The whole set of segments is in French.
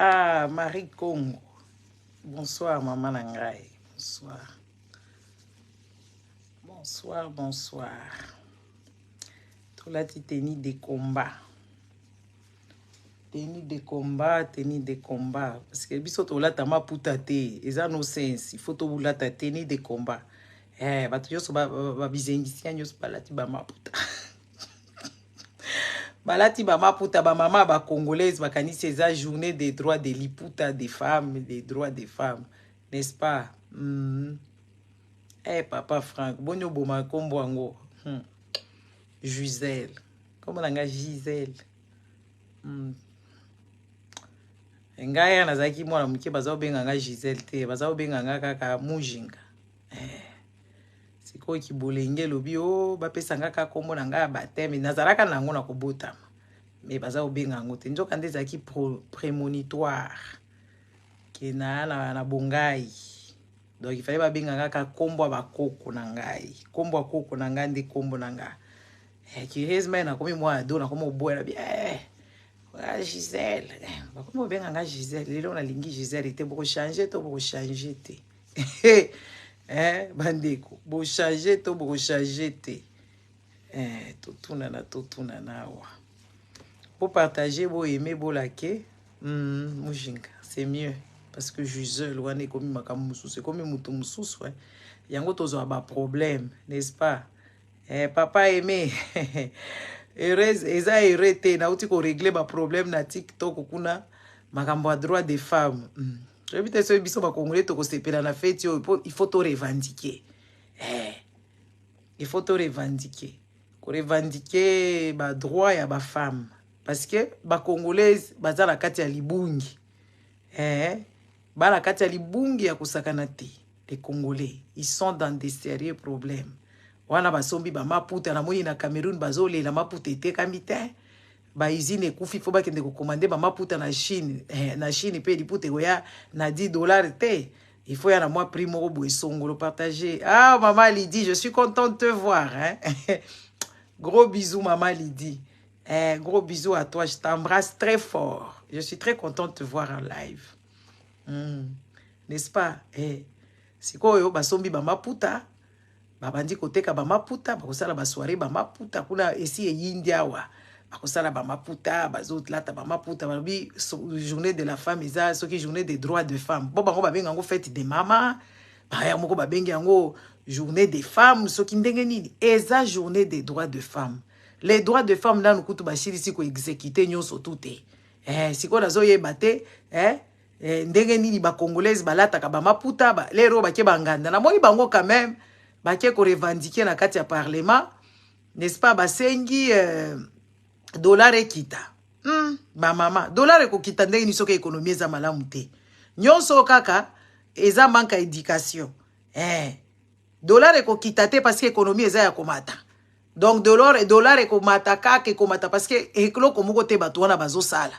Ah, Marie Congo. Bonsoir, maman Nangai. Bonsoir. Bonsoir, bonsoir. Tout là, tu tennis des combats. Tennis des combats, tennis des combats. Parce que biso to là, ta ma putate. Eza no sens. Il faut to là, ta tennis des combats. Eh, bah, tu yoso ba bizengisi, yoso ba lati ba ma puta. Balati ba maputa ba mama ba congolaise ba kanisi eza journée des droits de liputa des femmes, des droits des femmes, n'est-ce pas? Eh papa Franck, bonyo boma kombo ango. Gisèle. Comment nanga Gisèle? Ngaya nazaki mwana muke baza obenga nga Gisèle te, baza obenga nga kaka mujinga. Siko ki bolenge lobi o bapesa nga kaka kombo na nga bateme nazalaka nango na kobotama. Mais baza obenga ngo te nzoka nde ezaki prémonitoire ke na bongai. Donc il fallait babenga kaka kombo ba koko na ngai. Kombo a koko na nga ndi kombo na nga. Curieusement na komi mwa ado na komo boela bi Gisèle. Ba komo benga nga Gisèle. Lelo na lingi Gisèle était beaucoup changer to beaucoup changer te. Bandeko, bo changer to beaucoup changer te. Totuna na wa. Pour partager, pour aimer, pour liker, c'est mieux. Parce que Gisèle, c'est comme Moutoumsous, ouais. Il y a un problème, n'est-ce pas? Papa aimé, heureuse, eza hérité, na uti ko régler ma problème na TikTok, kuna, makambo droit des femmes. Je vais te dire, biso ba congolais to ko sepela na fête, il faut te revendiquer. Il faut te revendiquer. Ko revendiquer ba droit ya ba femme. Parce que ba congolaise baza na kati ya libungi. Ba na kati ya libungi ya kusakana te. Les Congolais, ils sont dans des sérieux problèmes. Wana basombi ba maputa na moni na Cameroun bazole la maputa ete kamite. Ba usine ekufi fo ba kende ko commander ba maputa na Chine. Na Chine pe liputa ya na $10 te. Il faut y avoir moi prix moko boye songolo partager. Ah maman Lydie, je suis contente de te voir hein. Gros bisous maman Lydie. Gros bisous à toi, je t'embrasse très fort. Je suis très contente de te voir en live. N'est-ce pas? C'est quoi yo basombi ba maputa? Babandi koteka ba maputa, bakosala ba soirée ba maputa kuna esi e India wa. Bakosala ba maputa, bazot lata ba maputa, babi journée de la femme eza soki journée des droits de femmes. Bon bango babenga ngo fête des mamas. Ba ya moko babenga ngo journée des femmes, soki ndenge nini? Eza journée des droits de femmes. Les droits de femmes là nous coûtent bachiri si ko exécuter nyonso touté. Si ko nazo yeba te, ndenge nini ba congolaise balata ka ba maputa ba lero ba ke banganda. Na moni bango quand même ba ke ko revendiquer na kati ya parlement, n'est-ce pas ba sengi dollar ekita. Ba mama, dollar ko kita ndenge ni soka économie za malamu te. Nyonso kaka eza manka éducation. Dollar ko kita te parce que économie eza ya komata. Donc dollar et komata kaka komata parce que eklo komoko te bato wana bazo sala.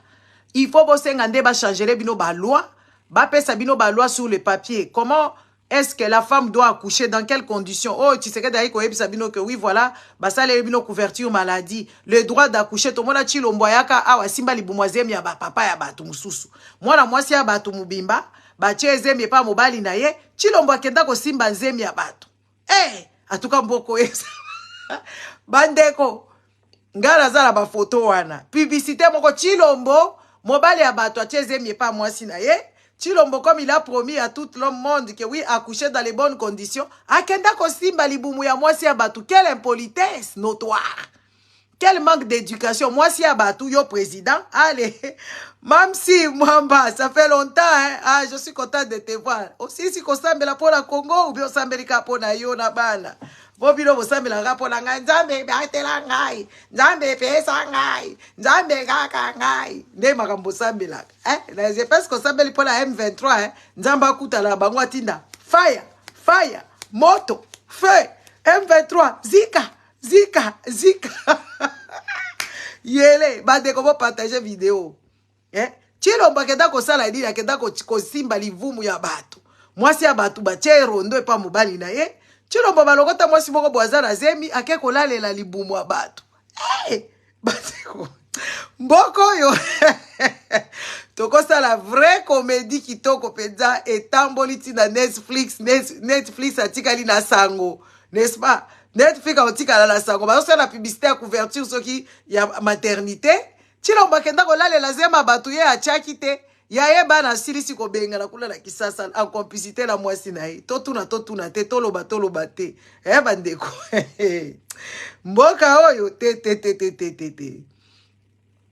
Il faut bosenga nde ba changer bino ba loi, ba pesa bino ba loi sur le papier. Comment est-ce que la femme doit accoucher, dans quelles conditions? Oh, tu sais que d'ailleurs ko bino que oui voilà, ba sala bino couverture maladie, le droit d'accoucher to mona chilombo yaka awa simba libumwazem ya ba papa ya batu mususu. Mwana mwasi ya batu mubimba, ba chezem pa mobali na ye, chilombo akenda ko simba nzemi ya batu. Atuka mboko esa. Bandeko ngala zala ba photo wana publicité moko chilombo mobali ya bato acheze pas mwasi na ye chilombo comme il a promis à tout le monde que oui accoucher dans les bonnes conditions akenda ko simba libumu ya mwasi ya bato. Quelle impolitesse notoire, quel manque d'éducation. Mwasi ya bato yo président. Allez même si Mwamba ça fait longtemps hein? Je suis content de te voir aussi. Si kosambela pour la Congo ou bien osambelika pour na yo na bana bobilo bosambela rapo na ngai nzambe batela ngai nzambe pesa ngai nzambe kaka ngai nde makambo sambela na je pense que sambeli pour la M23 nzamba akutala bango atinda fire moto feu M23 zika yele bande ko partager vidéo chilombo kenda ko sala idi akenda ko simba livumu ya bato mwasi ya bato ba cherondo epa mobali na ye chilombo balokota mwasi moko boazara zemi ake kolalela libumu ya bato. Bateko mboko yo Toko ça la vraie comédie qui toko peza et tamboliti na Netflix atikali na sango, n'est-ce pas? Netflix atikala la sango. Parce que la publicité à couverture ce qui y a maternité. Chila mbakenda ko lale lazema batuye achakite. Yaye bana silisi ko benga na kula na kisasa en complicité la mwasi na ye. Totuna te toloba te. Bandeko. Mboka oyo te.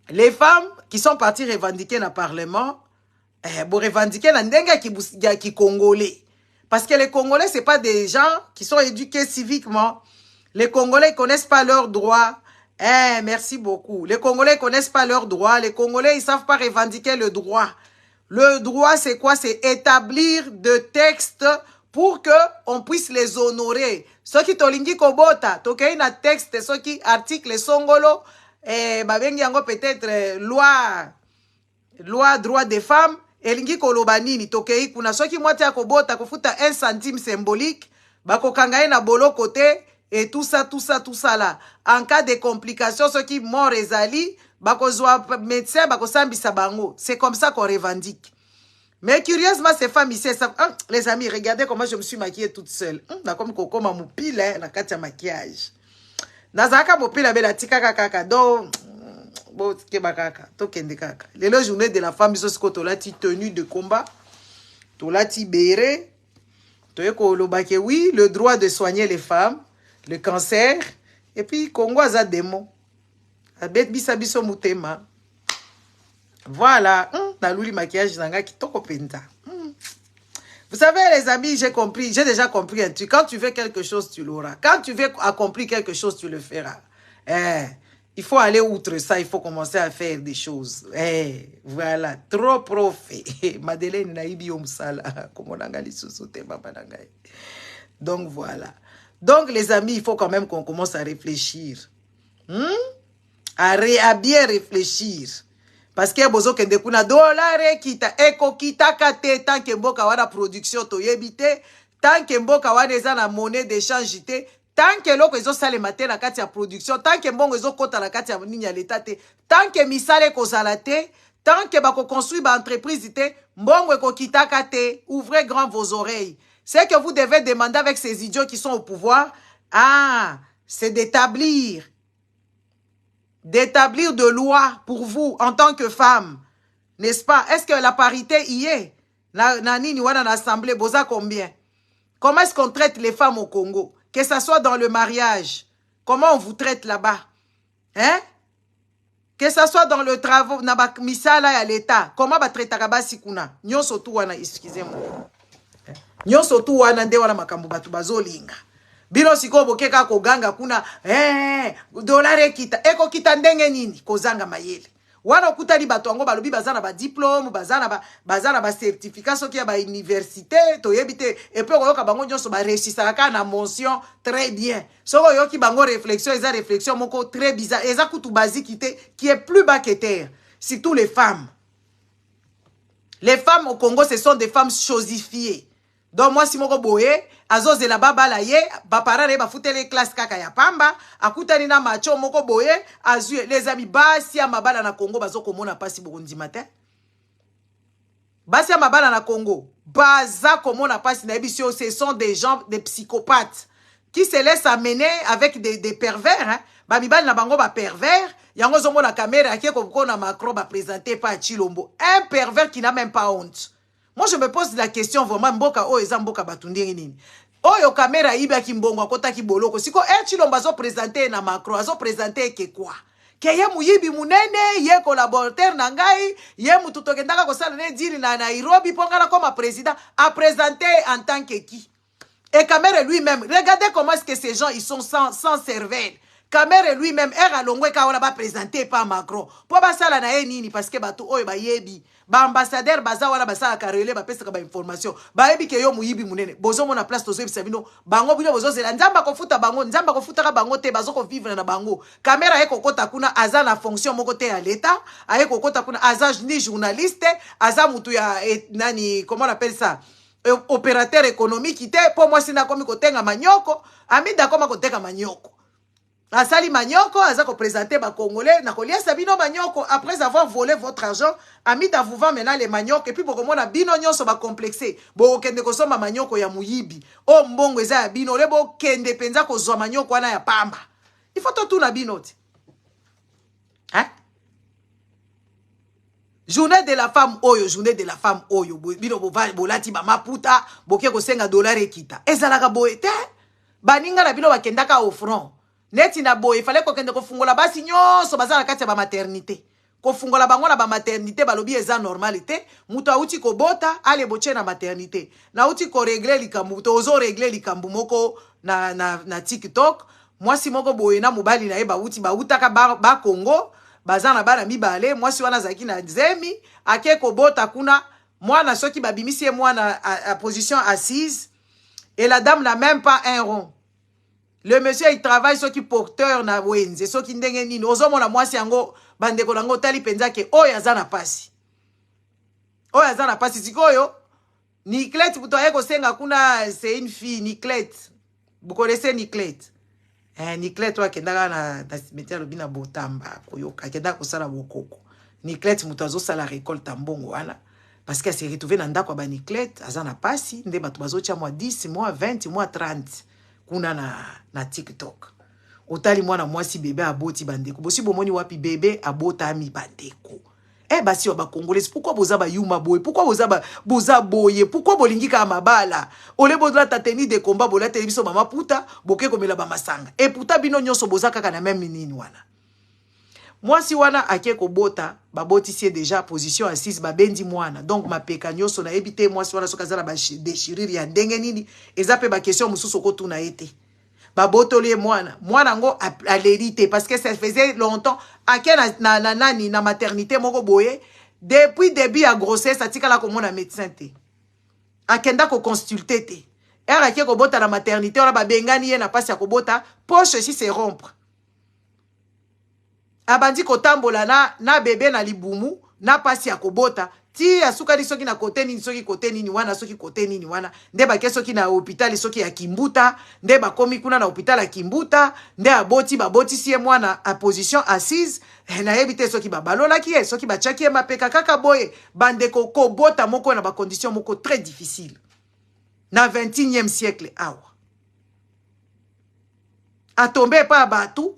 Les femmes qui sont parties revendiquer dans le Parlement, pour revendiquer la ndenga qui congolais. Parce que les Congolais, ce pas des gens qui sont éduqués civiquement. Les Congolais ne connaissent pas leurs droits. Merci beaucoup. Les Congolais ne connaissent pas leurs droits. Les Congolais, ils ne savent pas revendiquer le droit. Le droit, c'est quoi? C'est établir des textes pour que on puisse les honorer. Ceux qui tolingi kobota, tokei na texte, ceux qui article songolo, babengi yango peut-être loi droit des femmes, elingi kolobanini, tokei kuna ceux qui mwati ya kobota, kofuta 1 centime symbolique, bako kangaye na bolo côté, et tout ça là. En cas de complications, ceux qui mort ezali, bako zwa médecin, bako sambisa bango. C'est comme ça qu'on revendique. Mais curieusement, ces femmes ici, les amis, regardez comment je me suis maquillée toute seule. Comme Coco m'a moupile, la carte maquillage. Nazaka moupile, la tika kaka. Donc, bon, kaka, tokende kaka. Les journées de la femme, ils sont tolati tenue de combat, tolati béré, toyeko lobake, oui, le droit de soigner les femmes, le cancer, et puis Congo a démon. Abet bisabiso mutema. Voilà, dans l'ouli maquillage nanga qui toko penta. Vous savez les amis, j'ai déjà compris un truc. Quand tu veux quelque chose, tu l'auras. Quand tu veux accomplir quelque chose, tu le feras. Il faut aller outre ça, il faut commencer à faire des choses. Voilà, trop profé. Madeleine naibi omsala, comme on a gali sosote baba nangai. Donc voilà. Donc les amis, il faut quand même qu'on commence à réfléchir. À bien réfléchir. Parce que bozo kende kuna dolare kita eko kita kate tant que mboka wana production to yebite tant que mboka wana eza na monnaie d'échange te tant que loko ezo sale matin na kati ya production tant que mbongo ezo kota na kati ya nini ya leta te tant que misale kozala te tant que bako construire ba entreprise te mbongo eko kita kate. Ouvrez grand vos oreilles. C'est que vous devez demander avec ces idiots qui sont au pouvoir, c'est d'établir de lois pour vous en tant que femme, n'est-ce pas? Est-ce que la parité y est? Nani ni wana na assemblée boza combien? Comment est-ce qu'on traite les femmes au Congo? Que ça soit dans le mariage, comment on vous traite là-bas? Que ça soit dans le travail, na ba misala ya l'État, comment ba traiter kabasi kuna? Nyonso tu wana, excusez-moi. Nyonso tu wana nde wana makambo batu bazolinga. Bino siko bokeka koganga kuna dolare kita eko kita ndenge nini kozanga mayele wana okutali bato yango balobi bazana ba diplôme bazana ba certificat soki ya ba université toyebite et puis oyoka bango nyonso ba réussissaka ka na mention très bien soko yoki bango réflexion moko très bizarre eza kutu basique qui est plus bas que terre. Surtout les femmes au Congo, ce sont des femmes chosifiées. Donc moi si moko boye azoze la baba la ye ba parare ba futele classe kaka ya pamba akutani na macho moko boye azue les amis basi ya mabala na Congo bazo komona pasi bokondi matin basi ya mabala na Congo baza komona pasi na ebisio. Ce sont des gens des psychopathes qui se laissent amener avec des pervers ba mibali na bango ba pervers yango zomo la caméra qui ko na Macron ba présenter pas Chilombo un pervers qui n'a même pas honte. Moi, je me pose la question vraiment, mboka o eza mboka batundiri nini. Oyo kamera iba ki mbongo akota ki boloko. Siko Chilombo azo présenter na Macron, azo présenter ke quoi? Ke ye muyibi munene, ye collaborateur na ngai, ye mutu tokendaka kosala ne diri na Nairobi pongala comme président, a présenté en tant que qui? Et Kamere lui-même, regardez comment est-ce que ces gens, ils sont sans cervelle. Kamere lui-même, alongwe ka ba présenté par Macron. Po ba sala na ye nini parce que batu oyo ba yebi. Ba ambassadeur baza wala basala karele ba pesa ka ba information. Ba yebi ke yo muyibi munene. Bozo mona place to sebisa bino. Bango bino bozo zela nzamba ko futa bango, nzamba ko futa ka bango te bazo ko vivre na bango. Kamera ye kokota kuna aza na fonction moko te ya l'État, aye kokota kuna aza ni journaliste, aza mutu ya nani, comment on appelle ça? Opérateur économique ite. Pour moi sina komi kotenga manyoko, ami da koma kotenga manyoko. Asali Manioko, Azako présenté ba Congolais, Nakolia Sabino Manioko, après avoir volé votre argent, ami d'avouvan maintenant les Manioko, et puis pour comment la bino nyonso ba complexé, bo kende ko soma Manioko ya muyibi, o mbongo eza ya bino, lebo kende penza ko zwa Manioko wana ya pamba. Il faut tout na bino. Hein? Journée de la femme oyo, journée de la femme oyo, bino bolati ba maputa, boke ko senga dollar ekita. Ezalaka boete, baninga na bino bakendaka au front. Neti na boye, il fallait ko kende ko fungola basi nyonso bazala kati ya ba maternité. Ko fungola bango na ba maternité balobi eza normalité, muto auti ko bota ale boche na maternité. Na uti ko régler likambu, to ozo régler likambu moko na TikTok. Moi si moko boye na mobali na ye ba utaka ba Congo. Bazana bana mibale, moi si wana zaki na zemi, ake ko bota kuna, moi na soki babimisi et moi na à position assise, et la dame n'a même pas un rond. Le monsieur il travaille soki porteur na wenze, soki ndenge nini, ozo mona moi si yango bandeko nango tali penza ke oyo azana pasi. Oyo azana pasi sikoyo, Niclette putoye ko senga kuna c'est une fille Niclette. Vous connaissez Niclette? Niclette wa kendaka na cimetière lobina botamba koyoka kendaka kosala bokoko. Niclette muto azosala récolte mbongo wana parce qu'elle s'est retrouvée na ndako ba Niclette azana pasi nde bato bazotia moi 10 mois 20 mois 30 kuna na TikTok. Otali mwana mwasi bébé aboti bandeko. Bosi bomoni wapi bébé abota ami bandeko. Basi wa ba Congolais, pourquoi boza ba yuma boye? Pourquoi boza boye? Pourquoi bolingika mabala? Ole bodla tateni de combat bola télévision mama puta, boke komela ba masanga. Et puta bino nyonso boza kaka na même minini wana. Moi si wana ake ko bota, ba botisie déjà position assise ba bendi mwana. Donc ma peka nyonso na ebité moi si wana soka zala ba déchirure ya ndenge nini, ezape ba question mususu ko tuna ete. Babotoli mwana ngo à l'hérité parce que ça faisait longtemps ake na maternité moko boye depuis début à grossesse atika la comme na médecin te akenda ko consulter te era ake ko bota na maternité ona ba bengani ye na pasi ya ko bota poche si se rompre abandi ko tambola na bébé na libumu na pasi ya ko bota ti asukali soki na kote nini soki kote nini wana soki kote nini wana nde ba soki na hôpital soki ya Kimbuta nde ba komi kuna na hôpital ya Kimbuta nde baboti si mwana a position assise na yebite soki balola ki soki ba chaki mapeka kaka boye bandeko ko bota moko na ba condition moko très difficile na 21e siècle awa a tomber pas batou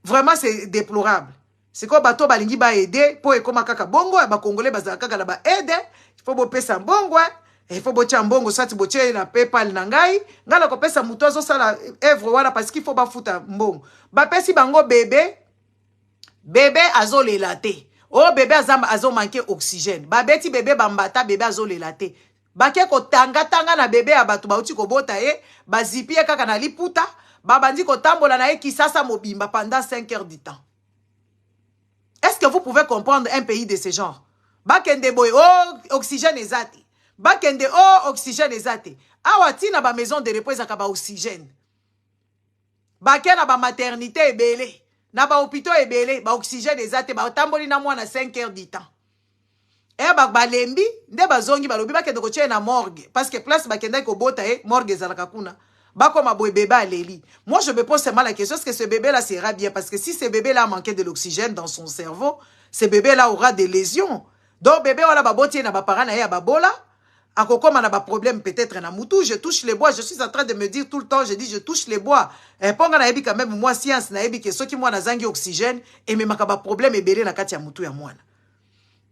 vraiment c'est déplorable. C'est quoi bateau balingi ba aider pour ekoma kaka bongo ba congolais bazala kaka la ba aider il faut bo pesa bongo il faut bo tia mbongo sati bo tia na PayPal na ngai ngala ko pesa muto zo sala œuvre wana parce qu'il faut ba futa mbongo ba pesi bango bébé azo lelate oh bébé azamba azo manquer oxygène ba beti bébé bambata bébé azo lelate ba ke ko tanga na bébé abatu ba uti ko bota ba zipie kaka na liputa ba bandi ko tambola na kisasa mobimba pendant 5 heures du temps. Est-ce que vous pouvez comprendre un pays de ce genre? Bakende boy, oh, oxygène ezate. Bakende, oh, oxygène ezate. Awati na ba maison de repos ezaka ba oxygène. Bakende na ba maternité ebele. Na ba hôpitaux ebele, ba oxygène ezate. Ba tamboli na mwana 5 heures du temps. Ba lembi, nde ba zongi balobi bakende ko tche na morgue. Parce que place bakende ko bota morgue ezalaka kuna. Bakoma boy bébé aleli. Moi je me pose seulement la question, est-ce que ce bébé là sera bien? Parce que si ce bébé là a manqué de l'oxygène dans son cerveau, ce bébé là aura des lésions. Donc bébé wala baboti na ba parents na ya babola, akokoma na ba problème peut-être na mutu, je touche les bois, je suis en train de me dire tout le temps, je dis je touche les bois. Ponga na yebi quand même moi science na yebi que soki moi na zangi oxygène et me makaba problème ebele na kati ya mutu ya mwana.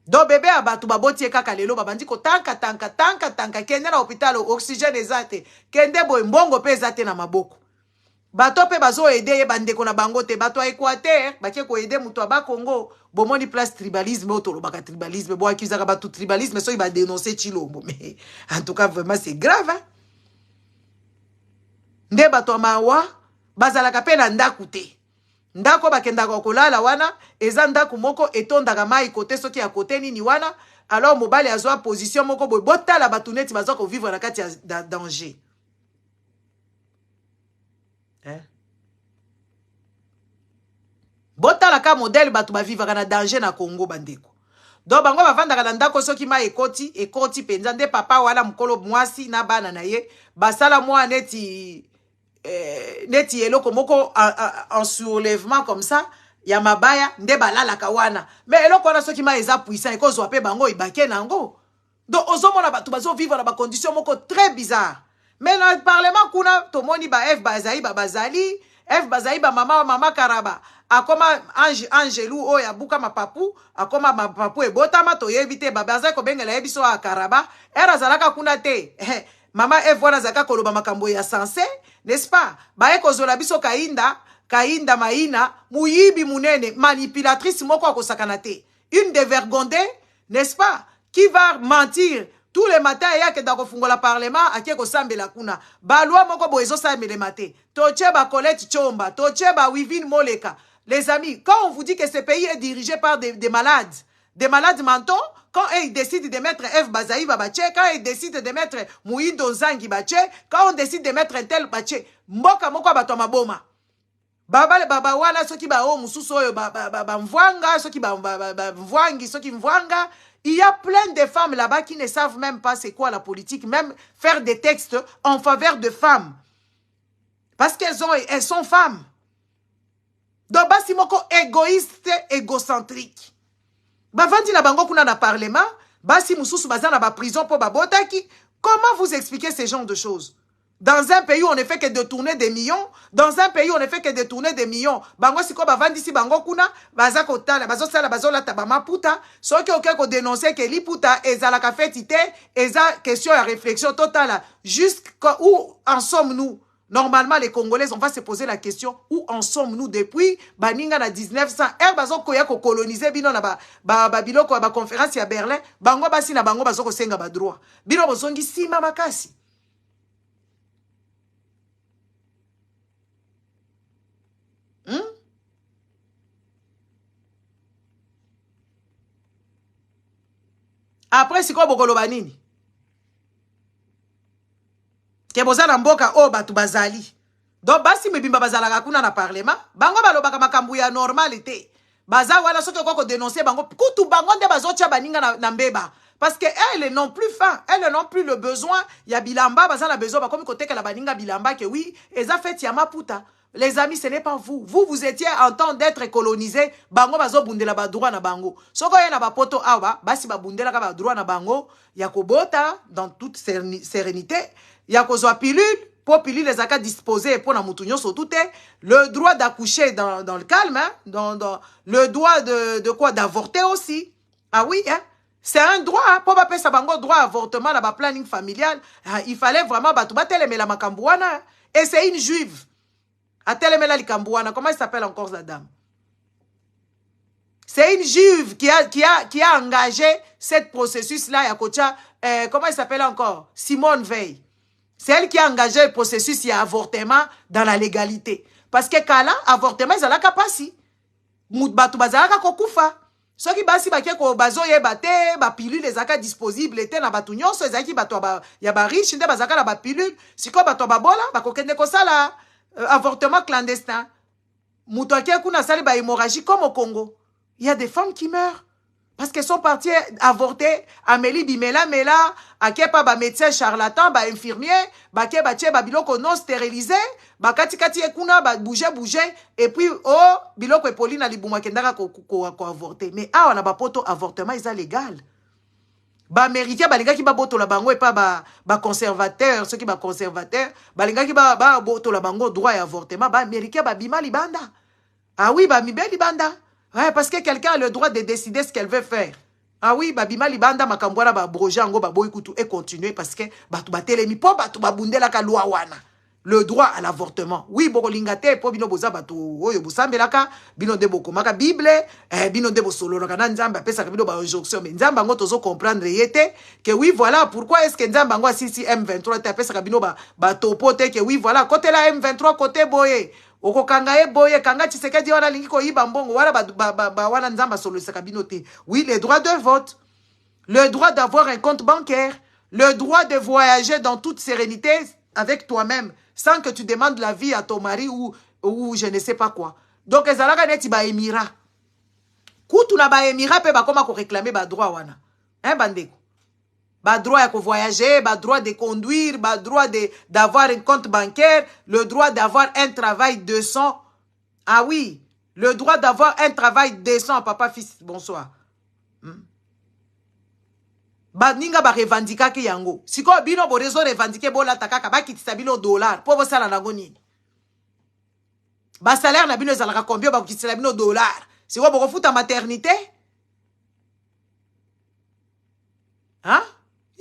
Donc bébé abatu baboti kaka lelo babandi ko tanka kende na hôpital oxygène ezate kende boy mbongo pe ezate na maboko bato pe bazo aider bandeko na bango te bato Équateur bakie ko aider muto ba Congo bomoni place tribalisme otolo baka tribalisme bo akizaka bato tribalisme so iba dénoncer Chilombo mais en tout cas vraiment c'est grave hein? Nde bato mawa bazalaka pe na ndaku te ndako bakendaka kolala wana eza ndako moko etondaka mai kote soki ya kote nini wana alors mobali azwa position moko boy botala batuneti bazwa ko vivre na kati ya danger hein botala ka modèle batu ba vivre na danger na Congo bandeko donc bango bavandaka na ndako soki mai ekoti penza nde papa wala mukolo mwasi na bana na ye basala mwa neti neti eloko moko en soulèvement comme ça ya mabaya nde balalaka wana mais eloko wana soki ma eza puissant ekozwa pe bango ibake nango donc ozomona bato bazovivre na bacondition moko très bizarre mais na parlement kuna tomoni ba F bazali bazali F bazali ba mama Karaba akoma Angelou oyo abuka mapapu akoma mapapu ebotama toyebi te bazali kobengela yebiso a Karaba era zalaka kuna te mama F wana zaka koloba makambo ya sensé n'est-ce pas baye kozola biso kainda maina muyibi munene manipulatrice moko akosakana te une dévergondée n'est-ce pas qui va mentir tous les matins ya ke dako fungola parlement akie ko sambela kuna balwa moko boezo sambele maté toche ba Colette Chomba toche ba Wivine Moleka. Les amis, quand on vous dit que ce pays est dirigé par des malades mentaux, quand ils décident de mettre F Bazaï Babache, quand ils décident de mettre Mouindo Zangi Bache, quand on décide de mettre un tel Bache, Mboka Moko Batoma Boma. Baba le baba wana soki ba o mususu oyo ba mvwanga soki ba mvwangi soki mvwanga. Il y a plein de femmes là-bas qui ne savent même pas c'est quoi la politique, même faire des textes en faveur de femmes. Parce elles sont femmes. Donc, basi moko égoïste, égocentrique. Bavandi na bango kuna na parlement, basi mususu bazana ba prison pour babotaki. Comment vous expliquez ce genre de choses? Dans un pays où on ne fait que de tourner des millions, dans un pays où on ne fait que de tourner des millions, bango siko bavandi si bango kuna, bazako tala, bazo sala bazola tabama puta, soki oké ko dénoncer que li puta ezala ka fetite, eza question à réflexion totale. Où en sommes-nous? Normalement, les Congolais, on va se poser la question, où en sommes-nous depuis Baninga na 1900? Bazo koya ko coloniser bino na biloko ba conférence à Berlin, bango basi na bango bazo ko senga ba droit. Bino bozongi sima makasi. Après, c'est quoi bokolo banini? Ke bozala mboka o batu bazali. Donc basi mebimba bazalaka kuna na parlement, bango balobaka makambu ya normalité. Baza wala soki ko dénoncer bango, kutu bango nde bazotia baninga na mbeba. Parce que elles n'ont plus faim, elles n'ont plus le besoin. Ya bilamba bazala besoin comme côté que la baninga bilamba que oui, eza fait ya maputa. Les amis, ce n'est pas vous. Vous étiez en temps d'être colonisés. Bango bazo bundela ba droit na bango. Soko ya na ba poto awa, basi ba bundela ka ba droit na bango, ya kobota dans toute sérénité. Ya kozwa pilule, pour pilule les aka disposer pour na mutunyo surtout le droit d'accoucher dans le calme, hein, le droit de quoi d'avorter aussi. Ah oui, hein. C'est un droit, hein, pour pas sa bango droit à avortement dans ba planning familial. Il fallait vraiment ba telemela makambouana. Et c'est une juive. A telemela likambouana, comment il s'appelle encore la dame? C'est une juive qui a engagé ce processus-là, Yakocha, comment il s'appelle encore? Simone Veil. C'est elle qui a engagé le processus de avortement dans la légalité. Parce que kala, avortement, ils ont la capacité. Moutbatou bazalaka kokufa. Ce qui basi baké ko bazo yebate, ba pilule les aka disponible était na batu nyonso ezaki bato ba ya ba riche nde bazaka na ba pilule, siko bato ba bola, ba kokende ko sala avortement clandestin. Mouto aké kuna sali ba hémorragie comme au Congo. Il y a des femmes qui meurent. Parce qu'elles sont parties avorter, Amélie Bimela, Mela, akepa ba médecin charlatan, ba infirmier, ba ke ba tche ba biloko non stérilisé, ba kati ekuna, ba bouger, et puis, oh, biloko e Pauline alibuma kendaka ko avorter. Mais ah, on a ba poto avortement, ils sont légal. Ba américain, ba linga ki ba boto la bango, et pas ba conservateur, ceux qui ba conservateur, ba linga ki ba boto la bango, droit à avortement, ba américain, ba bima libanda. Ah oui, ba mibe libanda. Ouais, parce que quelqu'un a le droit de décider ce qu'elle veut faire. Ah oui, babima libanda makambwara ba brojango ba boykutu et continuer parce que batu batelemi po batu babundela ka loi wana. Le droit à l'avortement. Oui, bokolingate po bino boza batu oyo busambelaka bino de bokomaka Bible, bino de bosolo na nzamba pesa ka bino ba injonction mais nzamba ngo tozo comprendre yete que oui voilà pourquoi est-ce que nzamba ngo sisi M23 ta pesa ka bino ba topote que oui voilà côté la M23 côté boye. Oko kanga e boye kanga Tshisekedi wana lingi ko yiba mbongo wala ba wana nzamba solo sakabinote. Oui, le droit de vote, le droit d'avoir un compte bancaire, le droit de voyager dans toute sérénité avec toi-même sans que tu demandes la vie à ton mari ou je ne sais pas quoi. Donc ezalaka neti ba émirat. Kutu na ba émirat pe ba koma ko réclamer ba droit wana. Hein bandeko. Ba droit de voyager, ba droit de conduire, ba droit d'avoir un compte bancaire, le droit d'avoir un travail décent. Ah oui, le droit d'avoir un travail décent, papa, fils, bonsoir. Ba ninga ba revendika ki yango. Siko bino bo rezo revendike bo la takaka ba kitisa bino dollar. Po bo sala nango nini. Ba salaire na bino ezalaka combien ba kitisa bino dollar. Siko bo kofuta maternité? Hein?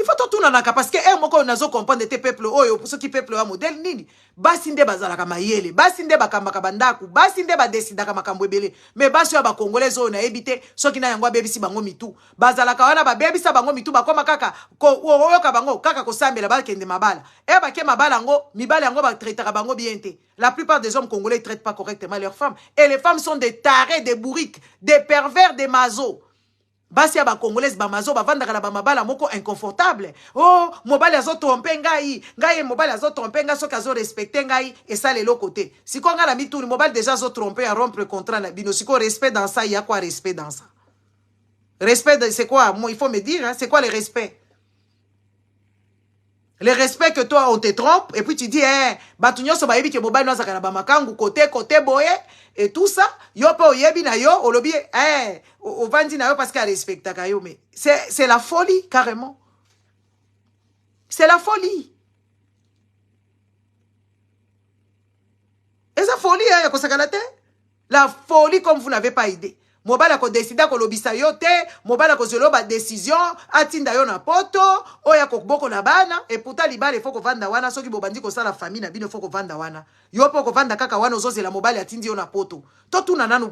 Il faut tout nanaka parce que moko nazo comprendre te peuple oyo pour ceux qui peuple wa modèle nini basinde bazalaka mayele basinde bakambaka bandaku basinde badesidaka makambo ebele mais basi ya ba congolais oyo na ebité soki na yango abebisi bango mitu bazalaka wana babebisa bango mitu bakoma kaka oyoka bango kaka kosambela bakende mabala bake mabala yango mibala yango ba traitera bango bien te. La plupart des hommes congolais ne traitent pas correctement leurs femmes et les femmes sont des tarés, des bourriques, des pervers, des mazos. Basi ya ba congolaise ba mazo ba vandaka na ba mabala moko inconfortable. Oh, mobali azo tromper ngai mobali azo tromper ngai soki azo respecter ngai et ça les l'autre côté. Si ko nga na mituni mobali déjà azo tromper à rompre contrat na bino siko respect dans ça, il y a quoi respect dans ça? Respect c'est quoi? Moi il faut me dire hein, c'est quoi le respect? Le respect que toi, on te trompe, et puis tu dis, batunyo so bayebi ke mobile no zakana ba makangu côté boye, et tout ça, yo po yebi na yo, olobi, o vandi na yo parce qu'elle respecte ka yo, mais c'est la folie, carrément. C'est la folie. Et ça folie, hein, yako sakalate? La folie comme vous n'avez pas idée. Mobala ko décida ko lobisa yo te, mobala ko zelo ba décision, atinda yo na poto, oya ko boko na bana, et pourtant libale faut ko vanda wana soki bobandi ko sala famille na bino faut ko vanda wana. Yo po ko vanda kaka wana ozoze la mobali atindi yo na poto. To tuna nanu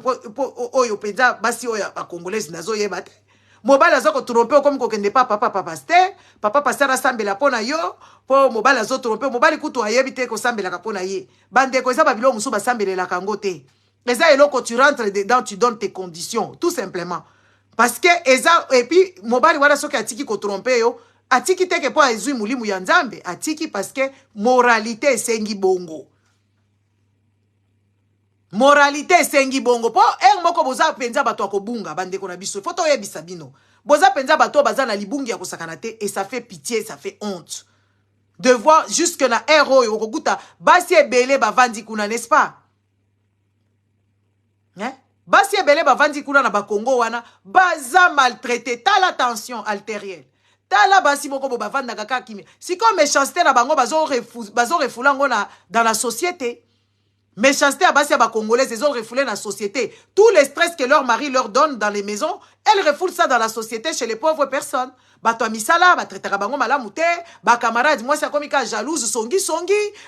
oyo penza basi oya ba congolaise nazo yeba te. Mobali azo ko tromper comme ko kende papa pasteur asambela pona yo, po mobali azo tromper, mobali kutu ayebi te ko sambela ka pona ye. Bande ko eza ba bilo musu ba sambela ka ngote. Eza eloko tu rentres dedans, tu donnes tes conditions, tout simplement. Parce que eza et puis mobali wala soki atiki ko tromper yo, atiki te ke po ezui mulimu ya nzambe, atiki parce que moralité esengi bongo. Moralité esengi bongo. Po moko boza penza bato akobunga bande ko na biso. Faut to yebisa bino. Boza penza bato baza na libungi ya kosakana te et ça fait pitié, ça fait honte. De voir jusque na héros yo kokuta basi ebele bavandi kuna, n'est-ce pas? Basi ebele bavandi kuna na bakongo wana baza maltraité, ta la tension artérielle, ta la basi moko bo bavanda kaka kimi. Si comme méchanceté na bango bazo refula ngo na dans la société. Méchanceté à basi ya ba congolais, ils ont refoulé dans la société. Tout le stress que leur mari leur donne dans les maisons, elles refoulent ça dans la société chez les pauvres personnes. Bato misala, ba traitera bango malamu te, ba camarade moi c'est comme ka jalouse songi,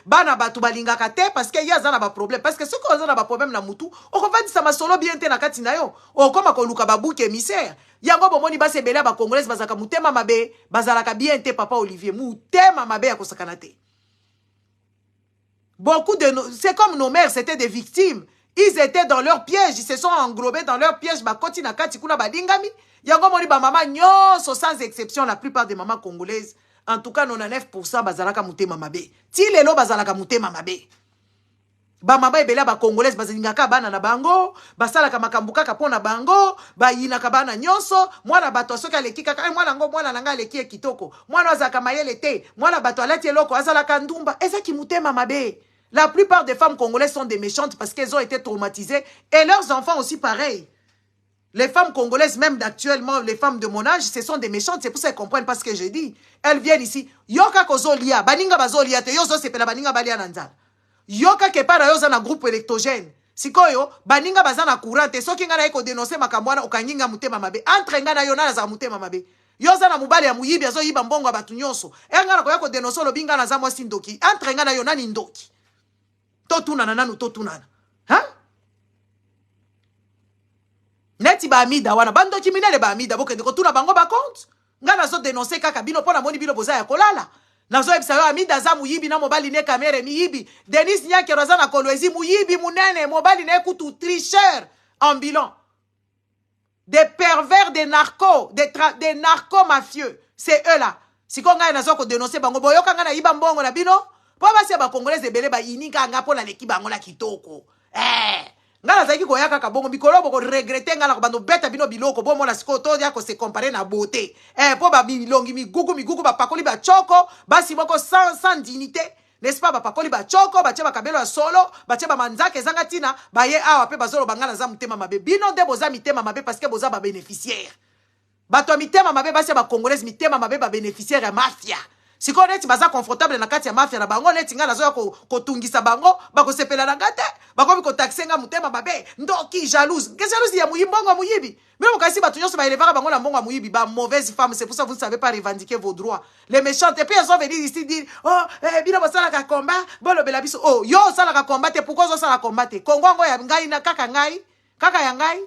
bana batu balingaka te parce que yaza na ba problème, parce que ceux qui ont na ba problème na mutu, o ko vandi sa masolo bien te na kati na yo. O koma ko luka ba bouke émissaire. Yango bomoni ba se bela ba congolaise bazaka mutema mabe, bazalaka bien te papa Olivier, mutema mabe ya kosakana te. Beaucoup de nos... C'est comme nos mères, c'était des victimes. Ils étaient dans leur piège. Ils se sont englobés dans leur piège. Bakoti na kati kuna badingami. Yango moni ba mama nyonso sans exception. La plupart des mamans congolaises, en tout cas 99% bazalaka mutema mabe. Ti lelo bazalaka mutema mabe. Ba mama ebela ba congolaise bazalingaka bana na bango. Basalaka makambuka kapona bango. Ba yinaka bana nyonso. Mwana bato soki aleki kaka. Mwana ngo mwana nanga aleki kitoko. Mwana azaka mayele te. Mwana bato alati eloko azalaka ndumba. Eza ki mutema mabe. La plupart des femmes congolaises sont des méchantes parce qu'elles ont été traumatisées. Et leurs enfants aussi pareil. Les femmes congolaises, même d'actuellement, les femmes de mon âge, ce sont des méchantes. C'est pour ça qu'elles comprennent pas ce que je dis. Elles viennent ici. Yoka kozolia. Baninga bazolia te. Yozo sepela baninga balia nanzala. Yoka kepara yoza na groupe électrogène. Sikoyo, baninga bazana courante. Soki nga na eko dénoncer makamwana okanginga mutema mabe. Entre nga na yo na za mutema mabe. Yoza na mubali ya muyibi azo yiba mbongo abatu nyonso. Nga na koyako dénoncer lo binga na za mwa sindoki. Entre nga na yo nani ndoki. Totunana nanu totunana. Hein? Neti ba amida wana. Bando kiminele ba amida. Boke ndiko tuna bango ba compte. Nga nazo denoncer kaka bino pona moni bino boza ya kolala. Nazo ebisa yo amida za muyibi na mobali ne kamere miyibi. Denis Nyake roza na kolwezi muyibi munene. Mobali ne kutu tricheur ambulant. Des pervers, des narcos, des narco-mafieux. C'est eux là. Si kon nga nazo ko denoncer bango. Boyoka nga na yiba mbongo na bino. Po basi ba congolais ebele ba inika nga pona leki bango la kitoko. Ngala zaki ko yaka kabongo mikolo boko regretter ngala ko bando beta bino biloko bo mona siko to ya ko se comparer na beauté. Po ba bilongi migugu ba pakoli ba choko, basi moko sans dignité. N'est-ce pas ba pakoli ba choko, ba cheba kabelo solo, ba cheba manzake zanga tina, ba ye awa pe bazolo bangala za mutema mabe. Bino de boza mitema mabe parce que boza ba bénéficiaire. Bato mitema mabe basi ba congolaise mitema mabe ba bénéficiaire ya mafia. Si ko neti baza confortable na kati ya mafia na bango neti nga nazo ko tungisa bango ba ko sepela na ngate ba ko ko taxer nga mutema mabe ndoki jalouse que jalouse ya muyimbongo muyibi même kasi bato nyonso ba élevera bango na mbongo muyibi ba mauvaise femme. C'est pour ça que vous ne savez pas revendiquer vos droits. Les méchantes et puis elles sont venues ici dire oh bino basala ka combat bolo bela biso oh yo sala ka combat te pourquoi zo sala combat te kongo ya ngai na kaka ya ngai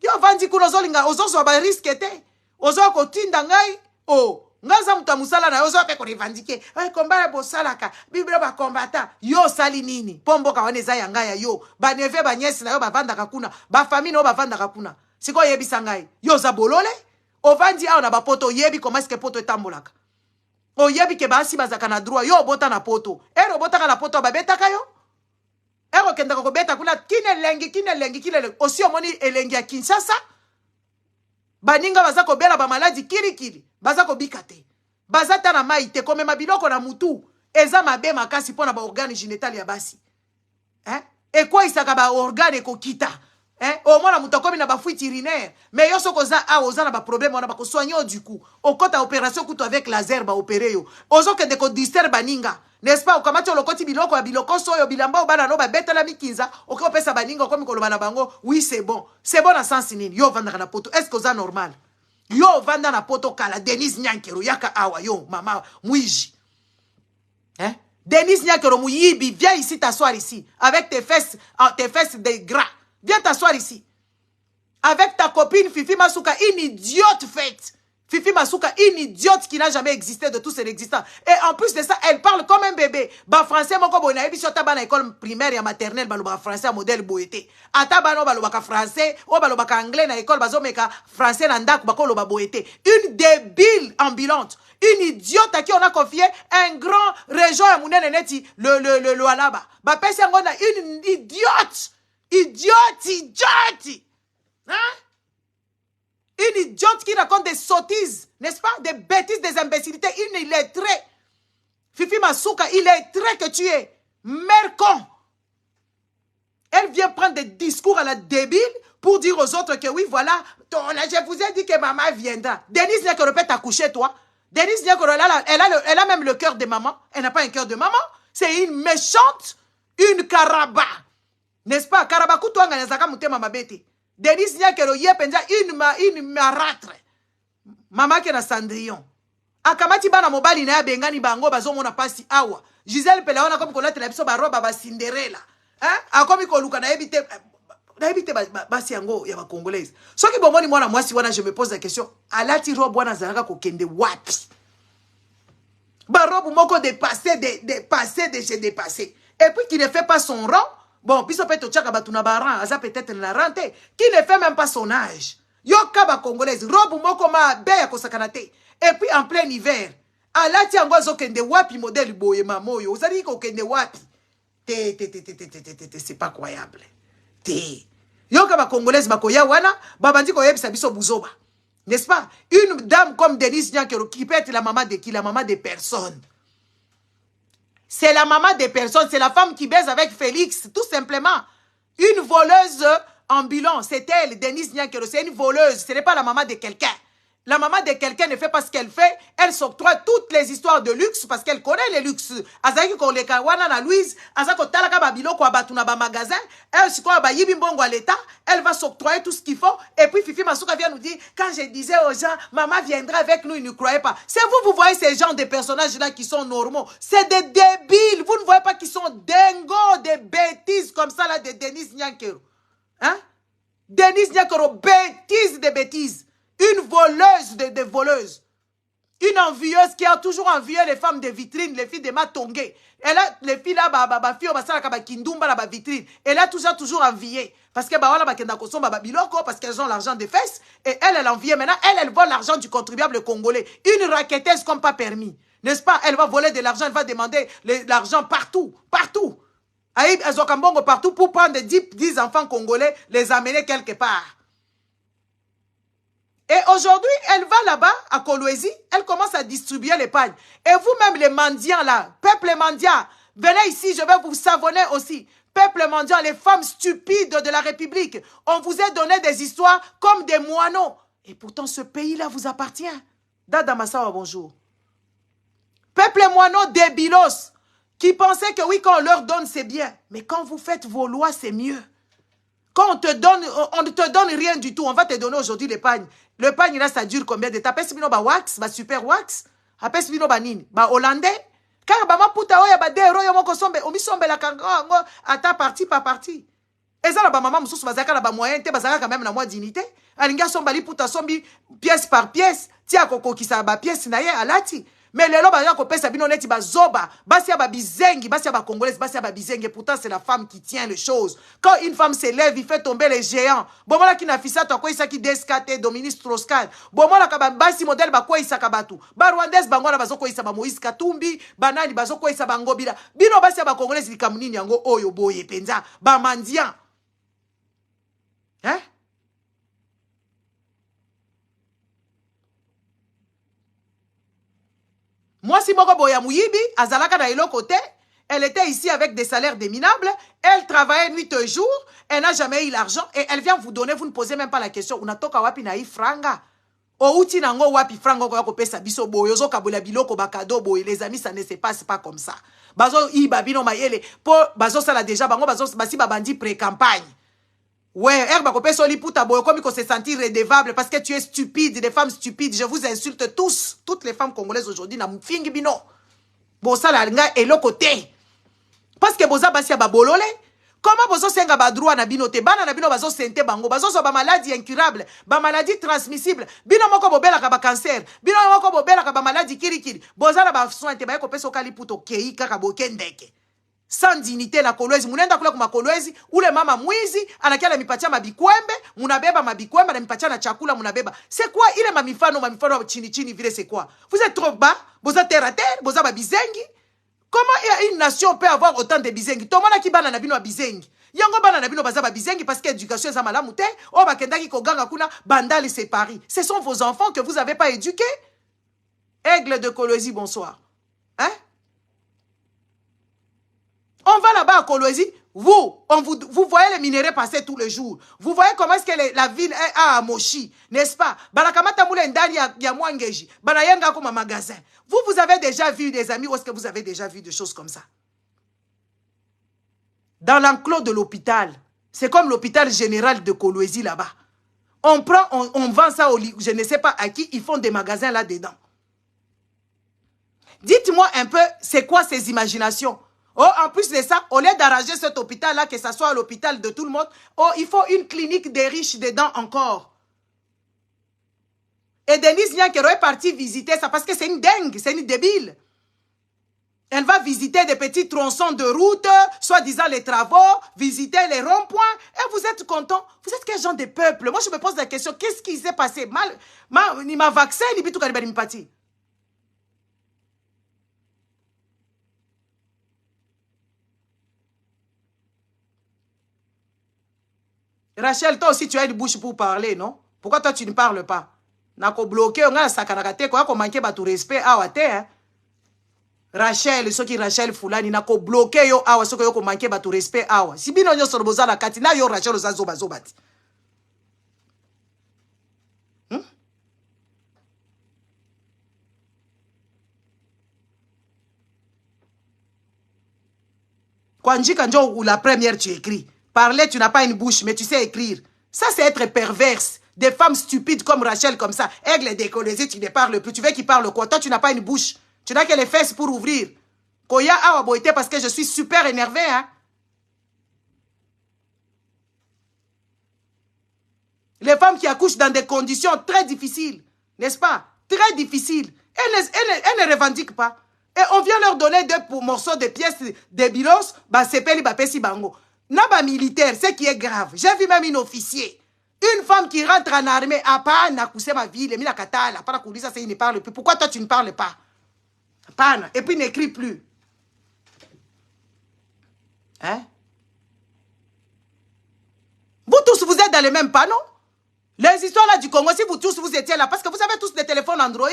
yo vandi kuno zolinga ozozo ba risque te ozo ko tinda ngai oh ngaza muta musala na yozo pe ko revendiquer combat bosalaka biblo ba combattant yo sali nini pombo ka waneza ya ngai yo ba neve ba nyesi na yo ba vanda kakuna ba famille no ba vanda kakuna siko yebisa ngai yo za bolole ovandi aona ba poto yebi comment est-ce que poto etambolaka o yebi ke basi bazaka na droit yo bota na poto ero bota na poto ba betaka yo ero kenda ko beta kuna kinelenge osi omoni elengi ya Kinshasa baninga baza ko bela ba maladi kirikiri baza ko bikate baza ta na maite komema biloko na mutu eza mabe makasi pona ba organe génital ya basi e kwa isaka ba organe ko kita au moins la mutu komi na ba fuite urinaire mais yo soko za a oza na ba problème ona ba ko soigner du coup au kota opération kutu avec laser ba opérer yo ozo ke de ko disturb baninga n'est-ce pas okamati olokoti biloko ya biloko soyo bilamba obana no ba betela mikinza okopesa baninga komi koloba na bango oui c'est bon na sens nini yo vanda na poto est-ce que ça normal yo vanda na poto kala Denise Nyankero yaka awa yo mama muiji Denise Nyankero muyibi viens ici t'asseoir ici avec tes fesses de gras viens t'asseoir ici avec ta copine Fifi Masuka une idiote faite. Fifi Masuka, une idiote qui n'a jamais existé de tous ses existants. Et en plus de ça, elle parle comme un bébé. Ba français, mon kobo, na ebi sota ba na école primaire et maternelle, ba lo ba français à modèle boété. Ata ba no ba lo ba ka français, o ba lo ba ka anglais na école, ba zo meka français na ndak ba ko lo ba boété. Une débile ambulante. Une idiote à qui on a confié un grand région à Mounene Neti, le Alaba. Ba pese ngona une idiote. Idiote. Hein? Une idiote qui raconte des sottises, n'est-ce pas? Des bêtises, des imbécilités. Une illettrée. Fifi Masuka, illettrée que tu es. Mercon. Elle vient prendre des discours à la débile pour dire aux autres que oui, voilà, je vous ai dit que maman viendra. Denise Nyakero peut t'accoucher, toi. Denise Nyakero, elle a même le cœur de maman. Elle n'a pas un cœur de maman. C'est une méchante, une caraba. N'est-ce pas? Karabakou, toi, ngazaka mutema mabete. Denise Nyakero ye penza une marâtre. Mama ke na Cendrillon. Akamati bana mobali na ya bengani bango bazo mona pasi awa. Gisèle Pelaona comme ko latela biso ba roba ba Cinderella. Akomi ko luka na ebite basi yango ya ba congolaise. Soki bomoni mwana mwasi wana je me pose la question, alati robe wana zalaka ko kende wapi? Ba robe moko dépassé de chez dépassé. Et puis qui ne fait pas son rang. Bon, puis ça peut être tchaka batuna baran, ça peut-être la rente, qui ne fait même pas son âge. Yo kaba congolaise, robe moko ma beya kosakanate. Et puis en plein hiver, alati angozo kende wapi modèle boye mamoyo, vous allez ko kende wapi. C'est pas croyable. Yo kaba congolaise bakoya wana, babandi ko yebisa biso buzoba. N'est-ce pas? Une dame comme Denise Nyakero qui peut être la maman de qui? La maman des personnes. C'est la maman des personnes, c'est la femme qui baise avec Félix, tout simplement. Une voleuse ambulante, c'est elle, Denise Nyakero, c'est une voleuse, ce n'est pas la maman de quelqu'un. La maman de quelqu'un ne fait pas ce qu'elle fait, elle s'octroie toutes les histoires de luxe parce qu'elle connaît les luxes. Azaki ko le kawana na Louise, azako talaka babilo ko abatuna ba magasin, elle se ba yibi mbongo à l'état, elle va s'octroyer tout ce qu'il faut et puis Fifi Masuka vient nous dire quand je disais aux gens maman viendra avec nous, ils ne croyaient pas. C'est vous voyez ces gens de personnages là qui sont normaux, c'est des débiles, vous ne voyez pas qu'ils sont dingos, des bêtises comme ça là de Denise Nyakero. Hein? Denise Nyakero, bêtises. Une voleuse de voleuses. Une envieuse qui a toujours envié les femmes de vitrine, les filles de Matongé. Elle a les filles là, vitrine. Elle a toujours envié. Parce que parce qu'elles ont l'argent des fesses. Et elle envie. Maintenant, elle vole l'argent du contribuable congolais. Une raqueteuse comme pas permis. N'est-ce pas? Elle va voler de l'argent, elle va demander l'argent partout. Aïe, Azokambongo partout pour prendre 10 enfants congolais, les amener quelque part. Et aujourd'hui, elle va là-bas, à Kolwezi, elle commence à distribuer les pagnes. Et vous-même, les mendiants là, peuple mendiant, venez ici, je vais vous savonner aussi. Peuple mendiant, les femmes stupides de la République, on vous a donné des histoires comme des moineaux. Et pourtant, ce pays-là vous appartient. Dada Massawa, bonjour. Peuple moineau débilos, qui pensaient que oui, quand on leur donne, c'est bien. Mais quand vous faites vos lois, c'est mieux. Quand on ne te donne rien du tout, on va te donner aujourd'hui le pagne. Le pagne, là, ça dure combien de temps? Apes bino ba wax, ba super wax. Apes bino ba nini? Ba hollandais. Car ba ma puta oya ba de royo moko sombe, omi sombe la kango, ata parti par parti. Et ça, la ba maman moussous bazaka la ba moyen, te bazaka quand même na moi dignité. Alinga somba li puta sombi pièce par pièce. Tia koko ki sa ba pièce na ye alati. Mais les lois, ko pesa bino neti ba zoba, basia ba bizengi, basia ba congolaise, basia ba bizengi. Pourtant, c'est la femme qui tient les choses. Quand une femme s'élève, il fait tomber les géants. Bomola ki na fisa to quoi ça qui descate Dominique Strauss-Kahn. Bomola ka ba basi modèle ba quoi isa kabatu. Ba rwandaise bangola bazoko isa ba Moïse Katumbi, banani bazoko isa ba ngobila. Bino basia ba congolaise likamnini yango oyo boye penza, ba mandian. Hein? Moi, si Moko Boya Mouyibi, Azalaka na ilo côté, elle était ici avec des salaires déminables, elle travaillait nuit et jour, elle n'a jamais eu l'argent, et elle vient vous donner, vous ne posez même pas la question, unatoka wapi na franga. Outi nango wapi franga ko yako pesa biso boyo zo kabula biloko bakado boy, les amis, ça ne se passe pas comme ça. Bazo iba bino mayele, po bazo sala déjà bango bazo basi babandi pré-campagne. Ouais, herbe ko pesa oli puta boyo comme qu'on se sentir redevable parce que tu es stupide, des femmes stupides, je vous insulte tous, toutes les femmes congolaises aujourd'hui na mfingi bino. Bo sala nga eloko te. Parce que boza basi ba bolole. Comment bozo senga ba droit na bino te bana na bino bazo sente bango bazo so ba maladie incurable, ba maladie transmissible. Bino moko bobela ka ba cancer, bino moko bobela ka ba maladie kirikiri. Boza na ba soin te ba ko pesa kali puto kei kaka bokendeke. Sans dignité la Kolwezi, munenda kule kuma Kolwezi, ule mama mwizi, anakia mipatia mabikwembe, munabeba mabikwembe, na mipatia na chakula munabeba. C'est quoi? Il est mamifano chini chini vile c'est quoi? Vous êtes trop bas, boza terre à terre, boza babizengi. Comment une nation peut avoir autant de bizengi? Tomona ki bana na bino bizengi. Yango bana na bino baza bizengi parce que l'éducation za malamu te, o bakendaki koganga kuna bandali c'est Paris. Ce sont vos enfants que vous avez pas éduqués. Aigle de Kolwezi, bonsoir. Hein? On va là-bas à Kolwezi, vous voyez les minéraux passer tous les jours. Vous voyez comment est-ce que la ville est à Moshi, n'est-ce pas? Banakamata moule ndani ya Mwangeji, banayenga comme un magasin. Vous avez déjà vu des amis, ou est-ce que vous avez déjà vu des choses comme ça? Dans l'enclos de l'hôpital, c'est comme l'hôpital général de Kolwezi là-bas. On prend, on vend ça au lit, je ne sais pas à qui, ils font des magasins là-dedans. Dites-moi un peu, c'est quoi ces imaginations? Oh, en plus de ça, au lieu d'arranger cet hôpital-là, que ce soit l'hôpital de tout le monde, oh, il faut une clinique des riches dedans encore. Et Denise Niankero est partie visiter ça parce que c'est une dingue, c'est une débile. Elle va visiter des petits tronçons de route, soi-disant les travaux, visiter les ronds-points, et vous êtes content. Vous êtes quel genre de peuple? Moi, je me pose la question, qu'est-ce qui s'est passé? Ni ma vaccin, ni bitou karibani mpati. Rachel, toi aussi, tu as une bouche pour parler, non? Pourquoi toi, tu ne parles pas? Nako bloqué, on a sakanakate, quoi qu'on manque ba tout respect, ah ouais, hein? Rachel, ce qui Rachel Fulani, nako bloqué yo, ah ouais, ce que yo ko manque ba tout respect, ah ouais. Si bino yo sorboza la katina, yo Rachel oza zoba zobati. Quand ou la première, tu écris. Parler, tu n'as pas une bouche, mais tu sais écrire. Ça, c'est être perverse. Des femmes stupides comme Rachel, comme ça. Aigle décolonisé, tu ne parles plus. Tu veux qu'il parle quoi? Toi, tu n'as pas une bouche. Tu n'as que les fesses pour ouvrir. Koya awa boité parce que je suis super énervé, hein. Les femmes qui accouchent dans des conditions très difficiles, n'est-ce pas? Très difficiles. Elles ne revendiquent pas. Et on vient leur donner 2 morceaux de pièces de bilos, bah c'est peli bah pesi bango. Naba militaire, ce qui est grave. J'ai vu même une officier. Une femme qui rentre en armée, à pas na kousé ma ville, mina katala, pas la ça, il ne parle plus. Pourquoi toi tu ne parles pas? Pana. Et puis n'écris plus. Hein? Vous tous, vous êtes dans les mêmes panneaux. Les histoires là du Congo, si vous tous, vous étiez là, parce que vous avez tous des téléphones Android.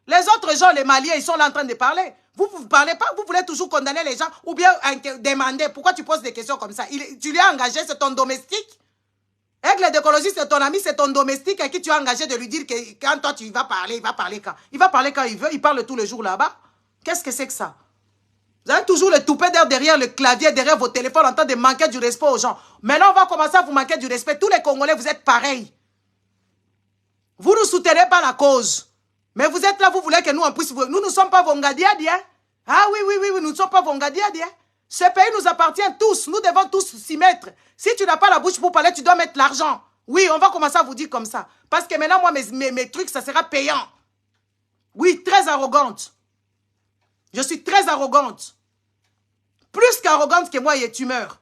Les autres gens, les Maliens, ils sont là en train de parler. Vous ne parlez pas, vous voulez toujours condamner les gens ou bien demander pourquoi tu poses des questions comme ça. Tu l'as engagé, c'est ton domestique. Aigle d'écologie, c'est ton ami, c'est ton domestique à qui tu as engagé de lui dire que quand toi tu vas parler, il va parler quand? Il va parler quand il veut, il parle tous les jours là-bas. Qu'est-ce que c'est que ça? Vous avez toujours le toupet derrière le clavier, derrière vos téléphones en train de manquer du respect aux gens. Maintenant, on va commencer à vous manquer du respect. Tous les Congolais, vous êtes pareils. Vous ne soutenez pas la cause. Mais vous êtes là, vous voulez que nous, en puisse... Nous ne sommes pas Vongadiadi, hein? Ah oui, nous ne sommes pas Vongadiadi, hein? Ce pays nous appartient tous. Nous devons tous s'y mettre. Si tu n'as pas la bouche pour parler, tu dois mettre l'argent. Oui, on va commencer à vous dire comme ça. Parce que maintenant, moi, mes trucs, ça sera payant. Oui, très arrogante. Je suis très arrogante. Plus qu'arrogante que moi, tu meurs.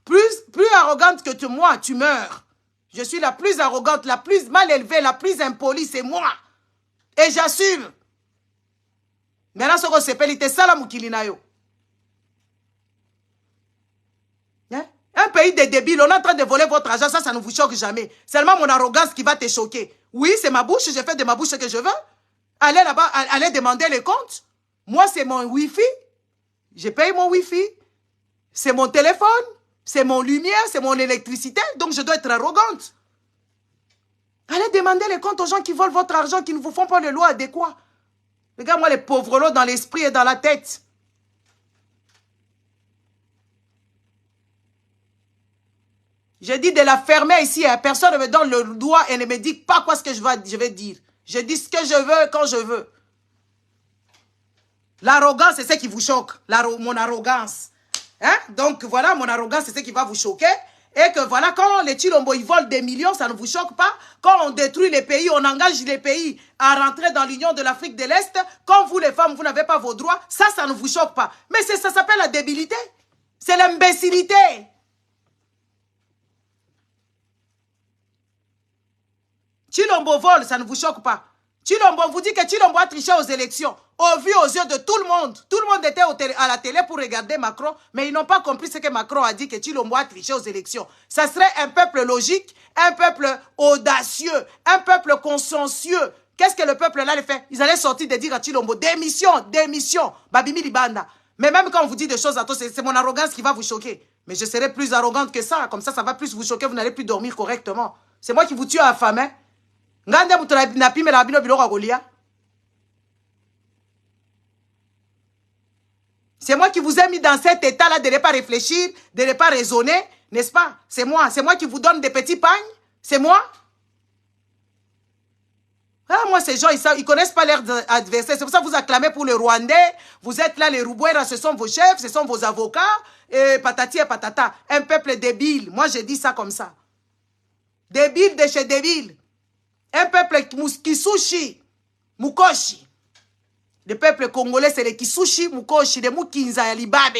Plus arrogante que moi, tu meurs. Je suis la plus arrogante, la plus mal élevée, la plus impolie, c'est moi. Et j'assume. Maintenant, ce qu'on s'appelle, il était ça la moukilinayo. Hein? Un pays de débiles, on est en train de voler votre argent, ça ne vous choque jamais. Seulement mon arrogance qui va te choquer. Oui, c'est ma bouche, je fais de ma bouche ce que je veux. Allez là-bas, allez demander les comptes. Moi, c'est mon Wi-Fi. Je paye mon Wi-Fi. C'est mon téléphone. C'est mon lumière, c'est mon électricité. Donc, je dois être arrogante. Allez demander les comptes aux gens qui volent votre argent, qui ne vous font pas les lois adéquats. Regarde-moi les pauvres lots dans l'esprit et dans la tête. J'ai dit de la fermer ici. Personne ne me donne le doigt et ne me dit pas quoi ce que je vais dire. Je dis ce que je veux quand je veux. L'arrogance, c'est ce qui vous choque. Mon arrogance. Hein? Donc voilà, mon arrogance, c'est ce qui va vous choquer. Et que voilà, quand les Chilombo, ils volent des millions, ça ne vous choque pas. Quand on détruit les pays, on engage les pays à rentrer dans l'Union de l'Afrique de l'Est. Quand vous, les femmes, vous n'avez pas vos droits, ça ne vous choque pas. Mais ça s'appelle la débilité. C'est l'imbécilité. Chilombo vole, ça ne vous choque pas. Chilombo vous dit que Chilombo a triché aux élections. Au vu aux yeux de tout le monde. Tout le monde était à la télé pour regarder Macron, mais ils n'ont pas compris ce que Macron a dit, que Chilombo a triché aux élections. Ça serait un peuple logique, un peuple audacieux, un peuple consciencieux. Qu'est-ce que le peuple là fait? Ils allaient sortir de dire à Chilombo, démission, Babimi Libanda. Mais même quand on vous dit des choses à toi, c'est mon arrogance qui va vous choquer. Mais je serai plus arrogante que ça. Comme ça va plus vous choquer, vous n'allez plus dormir correctement. C'est moi qui vous tue à affamé. C'est moi qui vous ai mis dans cet état-là de ne pas réfléchir, de ne pas raisonner, n'est-ce pas? C'est moi qui vous donne des petits pagnes. C'est moi. Ah, moi, ces gens, ils connaissent pas leurs adversaires. C'est pour ça que vous acclamez pour les Rwandais. Vous êtes là, les Roubouera, ce sont vos chefs, ce sont vos avocats. Et patati et patata. Un peuple débile. Moi, je dis ça comme ça. Débile de chez débile. Un peuple Kisushi, Mukoshi. Le peuple congolais, c'est les Kisushi, Mukoshi, les Mukinza, Libabe.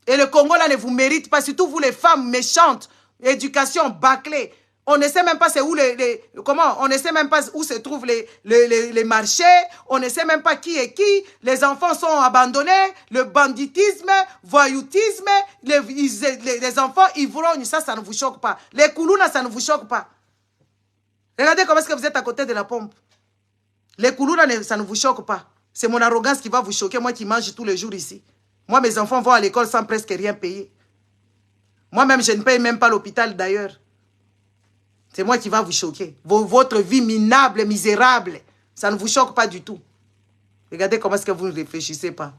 Et le Congo, là, ne vous mérite pas, surtout vous, les femmes méchantes, éducation bâclée. On ne sait même pas c'est où on ne sait même pas où se trouvent les marchés. On ne sait même pas qui est qui. Les enfants sont abandonnés. Le banditisme, voyoutisme, les enfants ivrognes, ça ne vous choque pas. Les Koulouna, ça ne vous choque pas. Regardez comment est-ce que vous êtes à côté de la pompe. Les Koulouna, ça ne vous choque pas. C'est mon arrogance qui va vous choquer, moi qui mange tous les jours ici. Moi, mes enfants vont à l'école sans presque rien payer. Moi-même, je ne paye même pas l'hôpital d'ailleurs. C'est moi qui va vous choquer. Votre vie minable, misérable, ça ne vous choque pas du tout. Regardez comment est-ce que vous ne réfléchissez pas.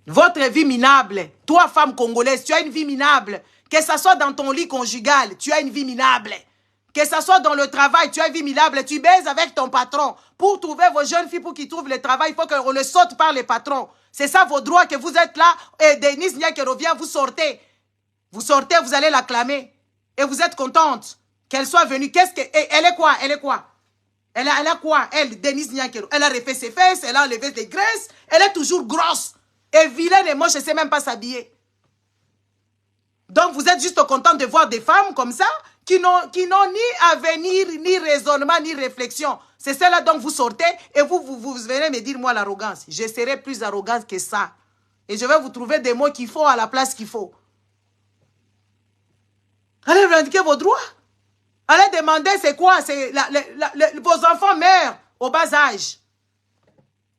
Votre vie minable, toi femme congolaise, tu as une vie minable. Que ce soit dans ton lit conjugal, tu as une vie minable. Que ce soit dans le travail, tu as une vie minable. Tu baises avec ton patron. Pour trouver vos jeunes filles, pour qu'ils trouvent le travail, il faut qu'on le saute par les patrons. C'est ça vos droits que vous êtes là. Et Denise Nia qui revient, vous sortez. Vous sortez, vous allez l'acclamer. Et vous êtes contente qu'elle soit venue. Elle est quoi? Elle est quoi? Elle a quoi? Elle, Denise Nia qui elle a refait ses fesses, elle a enlevé des graisses. Elle est toujours grosse. Et vilaine et moche, elle ne sait même pas s'habiller. Donc, vous êtes juste content de voir des femmes comme ça, qui n'ont ni avenir, ni raisonnement, ni réflexion. C'est cela dont vous sortez et vous venez me dire, moi, l'arrogance. Je serai plus arrogante que ça. Et je vais vous trouver des mots qu'il faut à la place qu'il faut. Allez revendiquer vos droits. Allez demander c'est quoi. Vos enfants meurent au bas âge.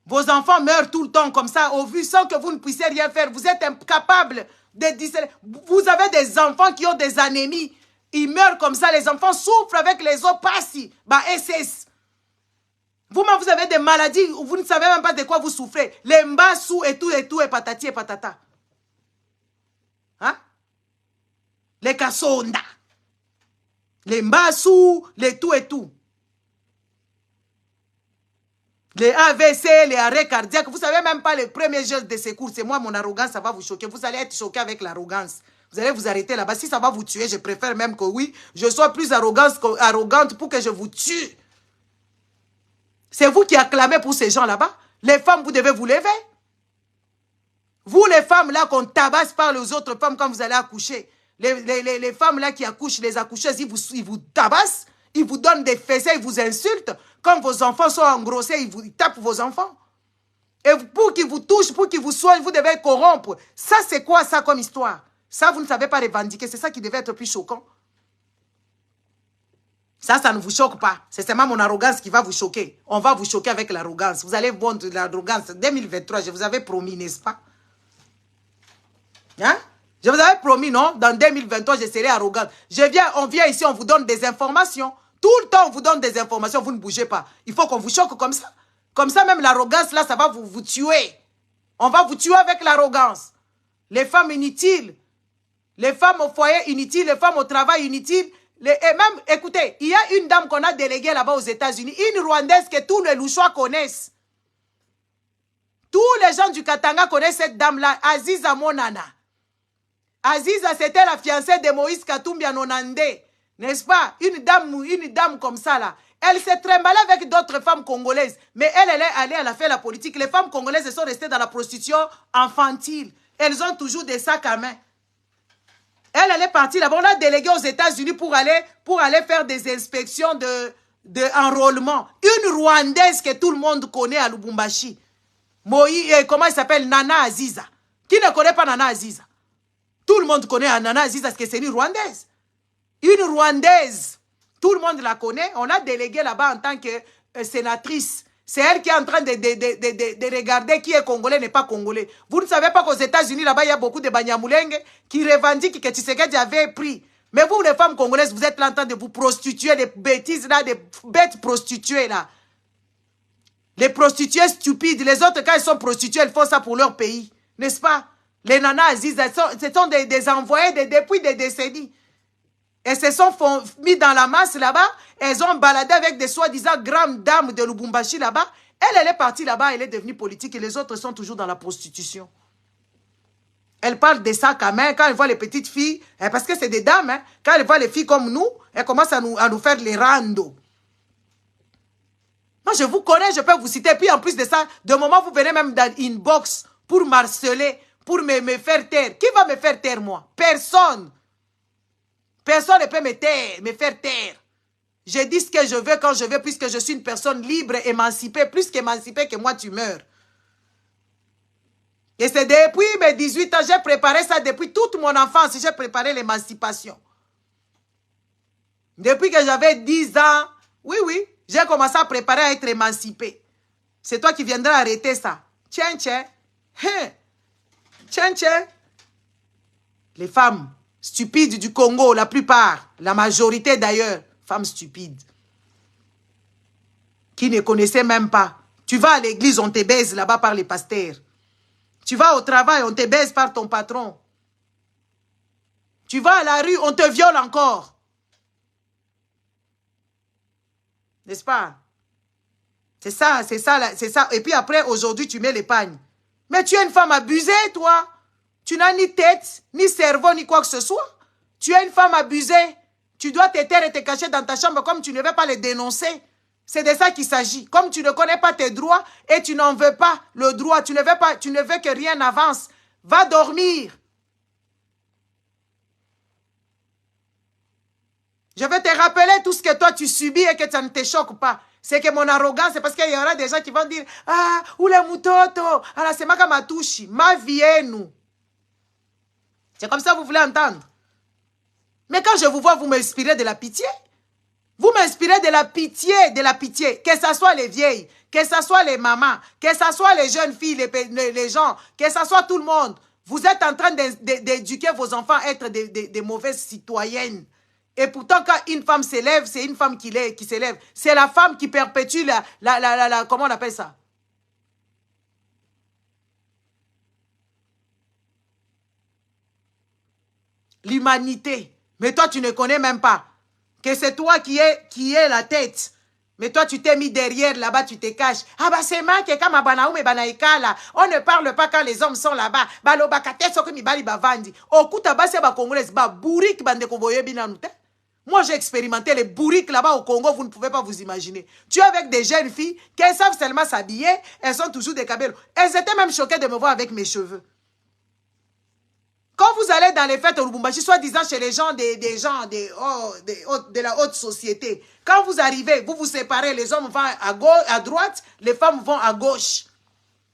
Vos enfants meurent tout le temps comme ça, au vu, sans que vous ne puissiez rien faire. Vous êtes incapable de discerner. Vous avez des enfants qui ont des anémies. Ils meurent comme ça. Les enfants souffrent avec les os passi. Bah, SS. Vous-même, vous avez des maladies. Vous ne savez même pas de quoi vous souffrez. Les mbassous et tout, et patati et patata. Hein? Les kassonda. Les mbassous, les tout et tout. Les AVC, les arrêts cardiaques, vous ne savez même pas les premiers gestes de secours. C'est moi, mon arrogance, ça va vous choquer. Vous allez être choqué avec l'arrogance. Vous allez vous arrêter là-bas. Si ça va vous tuer, je préfère même que oui, je sois plus arrogante pour que je vous tue. C'est vous qui acclamez pour ces gens là-bas. Les femmes, vous devez vous lever. Vous, les femmes là qu'on tabasse par les autres femmes quand vous allez accoucher. Les femmes là qui accouchent, les accoucheuses, ils vous tabassent. Ils vous donnent des fessées, ils vous insultent. Quand vos enfants sont engrossés, ils tapent vos enfants. Et pour qu'ils vous touchent, pour qu'ils vous soignent, vous devez corrompre. Ça, c'est quoi ça comme histoire? Ça, vous ne savez pas revendiquer. C'est ça qui devait être plus choquant. Ça ne vous choque pas. C'est seulement mon arrogance qui va vous choquer. On va vous choquer avec l'arrogance. Vous allez voir de l'arrogance. 2023, je vous avais promis, n'est-ce pas? Hein? Je vous avais promis, non? Dans 2023, je serai arrogante. On vient ici, on vous donne des informations. Tout le temps, on vous donne des informations, vous ne bougez pas. Il faut qu'on vous choque comme ça. Comme ça, même l'arrogance, là, ça va vous tuer. On va vous tuer avec l'arrogance. Les femmes inutiles, les femmes au foyer inutiles, les femmes au travail inutiles. Et même, écoutez, il y a une dame qu'on a déléguée là-bas aux États-Unis, une Rwandaise que tous les Louchois connaissent. Tous les gens du Katanga connaissent cette dame-là, Aziza Monana. Aziza, c'était la fiancée de Moïse Katumbi à Nonandé. N'est-ce pas? Une dame comme ça, là. Elle s'est trimballée avec d'autres femmes congolaises. Mais elle est allée, elle a fait la politique. Les femmes congolaises sont restées dans la prostitution infantile. Elles ont toujours des sacs à main. Elle est partie là-bas. On l'a déléguée aux États-Unis pour aller faire des inspections d'enrôlement. Une Rwandaise que tout le monde connaît à Lubumbashi. Comment elle s'appelle? Nana Aziza. Qui ne connaît pas Nana Aziza? Tout le monde connaît Nana Aziza parce que c'est une Rwandaise. Une Rwandaise. Tout le monde la connaît. On l'a déléguée là-bas en tant que sénatrice. C'est elle qui est en train de regarder qui est congolais, n'est pas congolais. Vous ne savez pas qu'aux États-Unis, là-bas, il y a beaucoup de Banyamulenge qui revendiquent que Tshisekedi avait pris. Mais vous, les femmes congolaises, vous êtes là en train de vous prostituer, des bêtises là, des bêtes prostituées là. Les prostituées stupides. Les autres, quand elles sont prostituées, elles font ça pour leur pays. N'est-ce pas? Les nanas Aziz, ce sont des envoyés depuis des décennies. Elles se sont mis dans la masse là-bas. Elles ont baladé avec des soi-disant grandes dames de Lubumbashi là-bas. Elle est partie là-bas, elle est devenue politique et les autres sont toujours dans la prostitution. Elle parle des sacs à main quand elle voit les petites filles, parce que c'est des dames, hein, quand elle voit les filles comme nous, elle commence à nous faire les randos. Moi, je vous connais, je peux vous citer. Puis en plus de ça, de moment, vous venez même dans une box pour m'harceler, pour me faire taire. Qui va me faire taire, moi? Personne. Personne ne peut me faire taire. Je dis ce que je veux quand je veux, puisque je suis une personne libre, émancipée, plus qu'émancipée que moi, tu meurs. Et c'est depuis mes 18 ans, j'ai préparé ça depuis toute mon enfance, j'ai préparé l'émancipation. Depuis que j'avais 10 ans, oui, j'ai commencé à préparer à être émancipée. C'est toi qui viendras arrêter ça. Tiens. Tiens. Les femmes stupides du Congo, la plupart, la majorité d'ailleurs, femmes stupides, qui ne connaissaient même pas. Tu vas à l'église, on te baise là-bas par les pasteurs. Tu vas au travail, on te baise par ton patron. Tu vas à la rue, on te viole encore. N'est-ce pas? C'est ça. Et puis après, aujourd'hui, tu mets l'épargne. Mais tu es une femme abusée, toi. Tu n'as ni tête, ni cerveau, ni quoi que ce soit. Tu es une femme abusée. Tu dois te taire et te cacher dans ta chambre comme tu ne veux pas les dénoncer. C'est de ça qu'il s'agit. Comme tu ne connais pas tes droits et tu n'en veux pas le droit, tu ne veux que rien n'avance. Va dormir. Je vais te rappeler tout ce que toi tu subis et que ça ne te choque pas. C'est que mon arrogance, c'est parce qu'il y aura des gens qui vont dire « Ah, ou les moutoto, alors c'est ma kamatouchi, ma vie est nous. » C'est comme ça que vous voulez entendre. Mais quand je vous vois, vous m'inspirez de la pitié. Vous m'inspirez de la pitié, que ce soit les vieilles, que ce soit les mamans, que ce soit les jeunes filles, les gens, que ce soit tout le monde. Vous êtes en train d'éduquer vos enfants à être des mauvaises citoyennes. Et pourtant, quand une femme s'élève, c'est une femme qui s'élève. C'est la femme qui perpétue comment on appelle ça? L'humanité. Mais toi, tu ne connais même pas que c'est toi qui est la tête. Mais toi, tu t'es mis derrière, là-bas, tu te caches. Ah bah c'est moi qui est comme Abanaoum et Banaïkala. On ne parle pas quand les hommes sont là-bas. Bah lo bakate so que mi bali bavandi. Okuta ba c'est ba congolais ba bourrique bande ko boye binanoute. Moi, j'ai expérimenté les bourriques là-bas au Congo, vous ne pouvez pas vous imaginer. Tu es avec des jeunes filles qui savent seulement s'habiller, elles sont toujours des cabelos. Elles étaient même choquées de me voir avec mes cheveux. Quand vous allez dans les fêtes au Lubumbashi, soi-disant chez les gens de la haute société, quand vous arrivez, vous vous séparez, les hommes vont à droite, les femmes vont à gauche.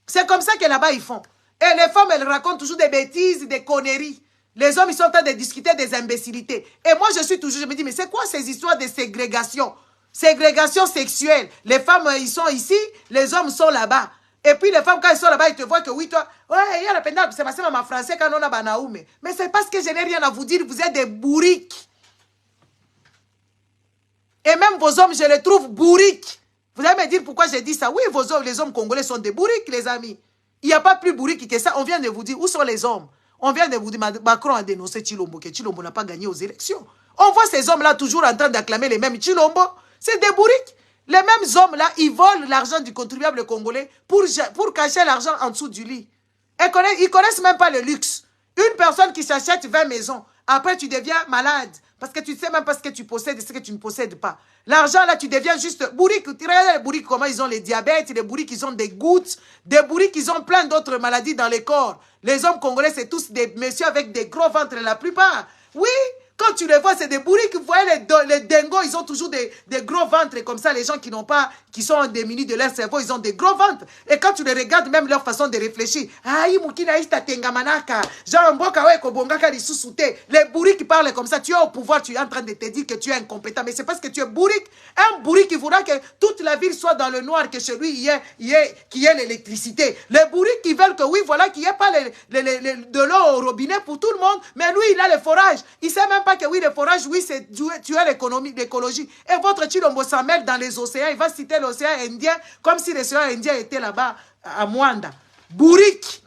C'est comme ça que là-bas ils font. Et les femmes, elles racontent toujours des bêtises, des conneries. Les hommes, ils sont en train de discuter des imbécilités. Et moi, je me dis, mais c'est quoi ces histoires de ségrégation? Ségrégation sexuelle. Les femmes, ils sont ici, les hommes sont là-bas. Et puis les femmes, quand elles sont là-bas, ils te voient que oui, toi, ouais, il y a la peine, c'est passé ma français quand on a Banaoum. Mais c'est parce que je n'ai rien à vous dire, vous êtes des bourriques. Et même vos hommes, je les trouve bourriques. Vous allez me dire pourquoi j'ai dit ça. Oui, vos hommes, les hommes congolais sont des bourriques, les amis. Il n'y a pas plus bourriques que ça. On vient de vous dire, où sont les hommes? On vient de vous dire, Macron a dénoncé Chilombo, que Chilombo n'a pas gagné aux élections. On voit ces hommes-là toujours en train d'acclamer les mêmes Chilombo. C'est des bourriques. Les mêmes hommes-là, ils volent l'argent du contribuable congolais pour cacher l'argent en dessous du lit. Ils connaissent même pas le luxe. Une personne qui s'achète 20 maisons, après tu deviens malade. Parce que tu ne sais même pas ce que tu possèdes et ce que tu ne possèdes pas. L'argent, là, tu deviens juste bourrique. Regardez les bourriques, comment ils ont les diabètes, les bourriques, ils ont des gouttes, des bourriques, ils ont plein d'autres maladies dans les corps. Les hommes congolais, c'est tous des messieurs avec des gros ventres, la plupart. Oui, quand tu les vois, c'est des bourriques. Vous voyez, les dingos, ils ont toujours des gros ventres. Et comme ça, les gens qui sont démunis de leur cerveau, ils ont des gros ventres. Et quand tu les regardes, même leur façon de réfléchir. Les bourriques parlent comme ça. Tu es au pouvoir, tu es en train de te dire que tu es incompétent. Mais c'est parce que tu es bourrique. Un bourrique qui voudra que toute la ville soit dans le noir, que chez lui, il y ait l'électricité. Les bourriques qui veulent que, oui, voilà, qu'il n'y ait pas de l'eau au robinet pour tout le monde. Mais lui, il a les forages. Il ne sait même pas que oui, les forages, oui, c'est tuer l'écologie. Et votre Chilombo s'en mêle dans les océans. Il va citer l'océan Indien comme si l'océan Indien était là-bas à Mwanda. Bourrique.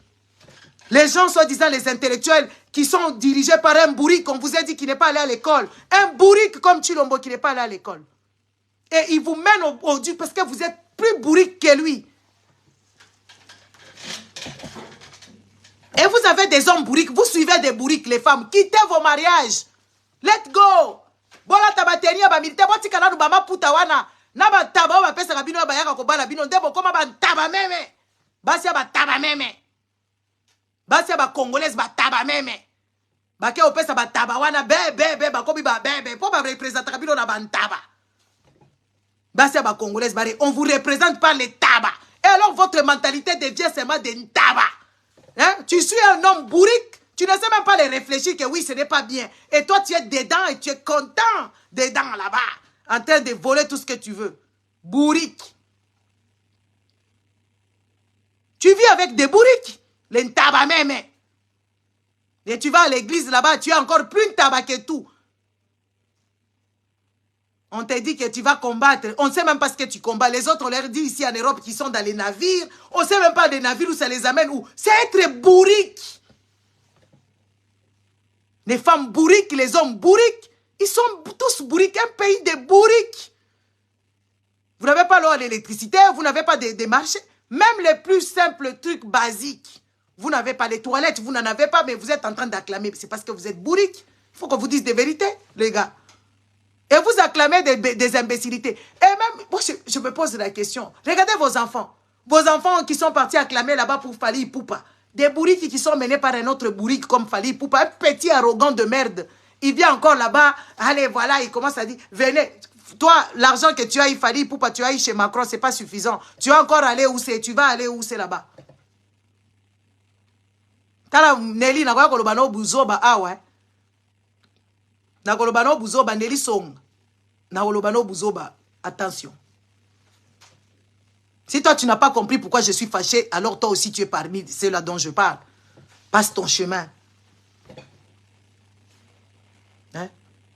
Les gens, soi-disant les intellectuels, qui sont dirigés par un bourrique, on vous a dit qu'il n'est pas allé à l'école. Un bourrique comme Chilombo qui n'est pas allé à l'école. Et il vous mène au Dieu parce que vous êtes plus bourrique que lui. Et vous avez des hommes bourriques, vous suivez des bourriques, les femmes. Quittez vos mariages. Let's go. Bola tabatenia ba milite boti kana nu ba maputa wana. Na ba taba ba pesa kabino ba yaka ko bala bino ndebo koma ba taba meme. Basi ba taba meme. Basi ba congolaise ba taba meme. Ba ke opesa ba taba wana be ba kobi ba be po ba représenter kabino na ba taba. Basi ba congolaise ba on vous représente par les tabac. Et alors votre mentalité devient seulement des tabac. Hein? Tu suis un homme bourrique. Tu ne sais même pas les réfléchir que oui, ce n'est pas bien. Et toi, tu es dedans et tu es content dedans là-bas. En train de voler tout ce que tu veux. Bourrique. Tu vis avec des bourriques. Les tabac même. Et tu vas à l'église là-bas, tu es encore plus tabac que tout. On te dit que tu vas combattre. On ne sait même pas ce que tu combats. Les autres, on leur dit ici en Europe qu'ils sont dans les navires. On ne sait même pas des navires où ça les amène où. C'est être bourrique. Les femmes bourriques, les hommes bourriques, ils sont tous bourriques, un pays de bourriques. Vous n'avez pas l'eau à l'électricité, vous n'avez pas de marchés. Même les plus simples trucs basiques. Vous n'avez pas les toilettes, vous n'en avez pas, mais vous êtes en train d'acclamer. C'est parce que vous êtes bourriques. Il faut qu'on vous dise des vérités, les gars. Et vous acclamez des imbécilités. Et même, moi, je me pose la question. Regardez vos enfants. Vos enfants qui sont partis acclamer là-bas pour Fali Poupa. Des bourriques qui sont menés par un autre bourrique comme Fali Poupa. Un petit arrogant de merde. Il vient encore là-bas. Allez, voilà, il commence à dire, venez. Toi, l'argent que tu as, il fallait pour pas tu ailles chez Macron, c'est pas suffisant. Tu vas encore aller où c'est? Tu vas aller où c'est là-bas? Tala Nelly, na kwa kolobano buzoba, ah ouais. Na kolobano buzoba, Nelly song. Na kolobano buzoba, attention. Si toi, tu n'as pas compris pourquoi je suis fâché, alors toi aussi, tu es parmi ceux-là dont je parle. Passe ton chemin. Hein?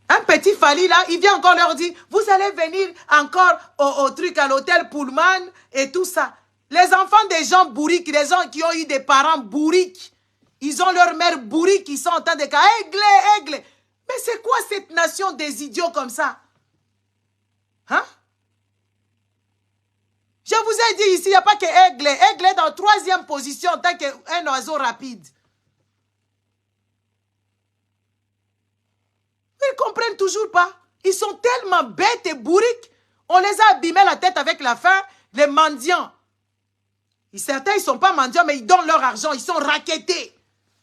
Un petit Fali, là, il vient encore leur dire, vous allez venir encore au truc, à l'hôtel Pullman et tout ça. Les enfants des gens bourriques, les gens qui ont eu des parents bourriques, ils ont leur mère bourrique, ils sont en train de dire, aigle. Mais c'est quoi cette nation des idiots comme ça? Hein? Je vous ai dit ici, il n'y a pas que Aigle. Aigle est en 3e position en tant qu'un oiseau rapide. Ils ne comprennent toujours pas. Ils sont tellement bêtes et bourriques. On les a abîmés la tête avec la faim. Les mendiants. Certains, ils ne sont pas mendiants, mais ils donnent leur argent. Ils sont rackettés.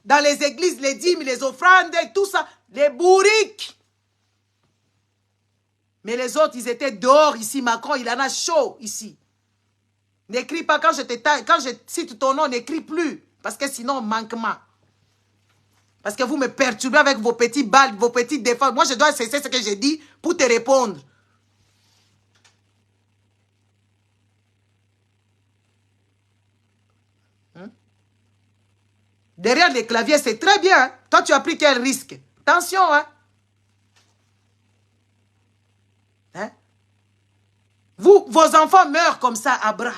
Dans les églises, les dîmes, les offrandes, tout ça. Les bourriques. Mais les autres, ils étaient dehors ici. Macron, il en a chaud ici. N'écris pas quand je cite ton nom, n'écris plus. Parce que sinon, manquement. Parce que vous me perturbez avec vos petits balles, vos petites défenses. Moi, je dois cesser ce que j'ai dit pour te répondre. Derrière les claviers, c'est très bien. Hein? Toi, tu as pris quel risque? Attention, hein? Hein? Vos enfants meurent comme ça à bras.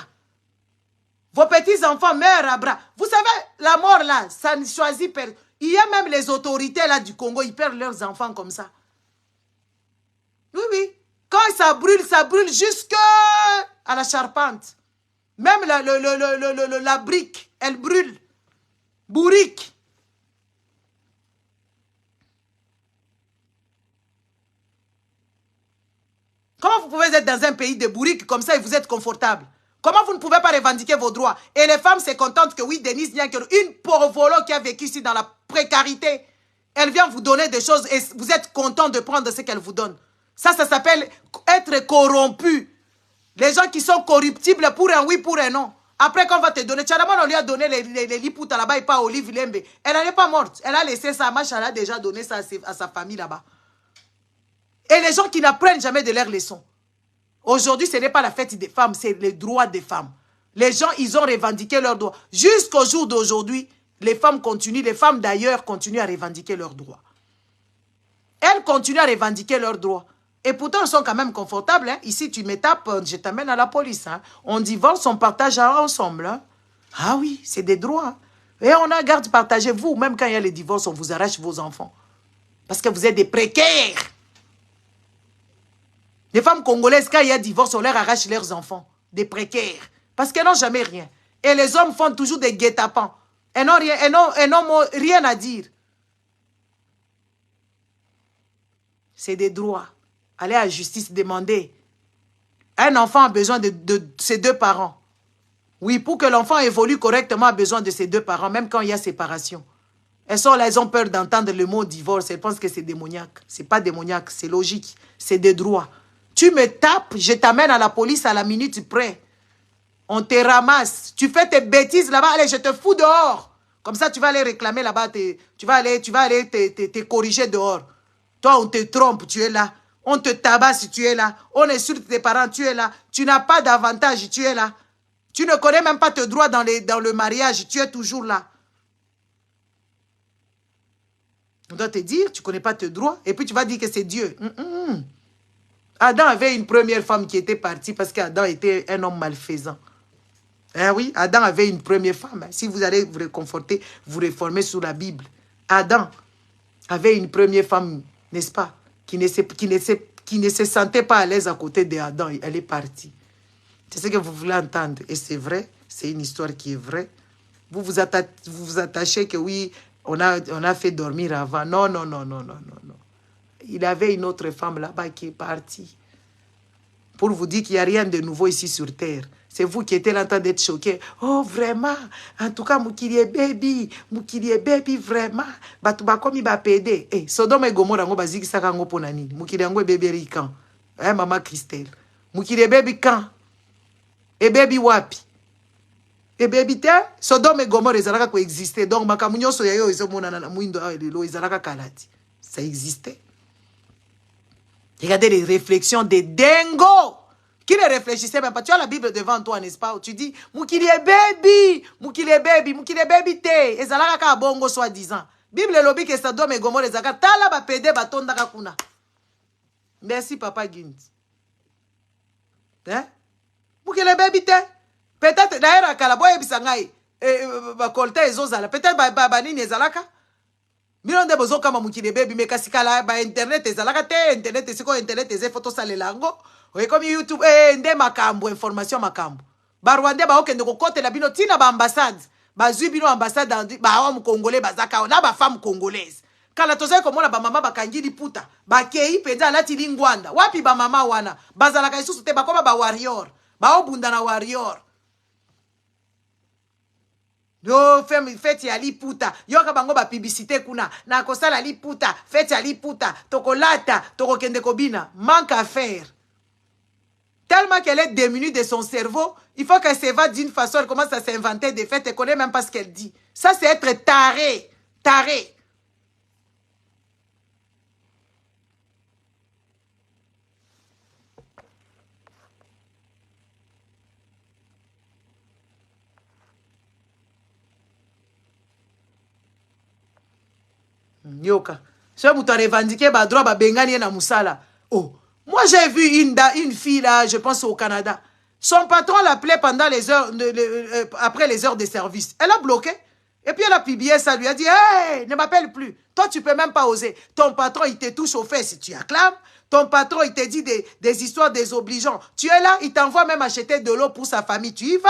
Vos petits-enfants meurent à bras. Vous savez, la mort là, ça ne choisit personne. Il y a même les autorités là du Congo, ils perdent leurs enfants comme ça. Oui, oui. Quand ça brûle jusqu'à la charpente. Même la brique, elle brûle. Bourrique. Comment vous pouvez être dans un pays de bourriques comme ça et vous êtes confortable? Comment vous ne pouvez pas revendiquer vos droits? Et les femmes se contentent que oui, Denise Niankelo, une pauvre qui a vécu ici dans la précarité, elle vient vous donner des choses et vous êtes content de prendre ce qu'elle vous donne. Ça s'appelle être corrompu. Les gens qui sont corruptibles pour un oui, pour un non. Après, quand on va te donner, Tchadamon, on lui a donné les lipoutas là-bas et pas Olive Lembe. Elle n'est pas morte. Elle a laissé sa marche, elle a déjà donné ça à sa famille là-bas. Et les gens qui n'apprennent jamais de leurs leçons. Aujourd'hui, ce n'est pas la fête des femmes, c'est les droits des femmes. Les gens, ils ont revendiqué leurs droits. Jusqu'au jour d'aujourd'hui, les femmes continuent, les femmes d'ailleurs continuent à revendiquer leurs droits. Elles continuent à revendiquer leurs droits. Et pourtant, elles sont quand même confortables. Hein. Ici, tu me tapes, je t'amène à la police. Hein. On divorce, on partage ensemble. Hein. Ah oui, c'est des droits. Hein. Et on a garde partagée. Vous, même quand il y a les divorces, on vous arrache vos enfants. Parce que vous êtes des précaires. Les femmes congolaises, quand il y a divorce, on leur arrache leurs enfants. Des précaires. Parce qu'elles n'ont jamais rien. Et les hommes font toujours des guet-apens. Elles n'ont rien à dire. C'est des droits. Allez à la justice, demander. Un enfant a besoin de ses deux parents. Oui, pour que l'enfant évolue correctement, a besoin de ses deux parents, même quand il y a séparation. Elles sont là, elles ont peur d'entendre le mot divorce. Elles pensent que c'est démoniaque. Ce n'est pas démoniaque, c'est logique. C'est des droits. Tu me tapes, je t'amène à la police à la minute près. On te ramasse. Tu fais tes bêtises là-bas, allez, je te fous dehors. Comme ça, tu vas aller réclamer là-bas, tu vas aller te corriger dehors. Toi, on te trompe, tu es là. On te tabasse, tu es là. On insulte tes parents, tu es là. Tu n'as pas d'avantage, tu es là. Tu ne connais même pas tes droits dans le mariage, tu es toujours là. On doit te dire, tu ne connais pas tes droits, et puis tu vas dire que c'est Dieu. Adam avait une première femme qui était partie parce qu'Adam était un homme malfaisant. Hein, oui, Adam avait une première femme. Si vous allez vous réconforter, vous réformer sous la Bible. Adam avait une première femme, n'est-ce pas, qui ne se sentait pas à l'aise à côté d'Adam. Elle est partie. C'est ce que vous voulez entendre. Et c'est vrai, c'est une histoire qui est vraie. Vous vous attachez que oui, on a fait dormir avant. Non, non, non, non, non, non, non. Il avait une autre femme là-bas qui est partie. pour vous dire qu'il n'y a rien de nouveau ici sur terre. C'est vous qui étiez là en train d'être choqués. Oh, vraiment? En tout cas, Moukilie baby, vraiment. Batuba comme il va péder. Eh, Sodome et Gomorrah, on va dire que ça va pour nani. Moukilie baby quand? Eh, maman Christelle. Moukilie baby quand? Et baby wapi? Et baby te? Sodome et Gomorrah, ils allaient coexister. Donc, makamunyo soyayo, ils ont mon anana, mouindo, ils allaient kalati. Ça existait. Regardez les réflexions des dingos. Qui ne réfléchissait même pas? Tu as la Bible devant toi, n'est-ce pas? Où tu dis, Moukilie baby, te. Et ça là, ka bongo soi-disant. Bible lobby que ça doit me gomo les aga. Tala ba pede ba tonda kakuna. Merci, Papa Gint. Hein? Moukilie baby te. Peut-être, d'ailleurs, à Kalaboye bisangai, ba kolte ezozala. Peut-être ba nini ezalaka. Milon de bozo kama Moukilie baby, mais kasikala ba internet ezalaka te. Internet eziko internet eze photo sale lango. Oui, comme YouTube, nde makambo, information makambo. Ba Rwanda ba okende kokote la bino tina ba ambassade. Ba zui bino ambassade ba homme congolais bazaka na ba femme congolaise. Kala toza ko mona ba mama bakangili puta. Ba kei penda lati lingwanda. Wapi ba mama wana? Bazalaka isusu te bakoma ba warrior. Ba obunda na warrior. Yo feti ya liputa. Yo ka bango ba publicité kuna. Na kosala liputa, feti ya liputa, tokolata, tokokende kobina. Manque à faire. Tellement qu'elle est démunie de son cerveau, il faut qu'elle s'évade d'une façon, elle commence à s'inventer des faits, elle ne connaît même pas ce qu'elle dit. Ça, c'est être taré. Taré. Yoka. Si vous avez revendiqué le droit de Bengani na Moussala. Oh. Moi, j'ai vu une fille là, je pense au Canada. Son patron l'appelait pendant les heures, après les heures de service. Elle a bloqué. Et puis elle a publié ça, lui a dit, hey, ne m'appelle plus. Toi, tu peux même pas oser. Ton patron, il te touche aux fesses si tu acclames. Ton patron, il te dit des histoires désobligeantes. Tu es là, il t'envoie même acheter de l'eau pour sa famille. Tu y vas.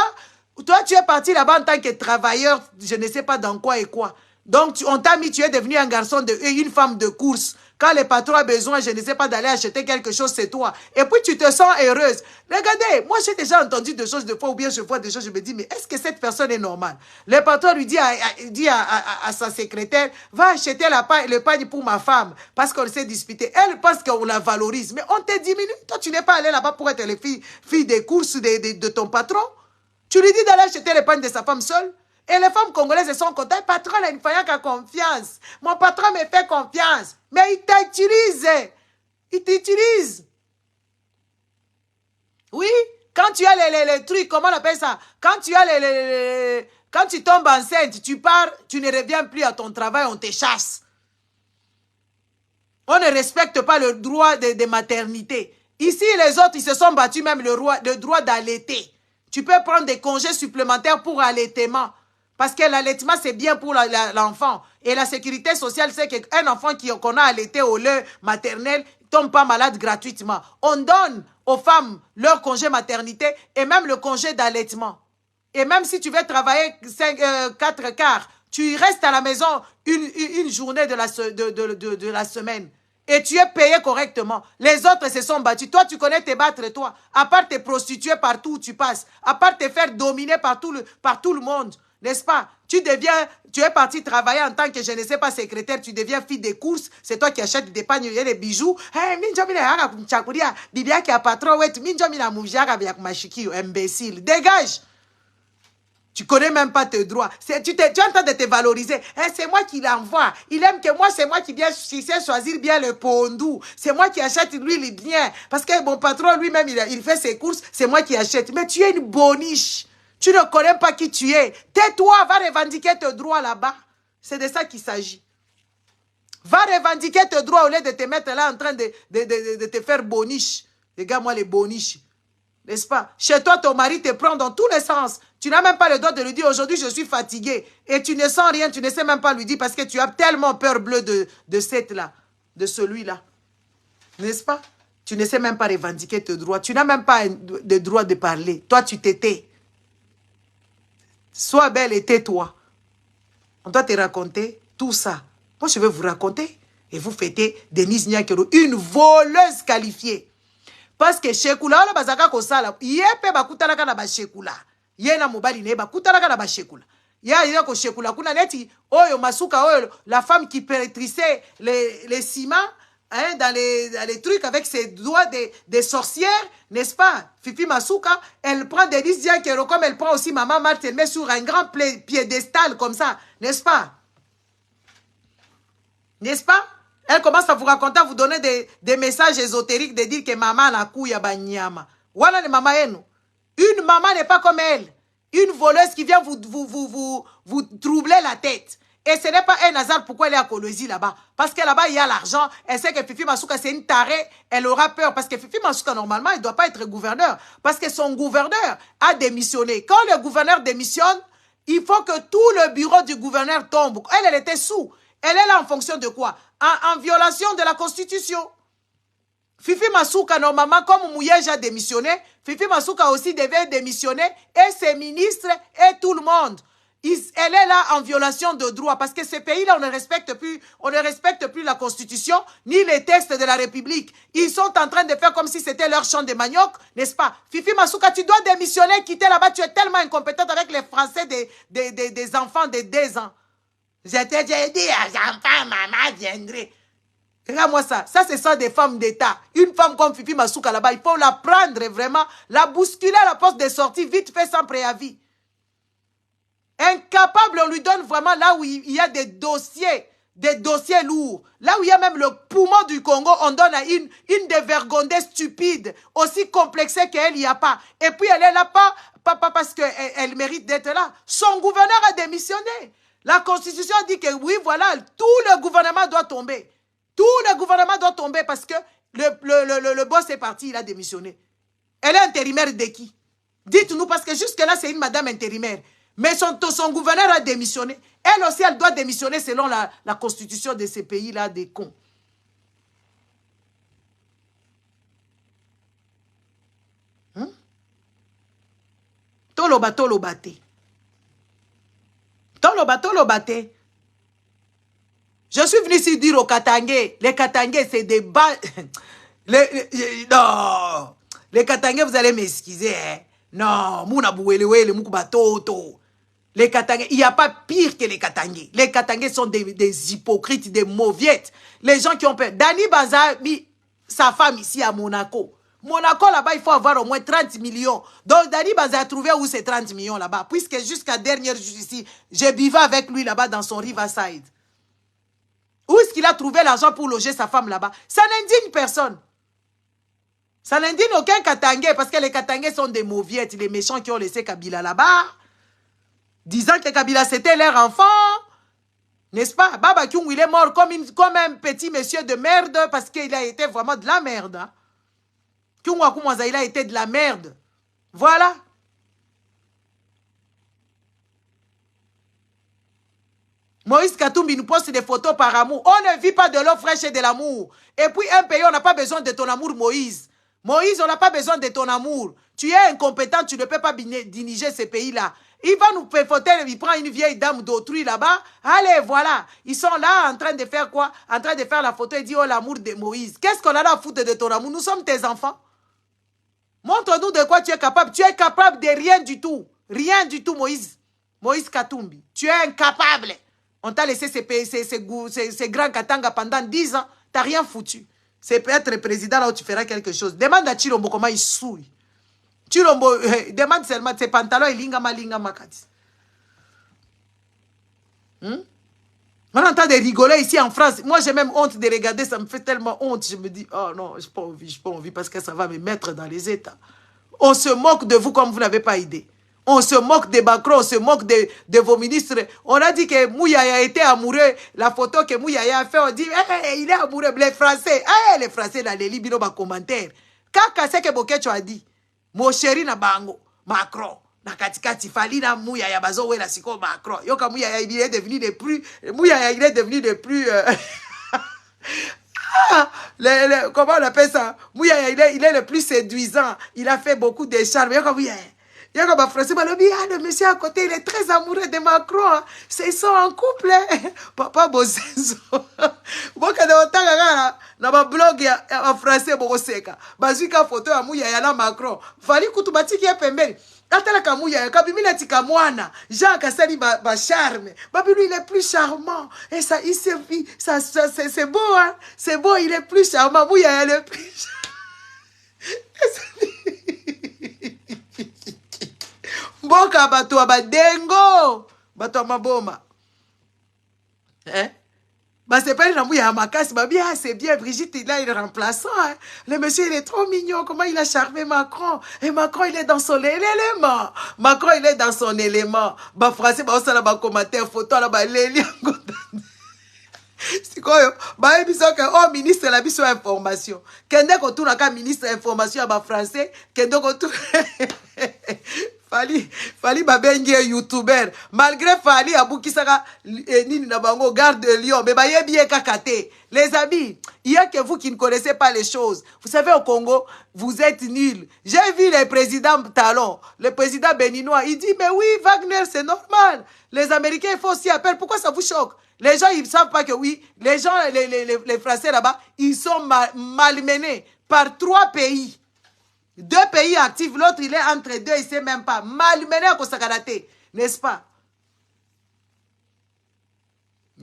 Toi, tu es parti là-bas en tant que travailleur, je ne sais pas dans quoi et quoi. Donc, on t'a mis, tu es devenu un garçon et une femme de course. Quand le patron a besoin, je ne sais pas, d'aller acheter quelque chose, c'est toi. Et puis, tu te sens heureuse. Regardez, moi, j'ai déjà entendu des choses de fois, ou bien je vois des choses, je me dis, mais est-ce que cette personne est normale? Le patron lui dit à sa secrétaire, va acheter le pagne pour ma femme, parce qu'on s'est disputé. Elle pense qu'on la valorise, mais on te diminue. Toi, tu n'es pas allé là-bas pour être fille des courses de ton patron. Tu lui dis d'aller acheter le pagne de sa femme seule. Et les femmes congolaises sont contentes. Le patron a une faillite à confiance. Mon patron me fait confiance. Mais il t'utilise. Il t'utilise. Oui, quand tu as les trucs, comment on appelle ça? Quand tu as quand tu tombes enceinte, tu pars, tu ne reviens plus à ton travail, on te chasse. On ne respecte pas le droit de maternité. Ici, les autres, ils se sont battus même le droit d'allaiter. Tu peux prendre des congés supplémentaires pour allaitement. Parce que l'allaitement, c'est bien pour l'enfant. Et la sécurité sociale, c'est qu'un enfant qu'on a allaité au lait maternel ne tombe pas malade gratuitement. On donne aux femmes leur congé maternité et même le congé d'allaitement. Et même si tu veux travailler 4 quarts, tu restes à la maison une journée de la semaine. Et tu es payé correctement. Les autres se sont battus. Toi, tu connais te battre, toi. À part te prostituer partout où tu passes. À part te faire dominer par tout le monde. N'est-ce pas? Tu es parti travailler en tant que, je ne sais pas, secrétaire, tu deviens fille des courses, c'est toi qui achètes des pagnes et des bijoux. Imbécile, dégage! Tu connais même pas tes droits. Tu es en train de te valoriser. C'est moi qui l'envoie. Il aime que moi, c'est moi qui sais choisir bien le pondou. C'est moi qui achète lui les biens. Parce que mon patron lui-même, il fait ses courses, c'est moi qui achète. Mais tu es une boniche. Tu ne connais pas qui tu es. Tais-toi, va revendiquer tes droits là-bas. C'est de ça qu'il s'agit. Va revendiquer tes droits au lieu de te mettre là en train de te faire boniche. Regarde-moi les boniches. N'est-ce pas? Chez toi, ton mari te prend dans tous les sens. Tu n'as même pas le droit de lui dire aujourd'hui je suis fatigué. Et tu ne sens rien, tu ne sais même pas lui dire parce que tu as tellement peur bleue de cette-là, de celui-là. N'est-ce pas? Tu ne sais même pas revendiquer tes droits. Tu n'as même pas le droit de parler. Toi, tu t'étais. Sois belle et tais-toi. On doit te raconter tout ça. Moi, je vais vous raconter. Et vous fêtez Denise Nyakero, une voleuse qualifiée. parce que shekula wala bazaka kosala yepe bakutalaka na ba shekula yena mobali ne bakutalaka na ba shekula ya ko shekula kuna neti oyo masuka oyo la femme qui pétrissait les ciments hein, dans les trucs avec ses doigts des sorcières, n'est-ce pas? Fifi Masuka, elle prend des 10 diakero comme elle prend aussi Maman Marthe, elle met sur un grand piédestal comme ça, n'est-ce pas? N'est-ce pas? Elle commence à vous raconter, à vous donner des messages ésotériques, de dire que maman n'a couille à banyama. Voilà les mamans. Une maman n'est pas comme elle. Une voleuse qui vient vous troubler la tête. Et ce n'est pas un hasard pourquoi elle est à Kolwezi là-bas. Parce que là-bas, il y a l'argent. Elle sait que Fifi Masuka, c'est une tarée. Elle aura peur. Parce que Fifi Masuka, normalement, il ne doit pas être gouverneur. Parce que son gouverneur a démissionné. Quand le gouverneur démissionne, il faut que tout le bureau du gouverneur tombe. Elle était sous. Elle est là en fonction de quoi? En violation de la Constitution. Fifi Masuka, normalement, comme Mouyej a démissionné, Fifi Masuka aussi devait démissionner, et ses ministres, et tout le monde. Elle est là en violation de droit, parce que ce pays-là, on ne respecte plus la Constitution, ni les textes de la République. Ils sont en train de faire comme si c'était leur champ de manioc, n'est-ce pas? Fifi Masuka, tu dois démissionner, quitter là-bas, tu es tellement incompétente avec les Français des enfants de 2 ans. J'étais déjà dit aux enfants, maman viendrait. Regarde-moi ça. Ça, c'est ça des femmes d'État. Une femme comme Fifi Masuka là-bas, il faut la prendre vraiment, la bousculer à la porte de sortie, vite fait, sans préavis. Incapable, on lui donne vraiment là où il y a des dossiers lourds. Là où il y a même le poumon du Congo, on donne à une dévergondée stupide, aussi complexée qu'elle, il n'y a pas. Et puis elle est là pas parce qu'elle mérite d'être là. Son gouverneur a démissionné. La Constitution dit que oui, voilà, tout le gouvernement doit tomber. Tout le gouvernement doit tomber parce que le boss est parti, il a démissionné. Elle est intérimaire de qui? Dites-nous, parce que jusque-là, c'est une madame intérimaire. Mais son gouverneur a démissionné. Elle aussi, elle doit démissionner selon la constitution de ces pays-là, des cons. Toloba, tolobate. Tolobate. Je suis venu ici dire aux Katangais, les Katangais, c'est des bas... non, les Katangais, vous allez m'excuser, hein. Non, mouna bouwelewele, moukuba toto. Les Katangais, il n'y a pas pire que les Katangais. Les Katangais sont des hypocrites, des mauviettes. Les gens qui ont peur. Dani Banza a mis sa femme ici à Monaco. Monaco, là-bas, il faut avoir au moins 30 millions. Donc, Dani Banza a trouvé où ces 30 millions là-bas. Puisque jusqu'à dernière jour ici, j'ai buvais avec lui là-bas dans son Riverside. Où est-ce qu'il a trouvé l'argent pour loger sa femme là-bas? Ça n'indigne personne. Ça n'indigne aucun Katangais parce que les Katangais sont des mauviettes, les méchants qui ont laissé Kabila là-bas, disant que Kabila c'était leur enfant. N'est-ce pas? Baba Kyung, il est mort comme un petit monsieur de merde parce qu'il a été vraiment de la merde. Hein? Kyung Wakumwaza, il a été de la merde. Voilà. Moïse Katumbi nous poste des photos par amour. On ne vit pas de l'eau fraîche et de l'amour. Et puis un pays, on n'a pas besoin de ton amour, Moïse. Moïse, on n'a pas besoin de ton amour. Tu es incompétent, tu ne peux pas diriger ces pays-là. Il va nous péfoter, il prend une vieille dame d'autrui là-bas. Allez, voilà. Ils sont là en train de faire quoi? En train de faire la photo et dire, oh, l'amour de Moïse. Qu'est-ce qu'on a là à foutre de ton amour? Nous sommes tes enfants. Montre-nous de quoi tu es capable. Tu es capable de rien du tout. Rien du tout, Moïse. Moïse Katumbi. Tu es incapable. On t'a laissé ces grands Katanga pendant 10 ans. Tu n'as rien foutu. C'est peut-être président là où tu feras quelque chose. Demande à Chilombo comment il souille. Chilombo, demande seulement ses pantalons et lingama kati. On entend de rigoler ici en France. Moi, j'ai même honte de regarder. Ça me fait tellement honte. Je me dis, oh non, je n'ai pas envie parce que ça va me mettre dans les états. On se moque de vous comme vous n'avez pas idée. On se moque des Macron, on se moque de vos ministres. On a dit que Mouyaya était amoureux. La photo que Mouyaya a fait, on dit, il est amoureux. Les Français, les Français, dans les libres, dans les commentaires. Kaka, c'est que Bokecho a dit, mon chéri na bango, Macron, na katikati, fali na Mouyaya, bazo, ouais, la siko Macron. Yoka Mouyaya, il est devenu le plus, Mouyaya, il est devenu le plus, comment on appelle ça? Mouyaya, il est le plus séduisant. Il a fait beaucoup de charme. Yoka Mouyaya. Il y a un français, le monsieur à côté, il est très amoureux de Macron. Hein. Ils sont en couple. Hein. Papa Bozenzo. Bon, quand on a dans ma blog, en français, Bogoseka. Bazika photo à Mouya Yana Macron. Fali Koutubati qui est pembeni. Atala Kamouya, Kabimina Tikamwana. Jean Kassani ba charme. Babi lui, il est plus charmant. Et ça, c'est beau, hein. C'est beau, il est plus charmant. Mouya, il est plus charmant. Mboka bato abadengo bato amaboma c'est pas une ya makasi bien c'est bien Brigitte il est remplaçant hein. Le monsieur il est trop mignon comment il a charmé Macron et Macron il est dans son élément Macron il est dans son élément ba français ba osala ba commentaire photo la ba leli sikoyo ba biso que oh ministre la biso information kende ko tuna ka ministre information ba français kende ko tuna Fali babengi youtuber malgré Fali abukisaka nini na bango garde de Lyon mais bayebi kakate les amis il y a que vous qui ne connaissez pas les choses vous savez au Congo vous êtes nuls j'ai vu le président Talon le président béninois il dit mais oui Wagner c'est normal les Américains il faut aussi appel pourquoi ça vous choque les gens ils ne savent pas que oui les gens les Français là-bas ils sont malmenés par 3 pays. 2 pays actifs, l'autre il est entre 2, il ne sait même pas. Malmené à Kosakarate, n'est-ce pas?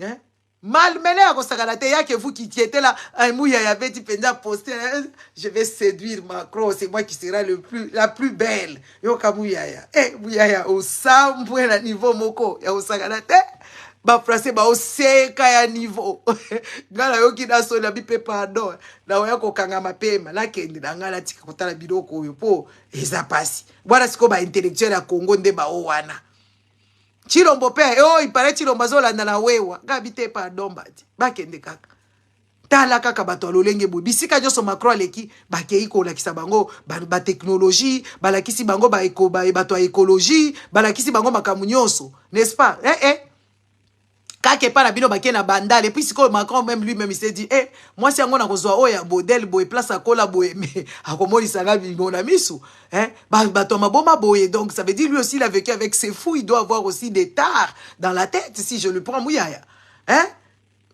Hein? Malmené à Kosakarate, il y a que vous qui étiez là, un mouilla, il y avait dit, posté, je vais séduire Macron, c'est moi qui sera la plus belle. Yoka mouilla, mouilla, au sambo, à niveau moko, ya Kosakarate. Ba français ba oseka ya niveau ngala yoki na so na bipe pardon na oya ko kanga mapema la kendi na ngala tika kotala biloko oyo po eza pasi bwana siko ba intellectuel ya Congo nde ba o wana Chilombo pe il paraît Chilombo zolanda na wewa ngabite pardon bati ba kende kaka tala kaka bato lolenge bo bisika nyoso Macron aleki ba kei ko lakisa bango ba technologie ba lakisi bango ba bato écologie ba lakisi bango makamu nyonso n'est-ce pas Kake pa na bino baké na bandale et puis siko Macron même lui-même il s'est dit moi si ngona kozwa oya bodel boy place à kola boy mais akomoni sanga mon ami sou bato maboma boy donc ça veut dire lui aussi il a vécu avec ses fous il doit avoir aussi des tares dans la tête si je le prends mouyaya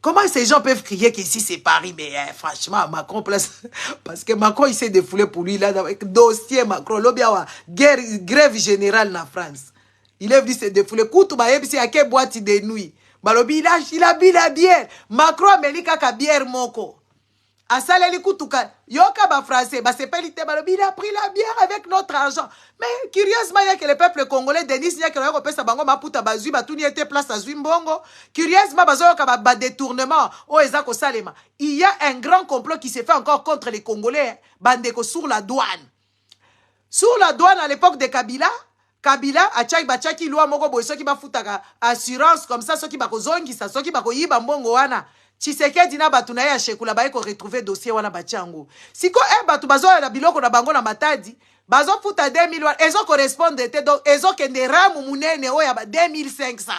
comment ces gens peuvent crier qu'ici c'est Paris mais franchement Macron place parce que Macron il s'est défoulé pour lui là avec dossier Macron lobiawa grève générale na France il est venu se défouler koutou ba yebisi ake boîte de nuit balobi il a bu la bière. Macron amelika ka bière moko. Asaleli kutuka. Yoka ba français. Ba sepelite balobi il a pris la bière avec notre argent. Mais curieusement, il y a que le peuple congolais, Denis, il y a que le peuple bango maputa bazui, batuni était place à Zwimbongo. Curieusement, bazoka ba détournement. Oh, ezako salema. Il y a un grand complot qui s'est fait encore contre les Congolais. Bandeko sur la douane. Sur la douane à l'époque de Kabila. Kabila achaki bachaki loi moko boy soki bafutaka assurance comme ça soki bakozongisa soki bakoyiba mbongo wana Tshisekedi na batu na ya shekula ba ko retrouver dossier wana bachango siko batu bazo na biloko na bango na matadi bazo futa 2000 ezo correspondre te donc ezo kende ramu munene oya ba 2500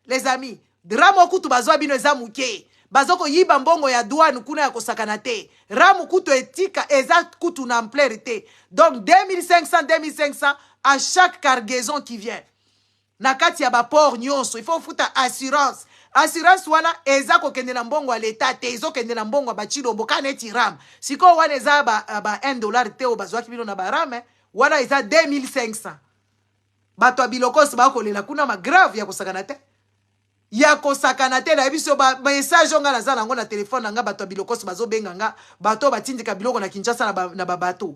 les amis dramo kutu bazo bino eza muke bazo ko yiba mbongo ya douane kuna ya kosakana te ramu kutu etika eza kutu na ampleur te donc 2500 à chaque cargaison qui vient. Nakati ya ba port nyonso, il faut futa assurance. Assurance wana eza ko kende na mbongo à l'état te, ezo kende na mbongo ba Chilombo kaneti ram. Siko wana eza ba $1 te o bazwaki bino na baram, wana eza 2500. Bato bilokos ba ko lela kuna ma grave ya kosakana te. Ya kosakana te na biso ba message nga na za nango na téléphone nga bato bilokos bazo benga nga, bato batindika biloko na Kinshasa na ba bato.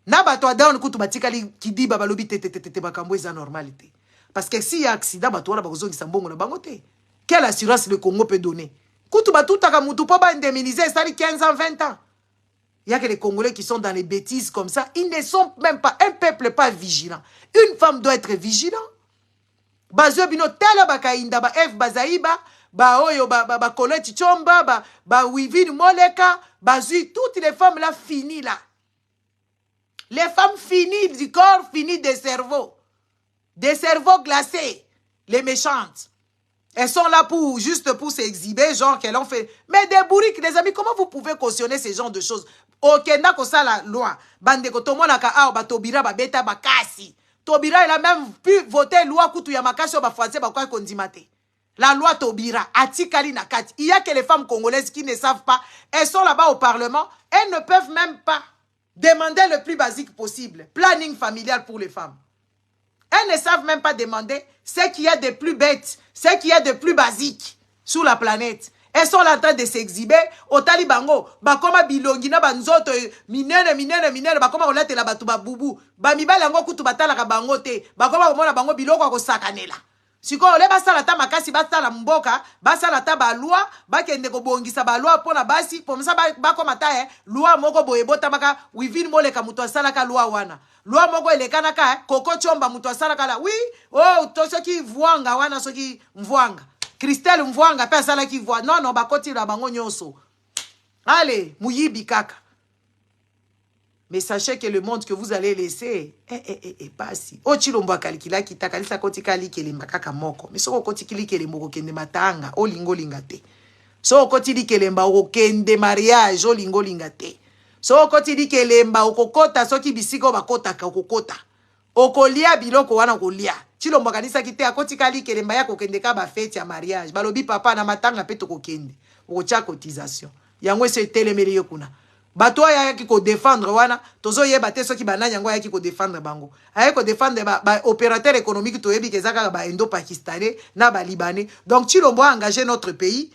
Na bato adon kutu batikali kidiba balobi te bakambo eza normalité parce que si y a accident bato wana bakozongisa mbongo na bango te quelle assurance le Congo peut donner kutu batutaka mutu po ba indemniser sali 15 ans 20 ans il y a que les Congolais qui sont dans les bêtises comme ça ils ne sont même pas un peuple pas vigilant une femme doit être vigilant bazo bino tala bakainda ba F bazaiba ba oyo ba Colette Chomba ba Wivine Moleka bazui toutes les femmes là finies là. Les femmes finies du corps, finies des cerveaux glacés, les méchantes. Elles sont là juste pour s'exhiber, genre qu'elles ont fait. Mais des bourriques, les amis, comment vous pouvez cautionner ce genre de choses? Ok, n'a que ça la loi. Bande ko tomona ka a batobira ba beta ba kasi. Taubira, il a même pu voter loi Koutou Yamakasi au Bafouazé, Bakwa Kondimate. La loi Taubira, Atikali Nakati. Il y a que les femmes congolaises qui ne savent pas. Elles sont là-bas au Parlement. Elles ne peuvent même pas demander le plus basique possible. Planning familial pour les femmes. Elles ne savent même pas demander ce qu'il y a de plus bête, ce qu'il y a de plus basique sur la planète. Elles sont là en train de s'exhiber au Talibango. Bakoma bilongina banzoto minene bakoma olate la batu babubu. Bamibala ngo kutu batala ka bango te. Bakoma komona bango biloko ko sakanela. Siko ole basala ta makasi basala mboka, basala ta ba loi, bakende ko bongisa ba loi pona basi, pomsa bakoma ta loi moko boyebota maka wivini moleka mutu asala ka loi wana. Loi moko elekana ka koko chomba mutu asala kala. Oui, oh to soki vuanga wana soki mvuanga. Christelle Mvwanga pe asala ki voit. Non, non, bakoti la bango nyonso. Allez, muyibi kaka. Mais sachez que le monde que vous allez laisser, pas si. O chilombo kalikila kitakalisa koti kalikele makaka moko. Mais so koti kilikele moko kende matanga, o lingo lingate. So koti likele mba o kende mariage, o lingo lingate. So koti likele mba o kokota soki bisiko bakota ka kokota. Okolia biloko wana kolia. Chilombo kanisa kite akoti kali kelemba ya kokendeka ba fête ya mariage. Balobi papa na matanga pe to kokende. Ocha cotisation. Yango se telemeli yokuna. Bato ya ki ko défendre wana, tozo yeba te soki bananya yango ya ki ko défendre bango. Aye ko défendre ba opérateur économique to yebi kezaka ba indo-pakistanais na ba libanais. Donc Chilombo a engagé notre pays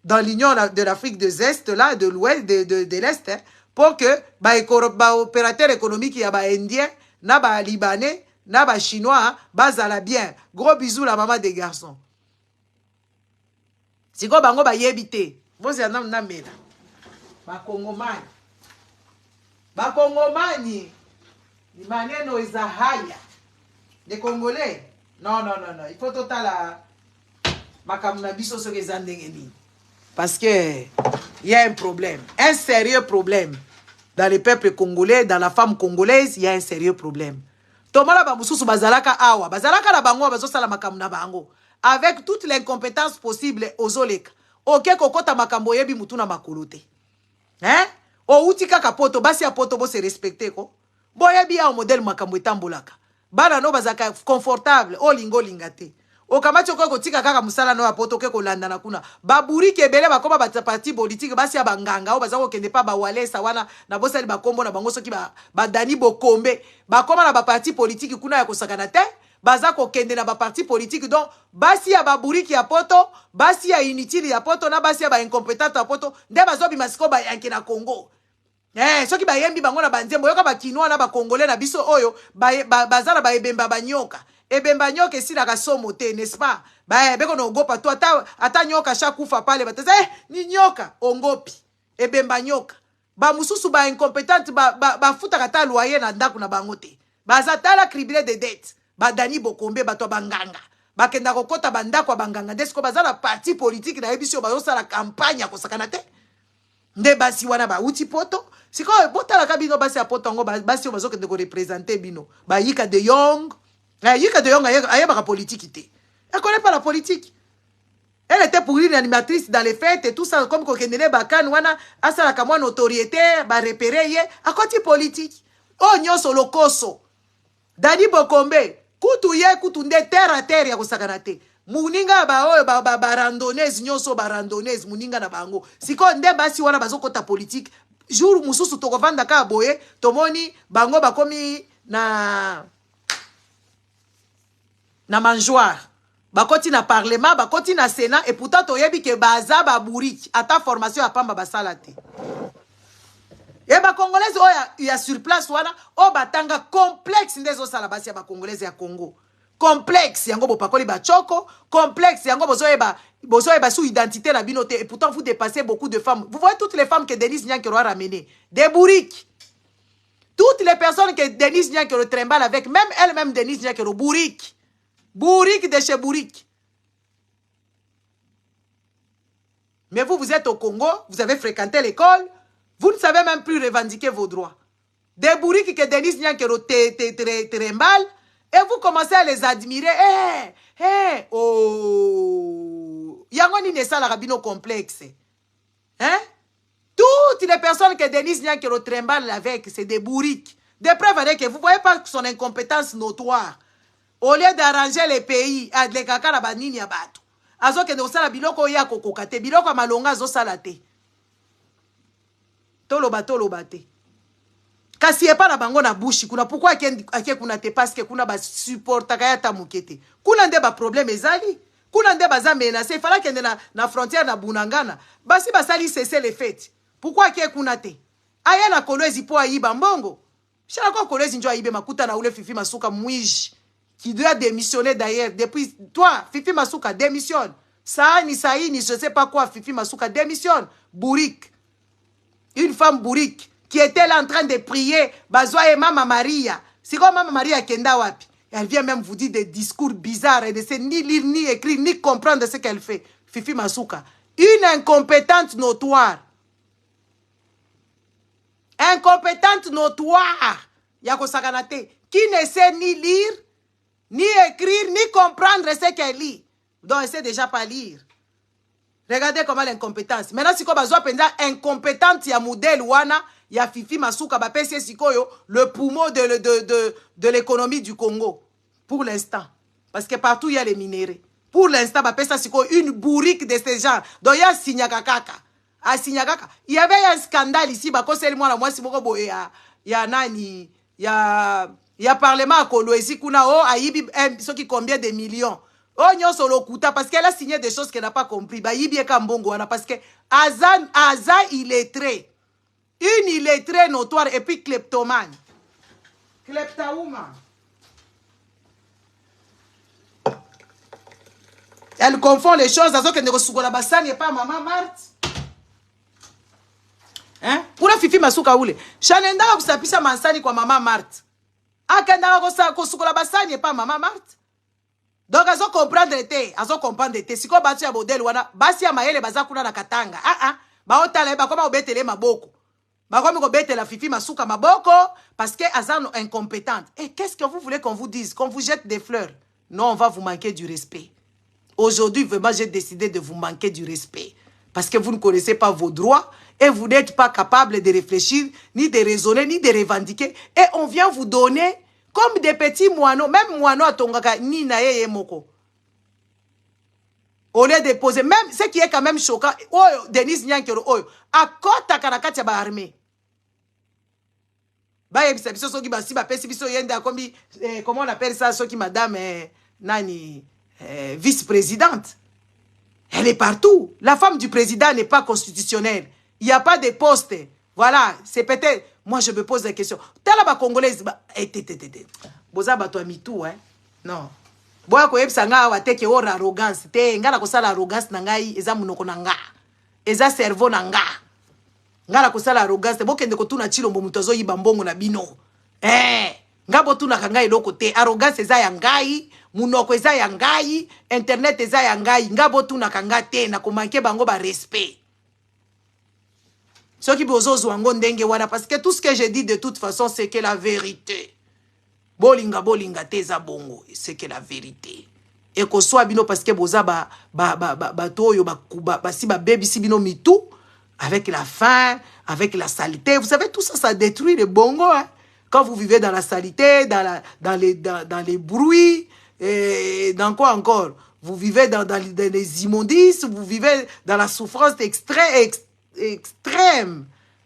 dans l'Union de l'Afrique de l'Est là, de l'Ouest de l'Est hein, pour que ba opérateur économique ya ba indien na ba libanais na ba chinois bazala bien. Gros bisous la maman des garçons. Siko bango ba yebite. Vous ya nam namela. Ba kongomani. Ba kongomani. Ni maneno eza haya. Les Congolais. Non. Il faut total makamuna biso soke zandengeni. Parce que il y a un problème, un sérieux problème dans le peuple congolais, dans la femme congolaise, il y a un sérieux problème. Tomala ba mususu bazalaka awa, bazalaka la bango bazosala makamuna bango avec toute l'incompétence possible ozoleka. OK kokota makambo yebi mutuna makolote. Hein? O utika kapoto basi apoto bo se respecter ko. Boyebi ya modèle makambo etambolaka. Bana no bazaka confortable o lingo lingate. O kamacho ko tika kaka musala no apoto ke ko landa na kuna. Baburi kebele bakoma batapati politique basi ya banganga o bazako kende pa ba walesa wana na bosali bakombo na bango soki ba Dani Bokombe. Bakoma na ba parti politique kuna ya kosakana te. Bazako kende na ba parti politique donc basi ya baburi ki ya poto, basi ya inutile ya poto na basi ya ba incompétent ya poto, nde bazobi masiko ba yanke na Congo. Soki ba yembi bango na banzembo yoka ba kinwa na ba congolais na biso oyo bazala ba ebemba banyoka. Ebemba nyoka esila ka somo te, n'est-ce pas? Beko no gopa to ata nyoka shakufa pale bataza ni nyoka ongopi. Ebemba nyoka. Ba mususu ba incompétent ba futa kata loyer na ndaku na bango te. Bazatala criblé de dettes. Ba Dani Bokombe bato banganga. Bakenda kokota bandako kwa banganga. Desko bazala parti politique na ebisio bazosa la campagne ko sakana te. Nde basi wana ba uti poto. Siko bota la kabino basi a poto ngo basi bazo kende ko représenter bino. Ba Yika de Jong. Yika de Jong ayeba ka politique te. Elle connaît pas la politique. Elle était pour une animatrice dans les fêtes et tout ça comme ko kendele bakan wana asala ka mwa notoriété ba repérer ye a côté politique. Oh nyoso lokoso. Dani Bokombe kutu ye kutu nde terre à terre ya kosakana te. Muninga ba oyo ba randonnaise nyoso ba randonnaise muninga na bango. Siko nde basi wana bazokota politique. Jour mususu tokovanda ka boye tomoni bango bakomi na manjoire. Bakoti na parlement, bakoti na sénat et pourtant toyebi ke baza ba bouriki ata formation apamba basala te. Et ba congolaise il y a sur place wana o batanga complexe ndezo sala basi ya ba congolaise ya Congo. Complexe yango bo pakoli ba choko, complexe yango bozoyeba sous identité la binote et pourtant vous dépassez beaucoup de femmes. Vous voyez toutes les femmes que Denise Nyankero a ramenées, des bourriques. Toutes les personnes que Denise Nyankero trimballe avec, même elle-même Denise Nyankero bourrique. Bourrique de chez bourrique. Mais vous êtes au Congo, vous avez fréquenté l'école, vous ne savez même plus revendiquer vos droits. Des bourriques que Denise Nyankero trimballe, et vous commencez à les admirer. Oh. Yango ni nesa la rabino complexe. Hein? Toutes les personnes que Denise Nyankero trimballe avec, c'est des bourriques. Des preuves avec que vous voyez pas son incompétence notoire. Au lieu d'arranger les pays, les kakara banini ya bato. Azo kende osala biloko ya kokokate, biloko malonga azo salate. Toloba te. Kasi epa na bango na bushi kuna pourquoi ake kuna te parce que kuna ba supporta kaya ta mukete. Kuna nde ba problème ezali. Kuna nde baza menacé, fala kende na frontière na Bunangana. Basi basali cesser les fêtes. Pourquoi ake kuna te? Aya na Kolwezi po ayiba mbongo. Chala ko Kolwezi njo ayibe makuta na ule Fifi Masuka mwiji. Qui doit démissionner d'ailleurs. Depuis toi, Fifi Masuka démissionne. Saini, je sais pas quoi, Fifi Masuka démissionne. Bourrique. Une femme bourrique qui était là en train de prier. Bazoa et Mama Maria. C'est comme Mama Maria Kenda Wapi. Elle vient même vous dire des discours bizarres et de sait ni lire, ni écrire, ni comprendre ce qu'elle fait. Fifi Masuka. Une incompétente notoire. Incompétente notoire. Yako Sakanate. Qui ne sait ni lire, ni écrire, ni comprendre ce qu'elle lit. Donc, elle sait déjà pas lire. Regardez comment l'incompétence. Maintenant, si vous avez incompétente, il y a modèle wana, il y a Fifi Masuka, le poumon de l'économie du Congo. Pour l'instant. Parce que partout, il y a les minéraux. Pour l'instant, une bourrique de ces gens. Donc, il y a Sinyakakaka. À Sinyakaka. Il y avait un scandale ici. Il y a nani. Il y a parlement à Kolwezi. Kuna o ayibi qui combien de millions. Oh, nyon solo kuta parce qu'elle a signé des choses qu'elle n'a pas compris. Bah, yibi e kambongo parce que Aza illettré. Une illettrée notoire et puis kleptomane. Kleptaouma. Elle confond les choses. Azo kende kosukola basani et pas maman Marthe. Hein? Kuna Fifi Masuka ule. Chanenda kusapisa mansani kwa maman Marthe. Akenda kosukola basani et pas maman Marthe. Donc, azo comprendre te, azo comprendre te. Si ko batu ya modèle wana, basi ya mayele baza kuna na katanga. Ba otala ba koma obetele maboko. Ba koma ko betela Fifi Masuka maboko parce que azano incompétente. Et qu'est-ce que vous voulez qu'on vous dise? Qu'on vous jette des fleurs? Non, on va vous manquer du respect. Aujourd'hui, vraiment, j'ai décidé de vous manquer du respect parce que vous ne connaissez pas vos droits et vous n'êtes pas capable de réfléchir, ni de raisonner, ni de revendiquer. Et on vient vous donner comme des petits moineaux, même moineaux à Tongaka, ni naye moko. Au lieu de poser, même ce qui est quand même choquant, oh, Denise Nyankero, oh, à kota karakati ya ba armée. Ba yebisa biso soki ba si ba pesi biso yenda kombi, comment on appelle ça, soki madame nani vice-présidente. Elle est partout. La femme du président n'est pas constitutionnelle. Il n'y a pas de poste. Voilà, c'est peut-être. Moi, je me pose la question. Tala ba congolaise, boza ba toi mitou, hein? Non. Boya ko yebisa nga wa teke ora arrogance. Te ngala ko sala arrogance na ngai eza munoko na nga. Eza cerveau na nga. Ngala ko sala arrogance. Bokende ko tuna chilombo mutozo yiba mbongo na bino. Ngabo tuna kanga eloko te. Arrogance eza ya ngai, munoko eza ya ngai, internet eza ya ngai. Ngabo tuna kanga te na ko manke bango ba respect. Ceux qui parce que tout ce que je dis de toute façon, c'est que la vérité. Bolinga teza bongo, c'est que la vérité. Et qu'on soit bino parce que boza si baby si bino mitou, avec la faim, avec la saleté. Vous savez, tout ça, ça détruit le bongo. Hein? Quand vous vivez dans la saleté, dans les bruits, et dans quoi encore? Vous vivez dans les immondices, vous vivez dans la souffrance extrême.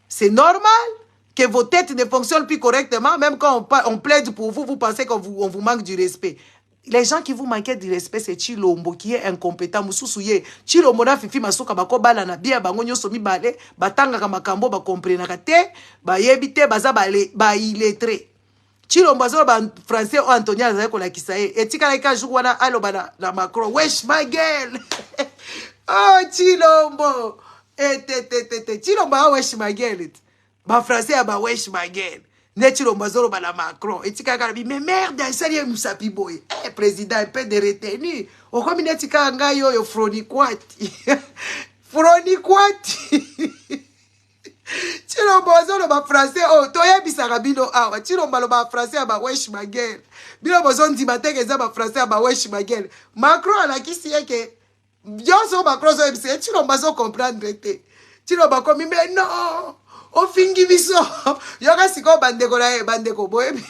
C'est normal que vos têtes ne fonctionnent plus correctement. Même quand on plaide pour vous, vous pensez qu'on vous manque du respect. Les gens qui vous manquent du respect, c'est Chilombo qui est incompétent. Moussousouye. Chilombo na Fifi Masuka bako bala na bia bango nyoso mi bale batanga ka makambo ba comprendre te ba yebite baza ba illettré. Chilombo azo ba français o Antonia za ko la kisaye. Etika la ka jour wana alo ba la Macron. Wesh my girl. Oh Chilombo. Chilombo wesh my girl. Ba français ba wesh my girl. Ne Chilombo zolo ba la Macron. Etika ka bi mais merde, sérieux musapi boy. Président un peu de retenu. O comme netika nga yo fronikwati. Fronikwati. Chilombo zolo ba français oh toye bisaka bino awa. Chilombo lo ba français ba wesh my girl. Bino bozo ndima teke za ba français ba wesh my girl. Macron ala kisi yeke Yo so Macron so ebise Chilombo zo comprendre te. Chilombo komi mais non. ofingi biso yoka siko bandeko na ye bandeko boyebi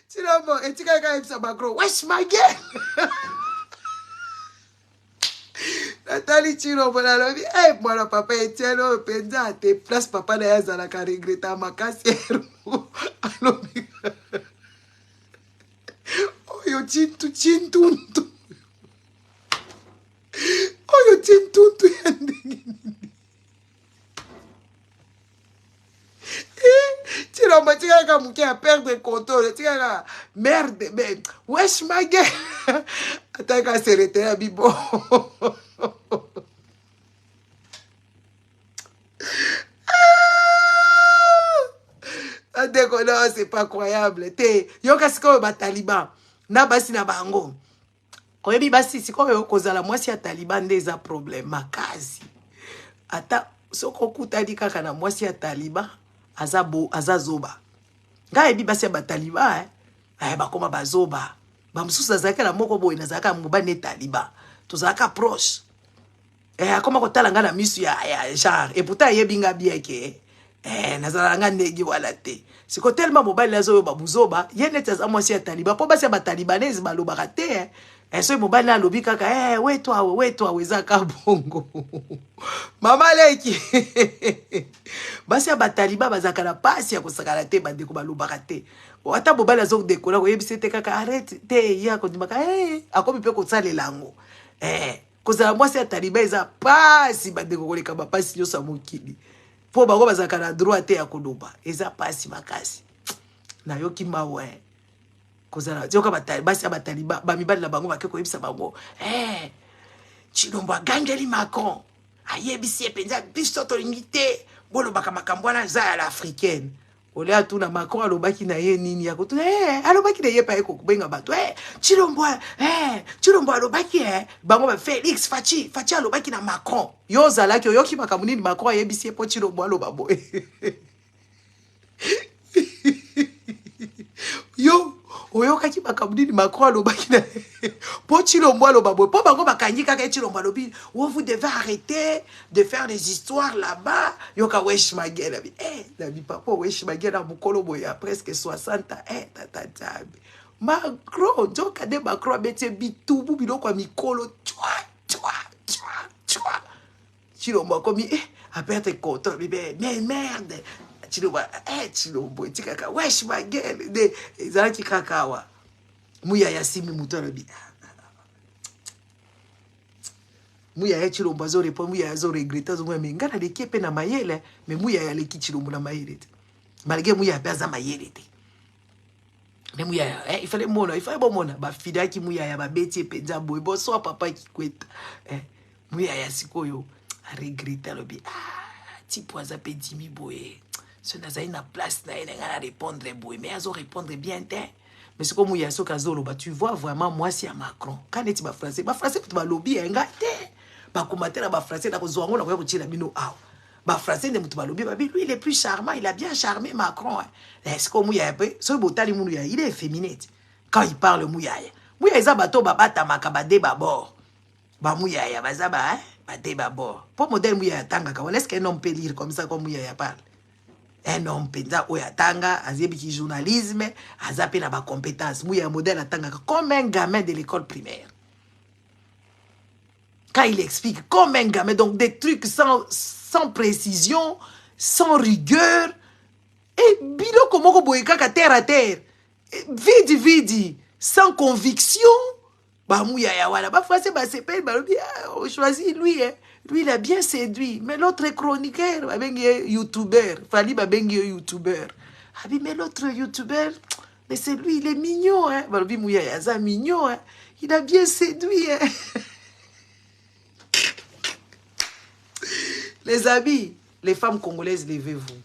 Chilombo etika ka epsa Macron wesh my girl Nathalie Chilombo nalobi mwana papa Etienne oyo penza te place papa na ye azalaka regreta makasi alobi oyo chintuntu oyo chintuntu ya ndenge Chilombo tikaka muke a perdre contrôle tikaka merde mais wesh ma gueule ataka se retenir bibo Adeko non c'est pas croyable te yoka sikoyo ba taliban na basi na bango oyebi basi sikoyo kozala mwasi ya taliban nde eza problème makasi ata soko okutani kaka na mwasi ya taliban aza zoba ngai yebi basi ya bataliban bakoma bazoba bamosusu azalaka na moko boye nazalaka mobali ne taliban tozalaka proche akoma kotala ngai na misu ya genre et pourtant ayebi nga bien ke nazala nga ndenge wala te siko tellement mobali azoyoba buzoba ye neti aza mwasi ya taliban mpo basi ya batalibanese balobaka te soki mobali na alobi kaka wetwawe eza ka bongo mama leki basi ya bataliba bazalaka na pasi ya kosakana te bandeko balobaka te ata mobali azokodekola koyebisi te kaka arrete te ye akondimaka akomi mpe kosalela yango kozala mwasi ya taliba eza pasi bandeko koleka bapasi nyonso ya mokili mpo bango bazalaka na droit te ya koloba eza pasi makasi nayoki mawe kozala yoka basi ya bataliba bamibali na bango bake koyebisa bango Chilombo agangeli Macron ayebisi ye mpenza biso tolingi te bolobaka makambo wana eza ya l'africaine ole atuna Macron alobaki na ye nini ya kotuna alobaki na ye pa ye kobenga bato Chilombo alobaki bango ba Félix Fachi alobaki na Macron yo ozalaki oyoki makambo nini Macron ayebisi ye mpo Chilombo aloba boye yo oyokaki makambo nini Macron alobaki na po Chilombo aloba boye po bango bakangi kaka Chilombo alobi vous devez arrêter de faire des histoires là-bas yoka wesh ma gueule nabi papa wesh ma gueule na mukolo boye ya presque 60 tatatabe Macron joka de Macron abete bitubu biloko ya mikolo Chilombo akomi a perdre contrôle mais merde Chilombo tikaka wesh ma gueule de ezalaki kakawa muya ya simi mutolobi muya ya Chilombo azo répondre muya azo regretter zo mais ngana de kepe na mayele mais muya ya leki Chilombo na mayele malgré muya ya za mayele te mais muya il fallait mona ba fidaki muya ya ba beti penza boy boso papa kikweta muya ya sikoyo a regretter lobi tipo aza pedimi boye ce nazali na place na ene ngana répondre boye mais azo répondre bien te mais c'est comme Yasso Kazolo tu vois vraiment moi c'est à Macron quand est ba français tu ba lobby nga te ba combattre ba français na kozwa ngona ko tshila bino ba français ne mutu ba lobby ba lui il est plus charmant il a bien charmé Macron c'est comme Mouya pe so botali munu ya il est féminin quand il parle Mouya eza bato ba batamaka ba débat bord ba Mouya ya bazaba ba débat bord pour modèle Mouya tanga ka est-ce qu'un homme peut lire comme ça comme Mouya parle un homme penza oyatanga azebiki journalisme azape na ba compétence Mouya modèle atanga comme un gamin de l'école primaire quand il explique comme un gamin donc des trucs sans précision sans rigueur et biloko moko boye kaka terre à terre vidi sans conviction ba Mouya ya wala ba français ba sepel ba lobi on choisit lui lui, il a bien séduit. Mais l'autre chroniqueur, youtubeur. Fali babengi youtubeur. Mais l'autre youtubeur, mais c'est lui, il est mignon. Balobi Mouya Yaza mignon. Il a bien séduit. Les amis, les femmes congolaises, levez-vous.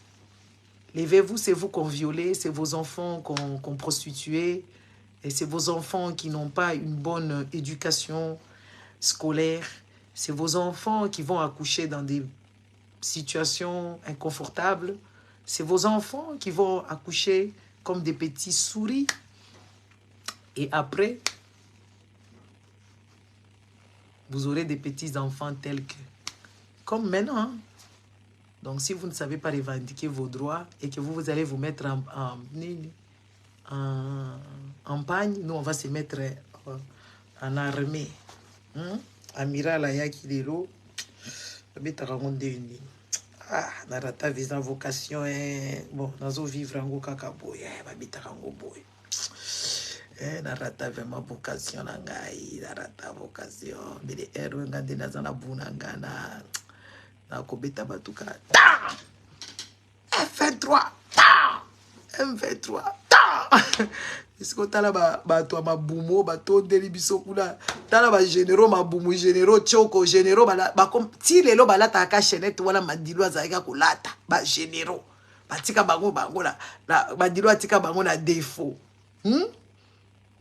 Levez-vous, c'est vous qu'on violé, c'est vos enfants qu'on prostitué. Et c'est vos enfants qui n'ont pas une bonne éducation scolaire. C'est vos enfants qui vont accoucher dans des situations inconfortables. C'est vos enfants qui vont accoucher comme des petits souris. Et après, vous aurez des petits-enfants tels que... Comme maintenant. Hein? Donc, si vous ne savez pas revendiquer vos droits et que vous allez vous mettre en pagne, nous, on va se mettre en armée. Amiral Ayaki Lelo, ah, narata visa vocation, bon, nazo vivre en kakaboy, boy. Narata vraiment vocation nangai, narata vocation, mais les héros ngande nazana bunangana, na kobeta batuka, ta, F23, ta, M23, ta. Est-ce tala bato mabumo bato deli biso kuna tala ba généraux mabumu généraux choko généraux ba comme ti lelo balata aka chenette wala madilo azalika kolata ba généraux batika bango la madilo atika bango na défaut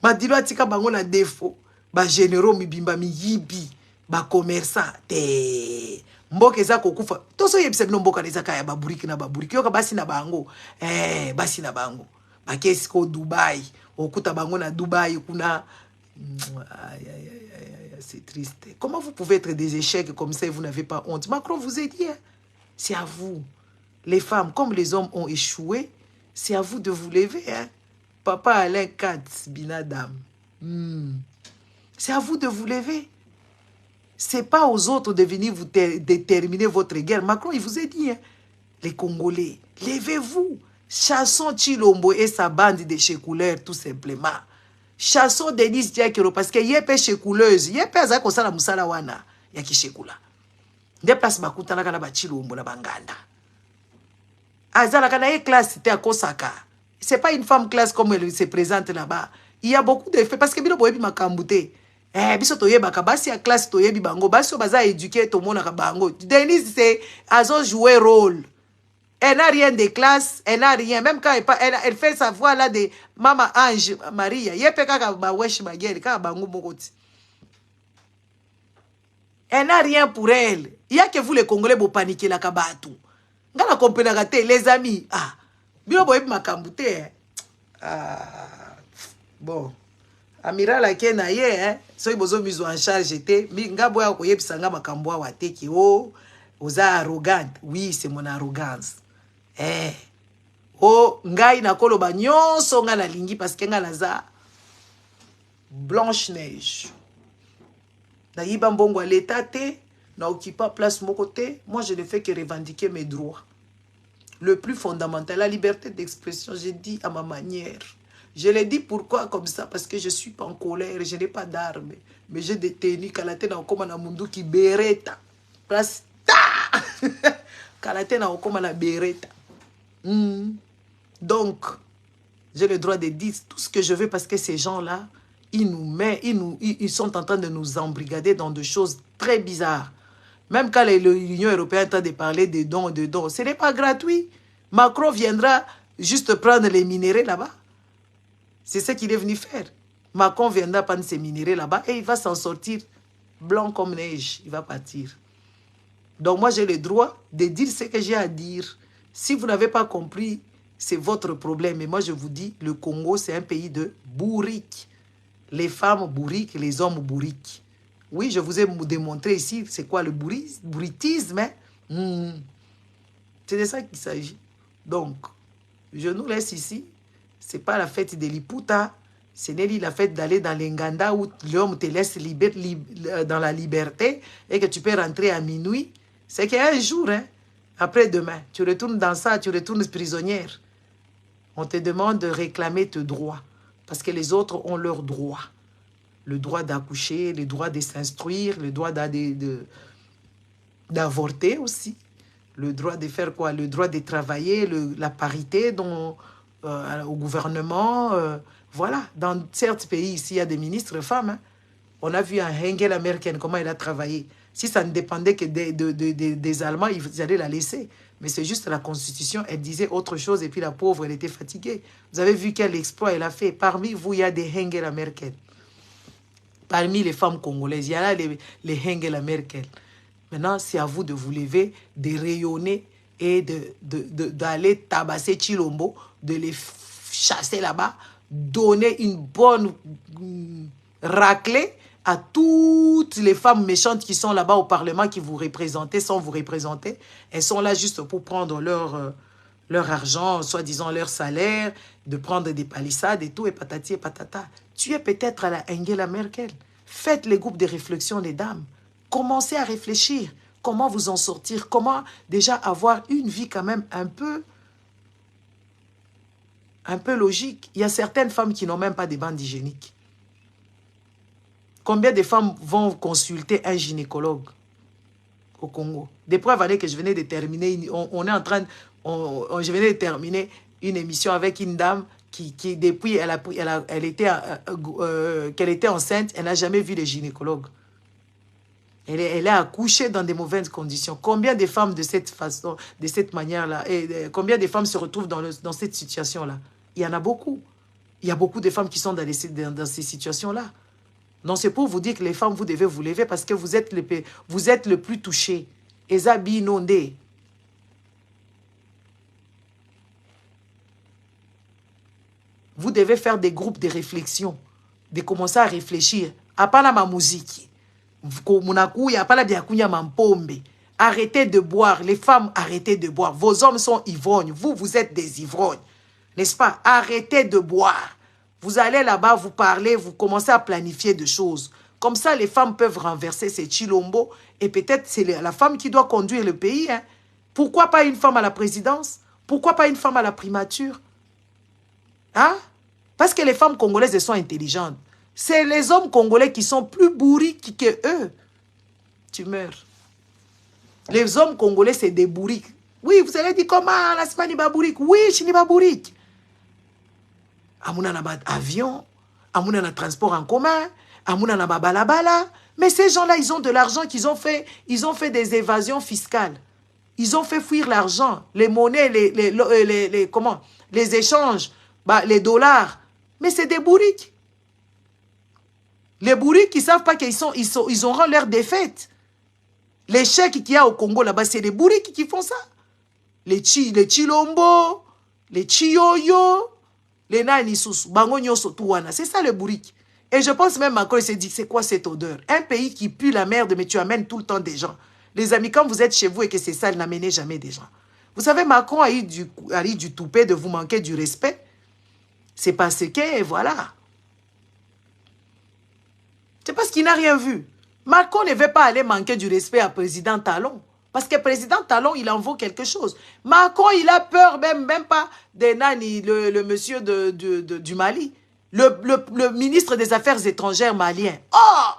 madilo atika bango na défaut ba généraux mibimba miyibi ba commerçant te mboka eza kokufa toso yebisa bino mboka ezaka ya baburiki na baburiki yoka basi na bango basi na bango bakesi ko Dubaï okuta bango na Dubaï kuna c'est triste. Comment vous pouvez être des échecs comme ça et vous n'avez pas honte? Macron vous a dit, hein? C'est à vous. Les femmes, comme les hommes ont échoué, c'est à vous de vous lever. Hein? Papa Alain Katz, Binadam. C'est à vous de vous lever. C'est pas aux autres de venir vous déterminer votre guerre. Macron, il vous a dit, hein? Les Congolais, levez-vous. Chassons Chilombo et sa bande de chécouleurs, tout simplement. Chassons Denis Diakero, parce que yépe chécouleuse, yépe azako sala musala wana, yaki chékoula. Des places bakuta la ba Chilombo la banganda. Azala kana ye classe c'était à Kosaka. C'est pas une femme classe comme elle se présente là-bas. Il y a beaucoup de faits parce que bino boyebi makambute. Biso toyeba ka basi ya classe toyebi bango, basi baza éduquer to mona ka bango. Denis c'est azo jouer rôle. Elle n'a rien de classe, elle n'a rien. Même quand elle fait sa voix là de Maman Ange Maria. Elle n'a rien pour elle. Il y a que vous les Congolais vous paniquez la kabatou. Ngala comprenez les amis. Ah, bilo boyebi makambute. Ah, bon. Amiral akena ye hein. So ibozo mizo en charge était. Mi ngabo ya koyebi sanga makambo wa teki oh. Oza arrogante. Oui, c'est mon arrogance. Oh, ngai na koloba nyonso nga na lingi parce que nga naza Blanche Neige. Na yiba mbongo à l'état te, na occupa place mon côté, moi je ne fais que revendiquer mes droits. Le plus fondamental, la liberté d'expression, j'ai dit à ma manière. Je l'ai dit pourquoi comme ça, parce que je suis pas en colère, je n'ai pas d'armes, mais j'ai des tenues, kalatena okoma na mundu ki bereta. Place ta! Kalatena okoma na bereta. Donc, j'ai le droit de dire tout ce que je veux parce que ces gens-là, ils sont en train de nous embrigader dans des choses très bizarres. Même quand l'Union européenne est en train de parler de dons, ce n'est pas gratuit. Macron viendra juste prendre les minéraux là-bas. C'est ce qu'il est venu faire. Macron viendra prendre ces minéraux là-bas et il va s'en sortir blanc comme neige. Il va partir. Donc moi, j'ai le droit de dire ce que j'ai à dire. Si vous n'avez pas compris, c'est votre problème. Mais moi, je vous dis, le Congo, c'est un pays de bourriques. Les femmes bourriques, les hommes bourriques. Oui, je vous ai démontré ici, c'est quoi le bourritisme. Hein? C'est de ça qu'il s'agit. Donc, je nous laisse ici. Ce n'est pas la fête de l'Iputa. Ce n'est la fête d'aller dans l'Enganda où l'homme te laisse dans la liberté et que tu peux rentrer à minuit. C'est qu'un jour, hein, après demain, tu retournes dans ça, tu retournes prisonnière. On te demande de réclamer tes droits. Parce que les autres ont leurs droits. Le droit d'accoucher, le droit de s'instruire, le droit d'avorter aussi. Le droit de faire quoi? Le droit de travailler, la parité au gouvernement. Voilà, dans certains pays, ici, il y a des ministres femmes. Hein. On a vu un Angela Merkel, comment elle a travaillé. Si ça ne dépendait que des Allemands, ils allaient la laisser. Mais c'est juste la Constitution, elle disait autre chose et puis la pauvre, elle était fatiguée. Vous avez vu quel exploit elle a fait. Parmi vous, il y a des Angela Merkel. Parmi les femmes congolaises, il y a là les Angela Merkel. Maintenant, c'est à vous de vous lever, de rayonner et d'aller tabasser Chilombo, de les chasser là-bas, donner une bonne raclée à toutes les femmes méchantes qui sont là-bas au Parlement, qui vous représentez, sans vous représenter. Elles sont là juste pour prendre leur argent, soi-disant leur salaire, de prendre des palissades et tout, et patati et patata. Tu es peut-être à la Angela Merkel. Faites les groupes de réflexion, les dames. Commencez à réfléchir. Comment vous en sortir? Comment déjà avoir une vie quand même un peu logique? Il y a certaines femmes qui n'ont même pas des bandes hygiéniques. Combien de femmes vont consulter un gynécologue au Congo? Des preuves années que je venais de terminer, je venais de terminer une émission avec une dame qui depuis qu'elle était enceinte, elle n'a jamais vu de gynécologue. Elle a accouché dans des mauvaises conditions. Combien de femmes de cette façon, de cette manière-là, et combien de femmes se retrouvent dans cette situation-là? Il y en a beaucoup. Il y a beaucoup de femmes qui sont dans ces situations-là. Non, c'est pour vous dire que les femmes, vous devez vous lever parce que vous êtes le plus touché. Ezabi inondé. Vous devez faire des groupes de réflexion, de commencer à réfléchir. Apana ma musique. Arrêtez de boire. Les femmes, arrêtez de boire. Vos hommes sont ivrognes. Vous êtes des ivrognes. N'est-ce pas? Arrêtez de boire. Vous allez là-bas, vous parlez, vous commencez à planifier des choses. Comme ça, les femmes peuvent renverser ces Chilombo. Et peut-être c'est la femme qui doit conduire le pays. Hein. Pourquoi pas une femme à la présidence? Pourquoi pas une femme à la primature? Hein? Parce que les femmes congolaises, elles sont intelligentes. C'est les hommes congolais qui sont plus bourriques que eux. Tu meurs. Les hommes congolais, c'est des bourriques. Oui, vous allez dire comment la semaine n'est bourrique? Oui, je n'ai pas bourrique. Amouna na avion, amouna na transport en commun, amouna na balabala. Mais ces gens-là, ils ont de l'argent qu'ils ont fait. Ils ont fait des évasions fiscales. Ils ont fait fuir l'argent, les monnaies, les échanges, les dollars. Mais c'est des bourriques. Les bourriques qui ne savent pas qu'ils auront leur défaite. Les chèques qu'il y a au Congo là-bas, c'est les bourriques qui font ça. Les Chilombo, les Chiyoyo, les Nanisous, Bangonyo Sotouana. C'est ça le bourrique. Et je pense même encore, il s'est dit, c'est quoi cette odeur? Un pays qui pue la merde, mais tu amènes tout le temps des gens. Les amis, quand vous êtes chez vous et que c'est ça, n'amenez jamais des gens. Vous savez, Macron a eu du toupet de vous manquer du respect. C'est parce que, voilà. C'est parce qu'il n'a rien vu. Macron ne veut pas aller manquer du respect à Président Talon. Parce que Président Talon, il en vaut quelque chose. Macron, il a peur même pas de Nani, le monsieur du Mali. Le ministre des Affaires étrangères malien. Oh!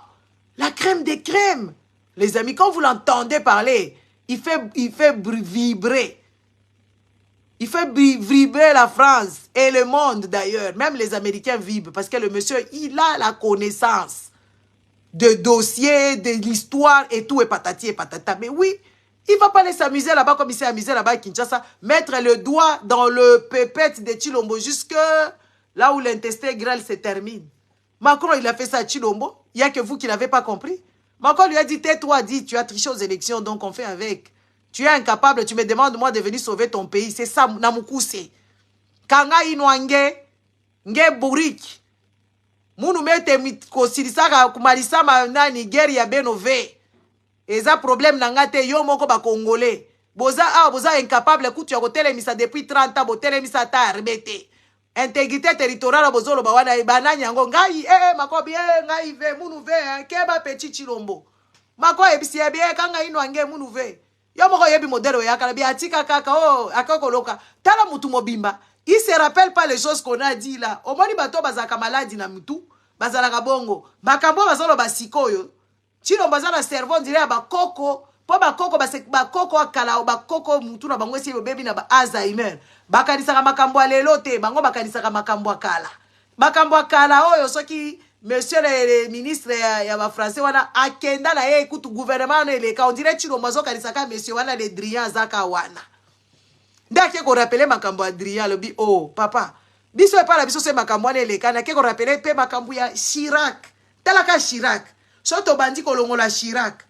La crème des crèmes. Les amis, quand vous l'entendez parler, il fait vibrer. Il fait vibrer la France et le monde d'ailleurs. Même les Américains vibrent parce que le monsieur, il a la connaissance de dossiers, de l'histoire et tout, et patati et patata. Mais oui, il ne va pas aller s'amuser là-bas comme il s'est amusé là-bas à Kinshasa, mettre le doigt dans le pépette de Chilombo jusque là où l'intestin grêle se termine. Macron, il a fait ça à Chilombo. Il n'y a que vous qui ne l'avez pas compris. Macron lui a dit, tais-toi, dit, tu as triché aux élections, donc on fait avec. Tu es incapable, tu me demandes moi de venir sauver ton pays. C'est ça, Namoukousse. Kanga inouange, nge bourrique. Munu mete kosilisaka kumalisa ma Nigeria benove. Eza problème nangate yo moko ba congolais. Boza incapable kutu ya kotelemisa depuis 30 ans botelemisa ta rebete. Intégrité territoriale bozolo ba wana bananya ngo ngai makobi ngai ve munu ve keba petit Chilombo. Mako ebisi ebie kanga inwange munu ve. Yo moko yebi modèle ya kala bi atika kaka akokoloka. Tala mutu mobimba. Il se rappelle pas les choses qu'on a dit là. Au moins, bato bazaka maladi na mutu, bazalaka bongo. Makambo bazalo basikoyo. Chino bazala cerveau dirait ba koko, po ba koko ba koko akala o ba koko mutu na bango esi bebi na ba Alzheimer. Bakanisaka makambo alelo te, bango bakanisaka makambo akala. Makambo akala oyo soki monsieur le ministre ya ba français wana akenda na ye kutu gouvernement na eleka on dirait chino mazo kanisaka monsieur wana le Drian zaka wana. Dès qu'on rappelait Makambo Adrien, le dit, oh, papa, biso et pas la biso c'est Makambo les canards, qu'on rappelait pe Makambo ya Chirac. Talaka Chirac. Soto bandi kolongo la Chirac.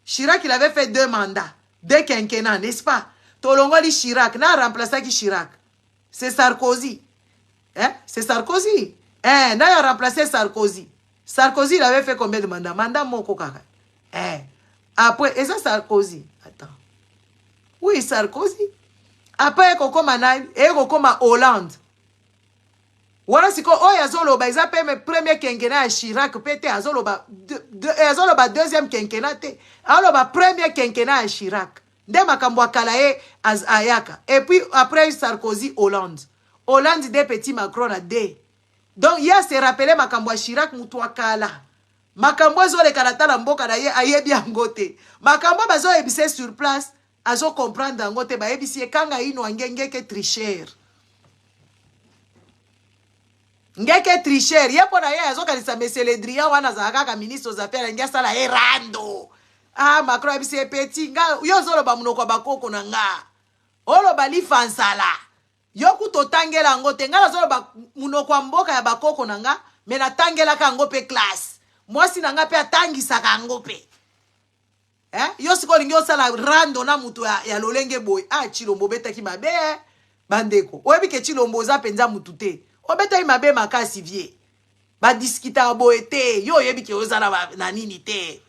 Chirac, il avait fait 2 mandats, 2 quinquennats, n'est-ce pas? Tolongo li Chirac, n'a remplacé qui Chirac. C'est Sarkozy. Hein? C'est Sarkozy. Hein? N'a remplacé Sarkozy. Sarkozy, il avait fait combien de mandats? Mandat moko kaka. Après, et ça Sarkozy. Attends. Oui, Sarkozy. Après, Kokoma Nani, et Kokoma Hollande. Voilà, c'est quoi? Oh, Yazoloba, ils appellent mes premiers quinquennat à Chirac, pété, Yazoloba, deuxième quinquennat, Yazoloba, premier quinquennat à Chirac. Dès Makambwa Kalae, Ayaka. Et puis, après, Sarkozy, Hollande. Hollande, des petits Macron à D. Donc, il y a se rappelé Makambwa Chirac, Moutoua Kala. Makambwa Zole Kalata, Lamboka, Ayebi Angote. Makambwa Bazo ebissé sur place. Azo comprendre Angote, ba ebissé Kanga Ino Angenge ke tricher. Ngeke tricher. Y'a pour d'ailleurs, azo kanisa Monsieur Le Drian, wana zaka ministre aux affaires, ngesa la erando. Ah, Macron ebissé petit. Nga, yo zolo ba munoko bakoko na nga. Olo bali fansala. Yoku to tangela Angote. Nga zolo ba munoko mboka ya bakoko na nga. Mena tangela ka Angope classe. Moi si na nga pe atangisa ka Angope. Yo siko lingi osala rando na mutu ya lolenge boy. Ah, Chilombo beta ki mabe, bandeko. Oyebi ke Chilombo za penza mutu te. Obeta ki mabe makasi vie. Ba diskita boy te. Yo oyebi ke osala na nini te.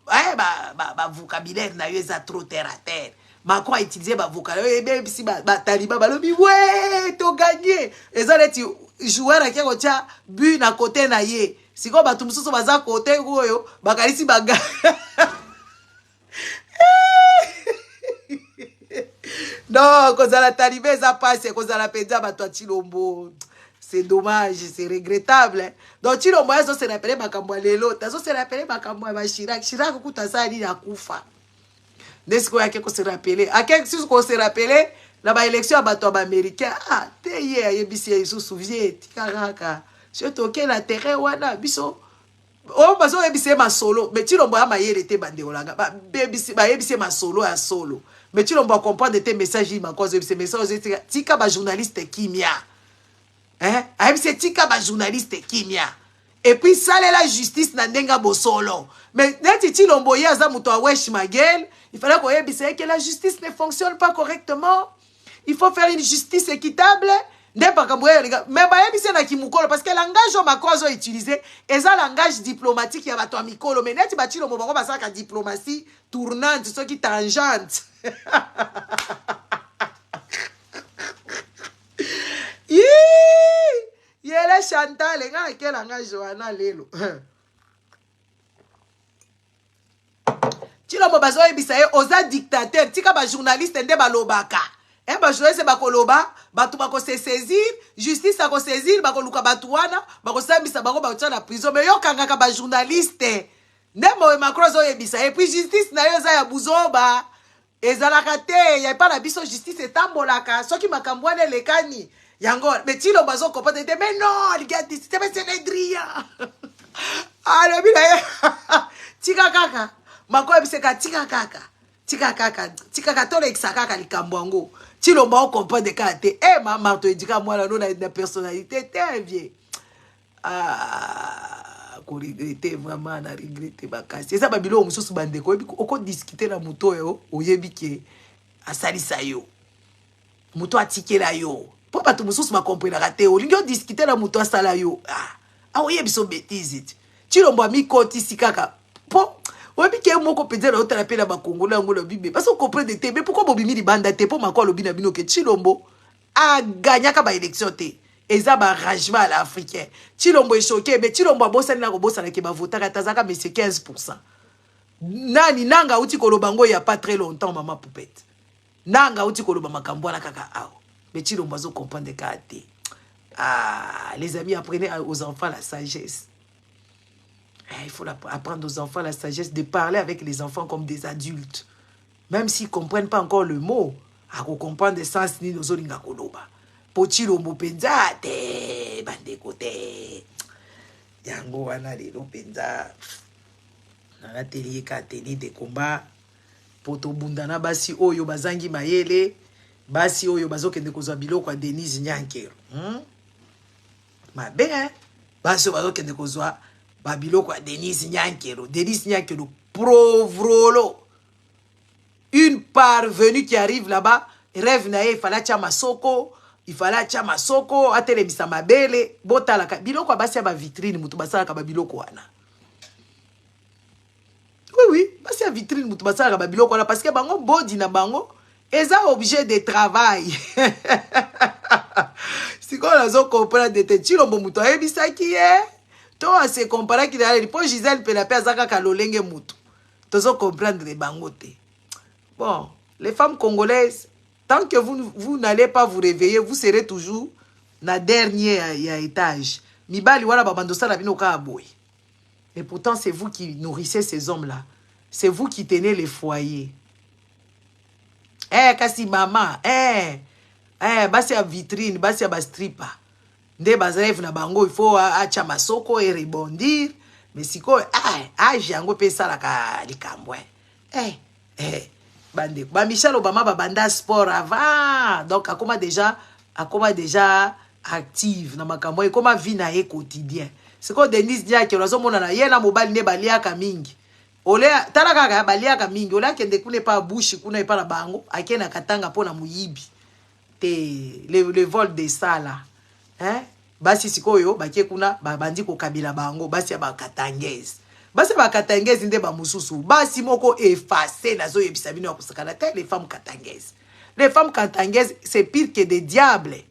Ba vocabulaire na yo eza trop terre à terre. Macron a utilisé ba vocabulaire. Oyebi si ba taliba balobi, ouais, to gagné. Eza leti joueur a keko tia bu na côté na ye. Siko ba tumususu baza côté goyo, bakalisi baga. Non, quand la talibé ça passe, quand la pédia bato Chilombo. C'est dommage, c'est regrettable. Hein? Donc Chilombo ça se rappelle makambo lelo, ça se rappelle makambo ba Chirac. Chirac kuta ça ali na kufa. N'est-ce qu'il y a quelque chose se rappeler? À quelque chose qu'on se rappelle la ba élection bato ba américain. Ah, te hier yebisi ils souvient tikaraka. Je toqué la terre wana biso. Oh, parce que c'est ma solo. Mais tu l'as ma yére te bande olanga. Ba c'est ma solo à solo. Mais tu l'as comprendre tes messages ma cause ces messages tika ba journaliste kimia. Hein? C'est tika ba journaliste kimia. Et puis ça la justice na ndenga bosolo. Mais neti ti lomboya za muto a wesh ma gueule, il fallait qu'on ait que la justice ne fonctionne pas correctement. Il faut faire une justice équitable. Mais c'est na kimukolo parce que le langage Macron a utilisé est un langage diplomatique. Il y a un mikolo mais net bati le moment ça la diplomatie tournante ce qui tangente. Yele Chantal les gars quel langage Johanna lelo. Ti lo mobazo ebisaye oza dictateur tika ba journaliste nde ba lobaka. Ba journaliste ba koloba batu bako se saisir, justice ako saisir, bako luka batu wana, bako sambisa bako ba tia na prison. Mais yo kanga ka ba journaliste. Ndemo Macron zo yebisa. Et puis justice na yo za ya buzoba. Ezalaka te, ya pa na biso justice etambolaka. Soki makambo wana lekani. Yango, mais ti lo bazo comprendre te mais non, regarde, c'est pas Sénédria. Ah, le bila. Tika kaka. Macron yebiseka tika kaka. Tika kaka. Tika kaka tole exakaka likambo ngo. Si l'on va comprendre des cas, maman te dit qu'à moi, là, nous, la personnalité, t'es vieux. Ah, qu'on regrette vraiment, on a regretté ma casse. C'est ça, Babylon, on se souvient de quoi, on peut discuter la moto, au yébiki, à salisa yo. Moto a tiqué la yo. Pourquoi tout le monde m'a compris la raté? On a discuté la moto à sala yo. Ah, oui, il y a des bêtises. Si l'on va mis côté si kaka. Oui, puis qu'il y a un mot qu'on peut dire à l'autre la Congo, là, on l'a bibé. Parce qu'on comprend des thèmes. Mais pourquoi Bobimi di banda te pour m'accorde le binabino que Chilombo a gagné à l'élection te. Et ça, bah, ragement à l'Africain. Chilombo est choqué, mais Chilombo a bossé na robosa na keba voter à Tazaka, mais c'est 15%. Nani, nanga uti kolobango il y a pas très longtemps, maman poupette. Nanga uti kolobama kambo na kaka ao. Mais Chilombo a comprendre des cas. Ah, les amis, apprenez aux enfants la sagesse. Il faut apprendre aux enfants la sagesse de parler avec les enfants comme des adultes. Même s'ils ne comprennent pas encore le mot, à comprendre des sens ni nos olinga koloba. Pochilo mopenza te bande kote. Yango wana de lopenza. Na la télé ka teni de combat. Poto bundana basi oyo bazangi mayele. Basi oyo bazokende kozwa biloko ya Denise Nyankero. Mabe hein. Basi bazokende kozwa Babiloko à Denise Nyankero. Denise Nyankero, provrolo. Une parvenue qui arrive là-bas, rêve nae, il fallait tcha masoko, il fallait tcha masoko, atele bisa mabele, bota la biloko basi ya ba vitrine, mutu basala ka biloko wana. Oui, parce que vitrine mutu basala ba biloko parce que bango body na bango eza objet de travail. Si qu'on a comprendre de te chilombo mutu ayebisaki ye to se comparer ki dali po Gisèle pe la pe azaka kalolenge mutu. Tozo comprendre les bango te. Bon, les femmes congolaises, tant que vous n'allez pas vous réveiller, vous serez toujours na dernier étage. Mibali wala babandosa la bino ka aboy. Et pourtant, c'est vous qui nourrissez ces hommes-là. C'est vous qui tenez les foyers. Kasi maman, basi ya vitrine, basi ya bastripa. Nde bazaref na bango, il faut acha masoko et rebondir. Mais siko, jango pe salaka likambwe. Bande. Ba Michelle Obama banda sport avant. Donc, akoma déjà active na makambo, akoma vie na ye quotidien. C'est quoi Denise dia ke razo mona na ye na mobile ne baliaka mingi. Ole talaka ka baliaka mingi. Ole akende kune pa bushi kuna epa na bango, akena katanga pona muyibi. Le vol de ça là. Basi sikoyo bakie kuna bandi ko kabila bango, basi ya bakatangezi. Basi bakatangezi nde ba mususu. Basi moko effacé nazo yebisa bino akusakana te les femmes katangezi. Les femmes katangezi c'est pire que des diables.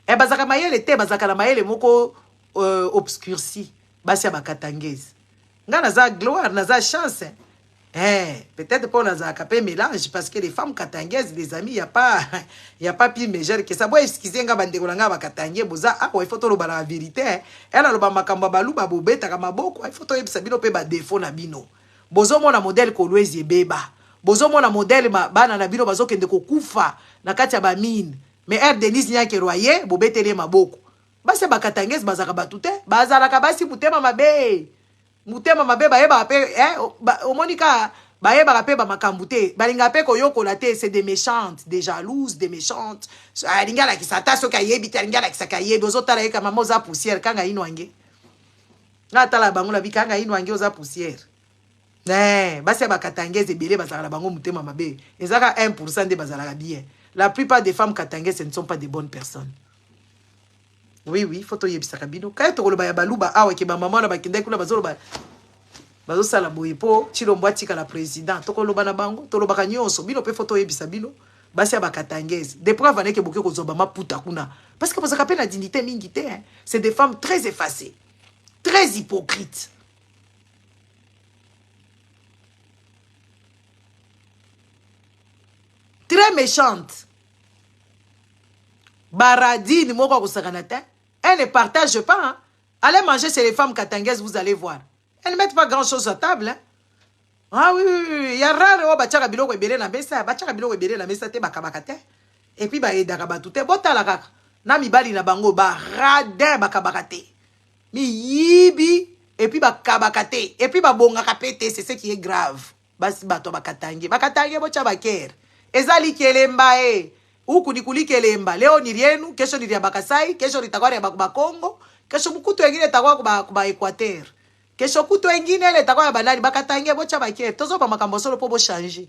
Bazaka mayele te bazaka na mayele moko obscurci. Basi ya bakatangezi. Nga naza gloire, naza chance. Peut-être pour naza kapé mélange parce que les femmes katangaises, les amis, y a pas pire mégère que ça. Bon, excusez nga bande kolanga bakatangé boza il faut to lo la vérité. Elle a lo ba makamba balu ba bobeta kama boko, il faut to yebisa bino pe ba défaut na bino. Bozo mona modèle kolwezi beba. Bozo mona modèle bana na bino bazo kende kokufa na kati ya ba mine. Mais R Denise nyake royer bobetele maboko. Basi bakatangaises bazaka batute, bazalaka basi mutema mabe. Mutema mabe baeba pe omonika baeba rape ba makambute balinga pe koyoko la te c'est des méchantes, des jalouses, des méchantes. Alinga la kisata so kayebi talinga la kisaka yebi ozotala ye kama moza poussière kanga inwange. Ngata la bango la bikanga inwange oza poussière. Basi bakatangeze belé bazala bango mutema mabe. Ezaka 1% de bazala bien. La plupart des femmes katangaises ce ne sont pas des bonnes personnes. Oui, photo yebisaka bino. Kaya tokoloba ya baluba awa ke ba maman na bakindai kuna bazoloba. Bazo sala boye po Chilombo atika la président. Tokoloba na bango, tolobaka nyonso. Bino pe photo yebisa bino. Basi ya bakatangeze. Des preuves aneke boke kozoba maputa kuna. Parce que bazaka pe la dignité mingi te. C'est des femmes très effacées, très hypocrites. Très méchantes. Baradine moko kusakana te. Elles ne partagent pas. Hein. Allez manger chez les femmes katangaises, vous allez voir. Elles ne mettent pas grand chose à table. Hein. Ah oui. Il y a rare bachaka biloko ebele na mesa, bachaka biloko ebele na mesa te bakabakate. Et puis ba edaka batute botala kaka. Na mibali na bango ba radin bakabakate. Mi yibi et puis bakabakate. Et puis ba bonga kapete, c'est ce qui est grave. Basi bato bakatange. Bakatange bocha baker. Ezali kelemba Huku ni kulikelemba. Leo ni rienu, kesho ni ria Bakasai, kesho litakuwa ria Bakongo, kesho mkutu wengine itakuwa kuba Equateur. Kesho kutu wengine ile itakuwa ya bandari bakatange bocha bakere. Tozo pa makambo solo po bo changer.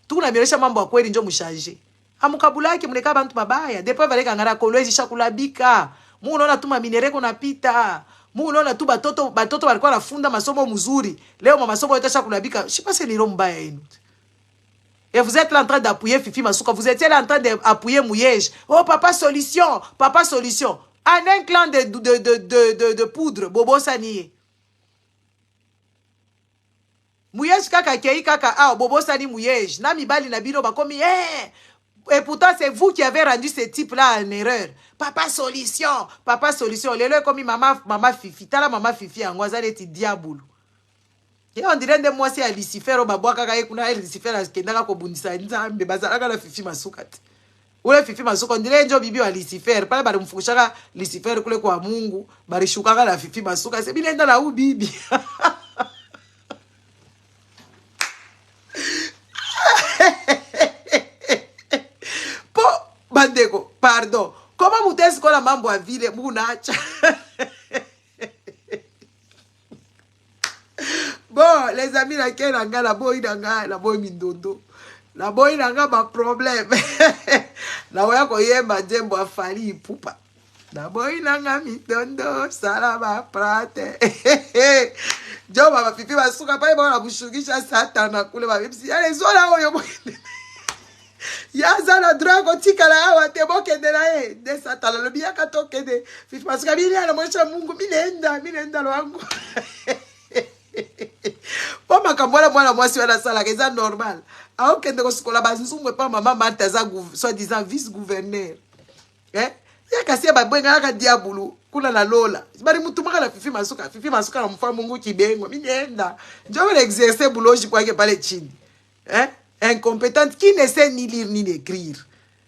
Tuna miresha mambo ya kweli njo mushanger. Amukabulaki muleka bantu babaya. Depo valeka ngara kolwezi shakulabika. Mu unaona tu maminere napita. Mu unaona tu batoto walikuwa nafunda masomo mzuri. Leo masomo yote shakulabika. Je sais pas si ni mbaya yenu. Et vous êtes là en train d'appuyer Fifi Masuka. Vous étiez là en train d'appuyer Mouyej. Oh, papa solution. Papa solution. En un clan de poudre. Bobo Sani. Mouyej kaka kei kaka. Ah, Bobo Sani Mouyej. Nami bali nabino bakomi. Et pourtant, c'est vous qui avez rendu ce type-là en erreur. Papa solution. Papa solution. Lelo komi mama Fifi. Tala mama Fifi. Angwazale ti diaboulou. Et on dirait de moi c'est à Lucifer au babwa kaka kuna Lucifer akendaka ko bundisa nzambe bazalaka la Fifi Masuka. Ule Fifi Masuka on dirait njo bibi wa Lucifer pale bali mfukushaka Lucifer kule kwa Mungu bali shukaka la Fifi Masuka c'est binenda na u bibi. Po bandeko pardon comment mutesi ko la mambo a vile munacha. Bon, les amis, la boy mindondo. La boy nanga ba problème. La boy ko yemba jembo afali pupa. La boy nanga mindondo sala ba prate. Jo baba fifi basuka pa ba bushukisha satana kule ba bipsi ale zola oyo bokende ya zana drago tikala awa te bokende na ye de satana lo biaka tokende fifi basuka bili ala mosha Mungu minenda lo wangu po makambola mwana mwasi wana sala keza normal aokende kosukola banzumwe pa mama Martha za soi-disant vice-gouverneur ya kasi ba bwenga ka diabulu kula na lola bari mutumaka la fifi masuka na mfa Mungu kibengo minenda njo exercer bouloji kwake pale chini incompétente qui ne sait ni lire ni écrire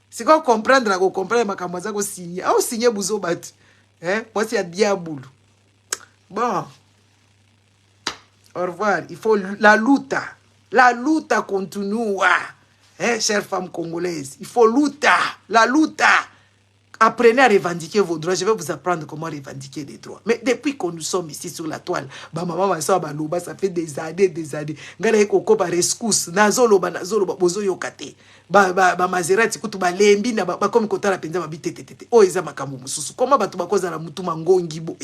c'est quoi comprendre na comprendre makambo za ko signer au signer buzo bat moi c'est diabulu bon au revoir il faut la lutte continue chères femmes congolaises il faut la lutte. Apprenez à revendiquer vos droits. Je vais vous apprendre comment revendiquer les droits. Mais depuis que nous sommes ici sur la toile, maman, ça fait des années. Ngala eko ba rescousse, nazolo bozo yokate. Maserati kutu ba lembi na ba comme kotala penza ba bitete. O eza makambo mususu. Comment batu bakoza na mutu mangongi bo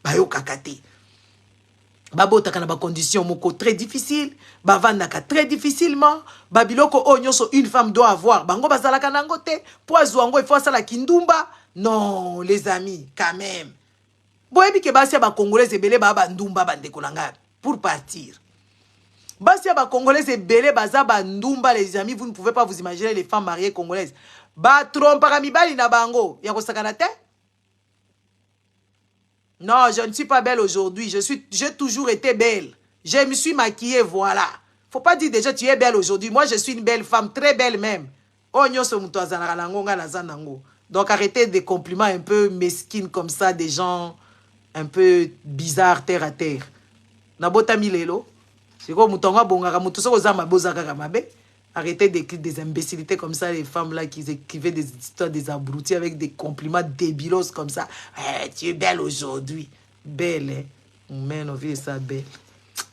ba yokakate. Babotaka na ba conditions moko très difficile, bavandaka très difficilement, babiloko o nyonso une femme doit avoir. Bango bazalaka nango te, poizo ango il faut ça la kindumba. Non, les amis, quand même. Boyebi ke basia ba congolais ebele ba ndumba bandeko nanga pour partir. Basia ba congolais ebele baza ba ndumba les amis, vous ne pouvez pas vous imaginer les femmes mariées congolaises. Ba trompaka mibali na bango, ya kosakana te? Non, je ne suis pas belle aujourd'hui. J'ai toujours été belle. Je me suis maquillée, voilà. Faut pas dire déjà tu es belle aujourd'hui. Moi, je suis une belle femme, très belle même. Donc, arrêtez des compliments un peu mesquines comme ça, des gens un peu bizarres, terre à terre. Nabota milelo. C'est comme Moutonga Bongara, Moutoso Ozama Bozaka Mabe. Arrêtez d'écrire des imbécilités comme ça, les femmes là qui écrivaient des histoires, des abrutis avec des compliments débilos comme ça. Tu es belle aujourd'hui. Belle, hein? Mais on vit ça belle.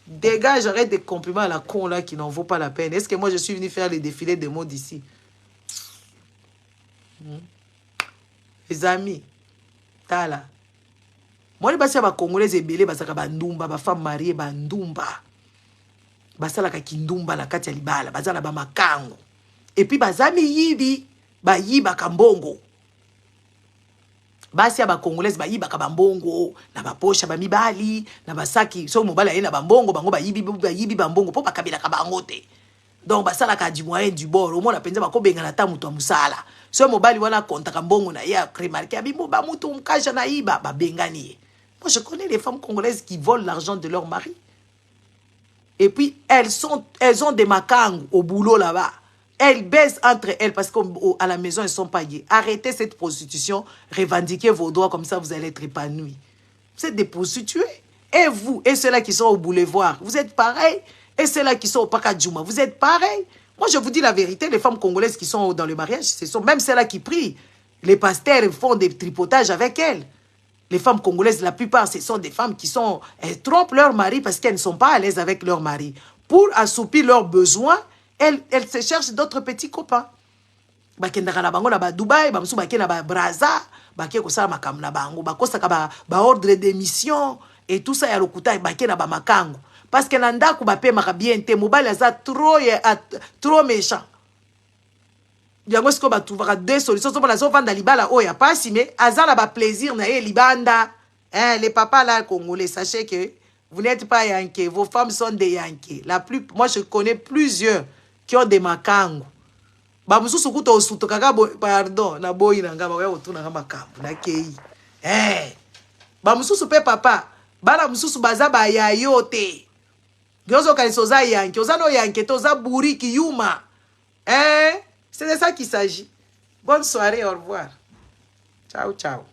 Dégage, arrête des compliments à la con là qui n'en vaut pas la peine. Est-ce que moi je suis venu faire les défilés de mode ici? Les amis, t'as là. Moi, je suis Congolais et belé, parce que bandumba, ba femme mariée, bandumba. Basala ka kindumba la kati ya libala bazala ba makango et puis bazami yibi ba yiba kambongo basi ya ba congolaise ba yiba ka bambongo na ba posha ba mibali na basaki so mobala ye na bambongo bango ba yibi bambongo po bakabila ka bangote donc basala ka du moyen du bord au moins la penza ba ko benga na ta mutu musala so mobali wana konta kambongo na ya remarquer abimo ba mutu mkaja na yiba ba bengani. Moi je connais les femmes congolaises qui volent l'argent de leur mari. Et puis, elles ont des makangs au boulot là-bas. Elles baissent entre elles parce qu'à la maison, elles ne sont pas liées. Arrêtez cette prostitution. Revendiquez vos droits, comme ça, vous allez être épanouis. Vous êtes des prostituées. Et vous, et ceux-là qui sont au boulevard, vous êtes pareils. Et ceux-là qui sont au Pakadjouma, vous êtes pareils. Moi, je vous dis la vérité, les femmes congolaises qui sont dans le mariage, ce sont même celles-là qui prient. Les pasteurs font des tripotages avec elles. Les femmes congolaises, la plupart, ce sont des femmes qui sont... Elles trompent leur mari parce qu'elles ne sont pas à l'aise avec leur mari. Pour assoupir leurs besoins, elles se cherchent d'autres petits copains. Bakendaka na bango na ba Dubaï, ba musu bakena ba Braza, bakeko sala makam na bango, bakosaka ba ordre de mission et tout ça ya lokuta bakena ba makango. Parce que nanda ku ba pe maka bien te mobile aza trop méchant. Yango siko ba trouvera deux solutions so so vanda libala o ya pasi mais azala ba plaisir na ye libanda. Les papas là congolais, sachez que vous n'êtes pas yankés, vos femmes sont des yankés. Moi je connais plusieurs qui ont des makango. Ba mususu kuto osuto kaka pardon na boyi na ngaba ya otuna ngaba makambo na kei. Ba mususu pe papa, bana mususu baza ba yayote. Gyozo kalisoza yanke, ozano yanke toza buriki yuma. C'est de ça qu'il s'agit. Bonne soirée, au revoir. Ciao, ciao.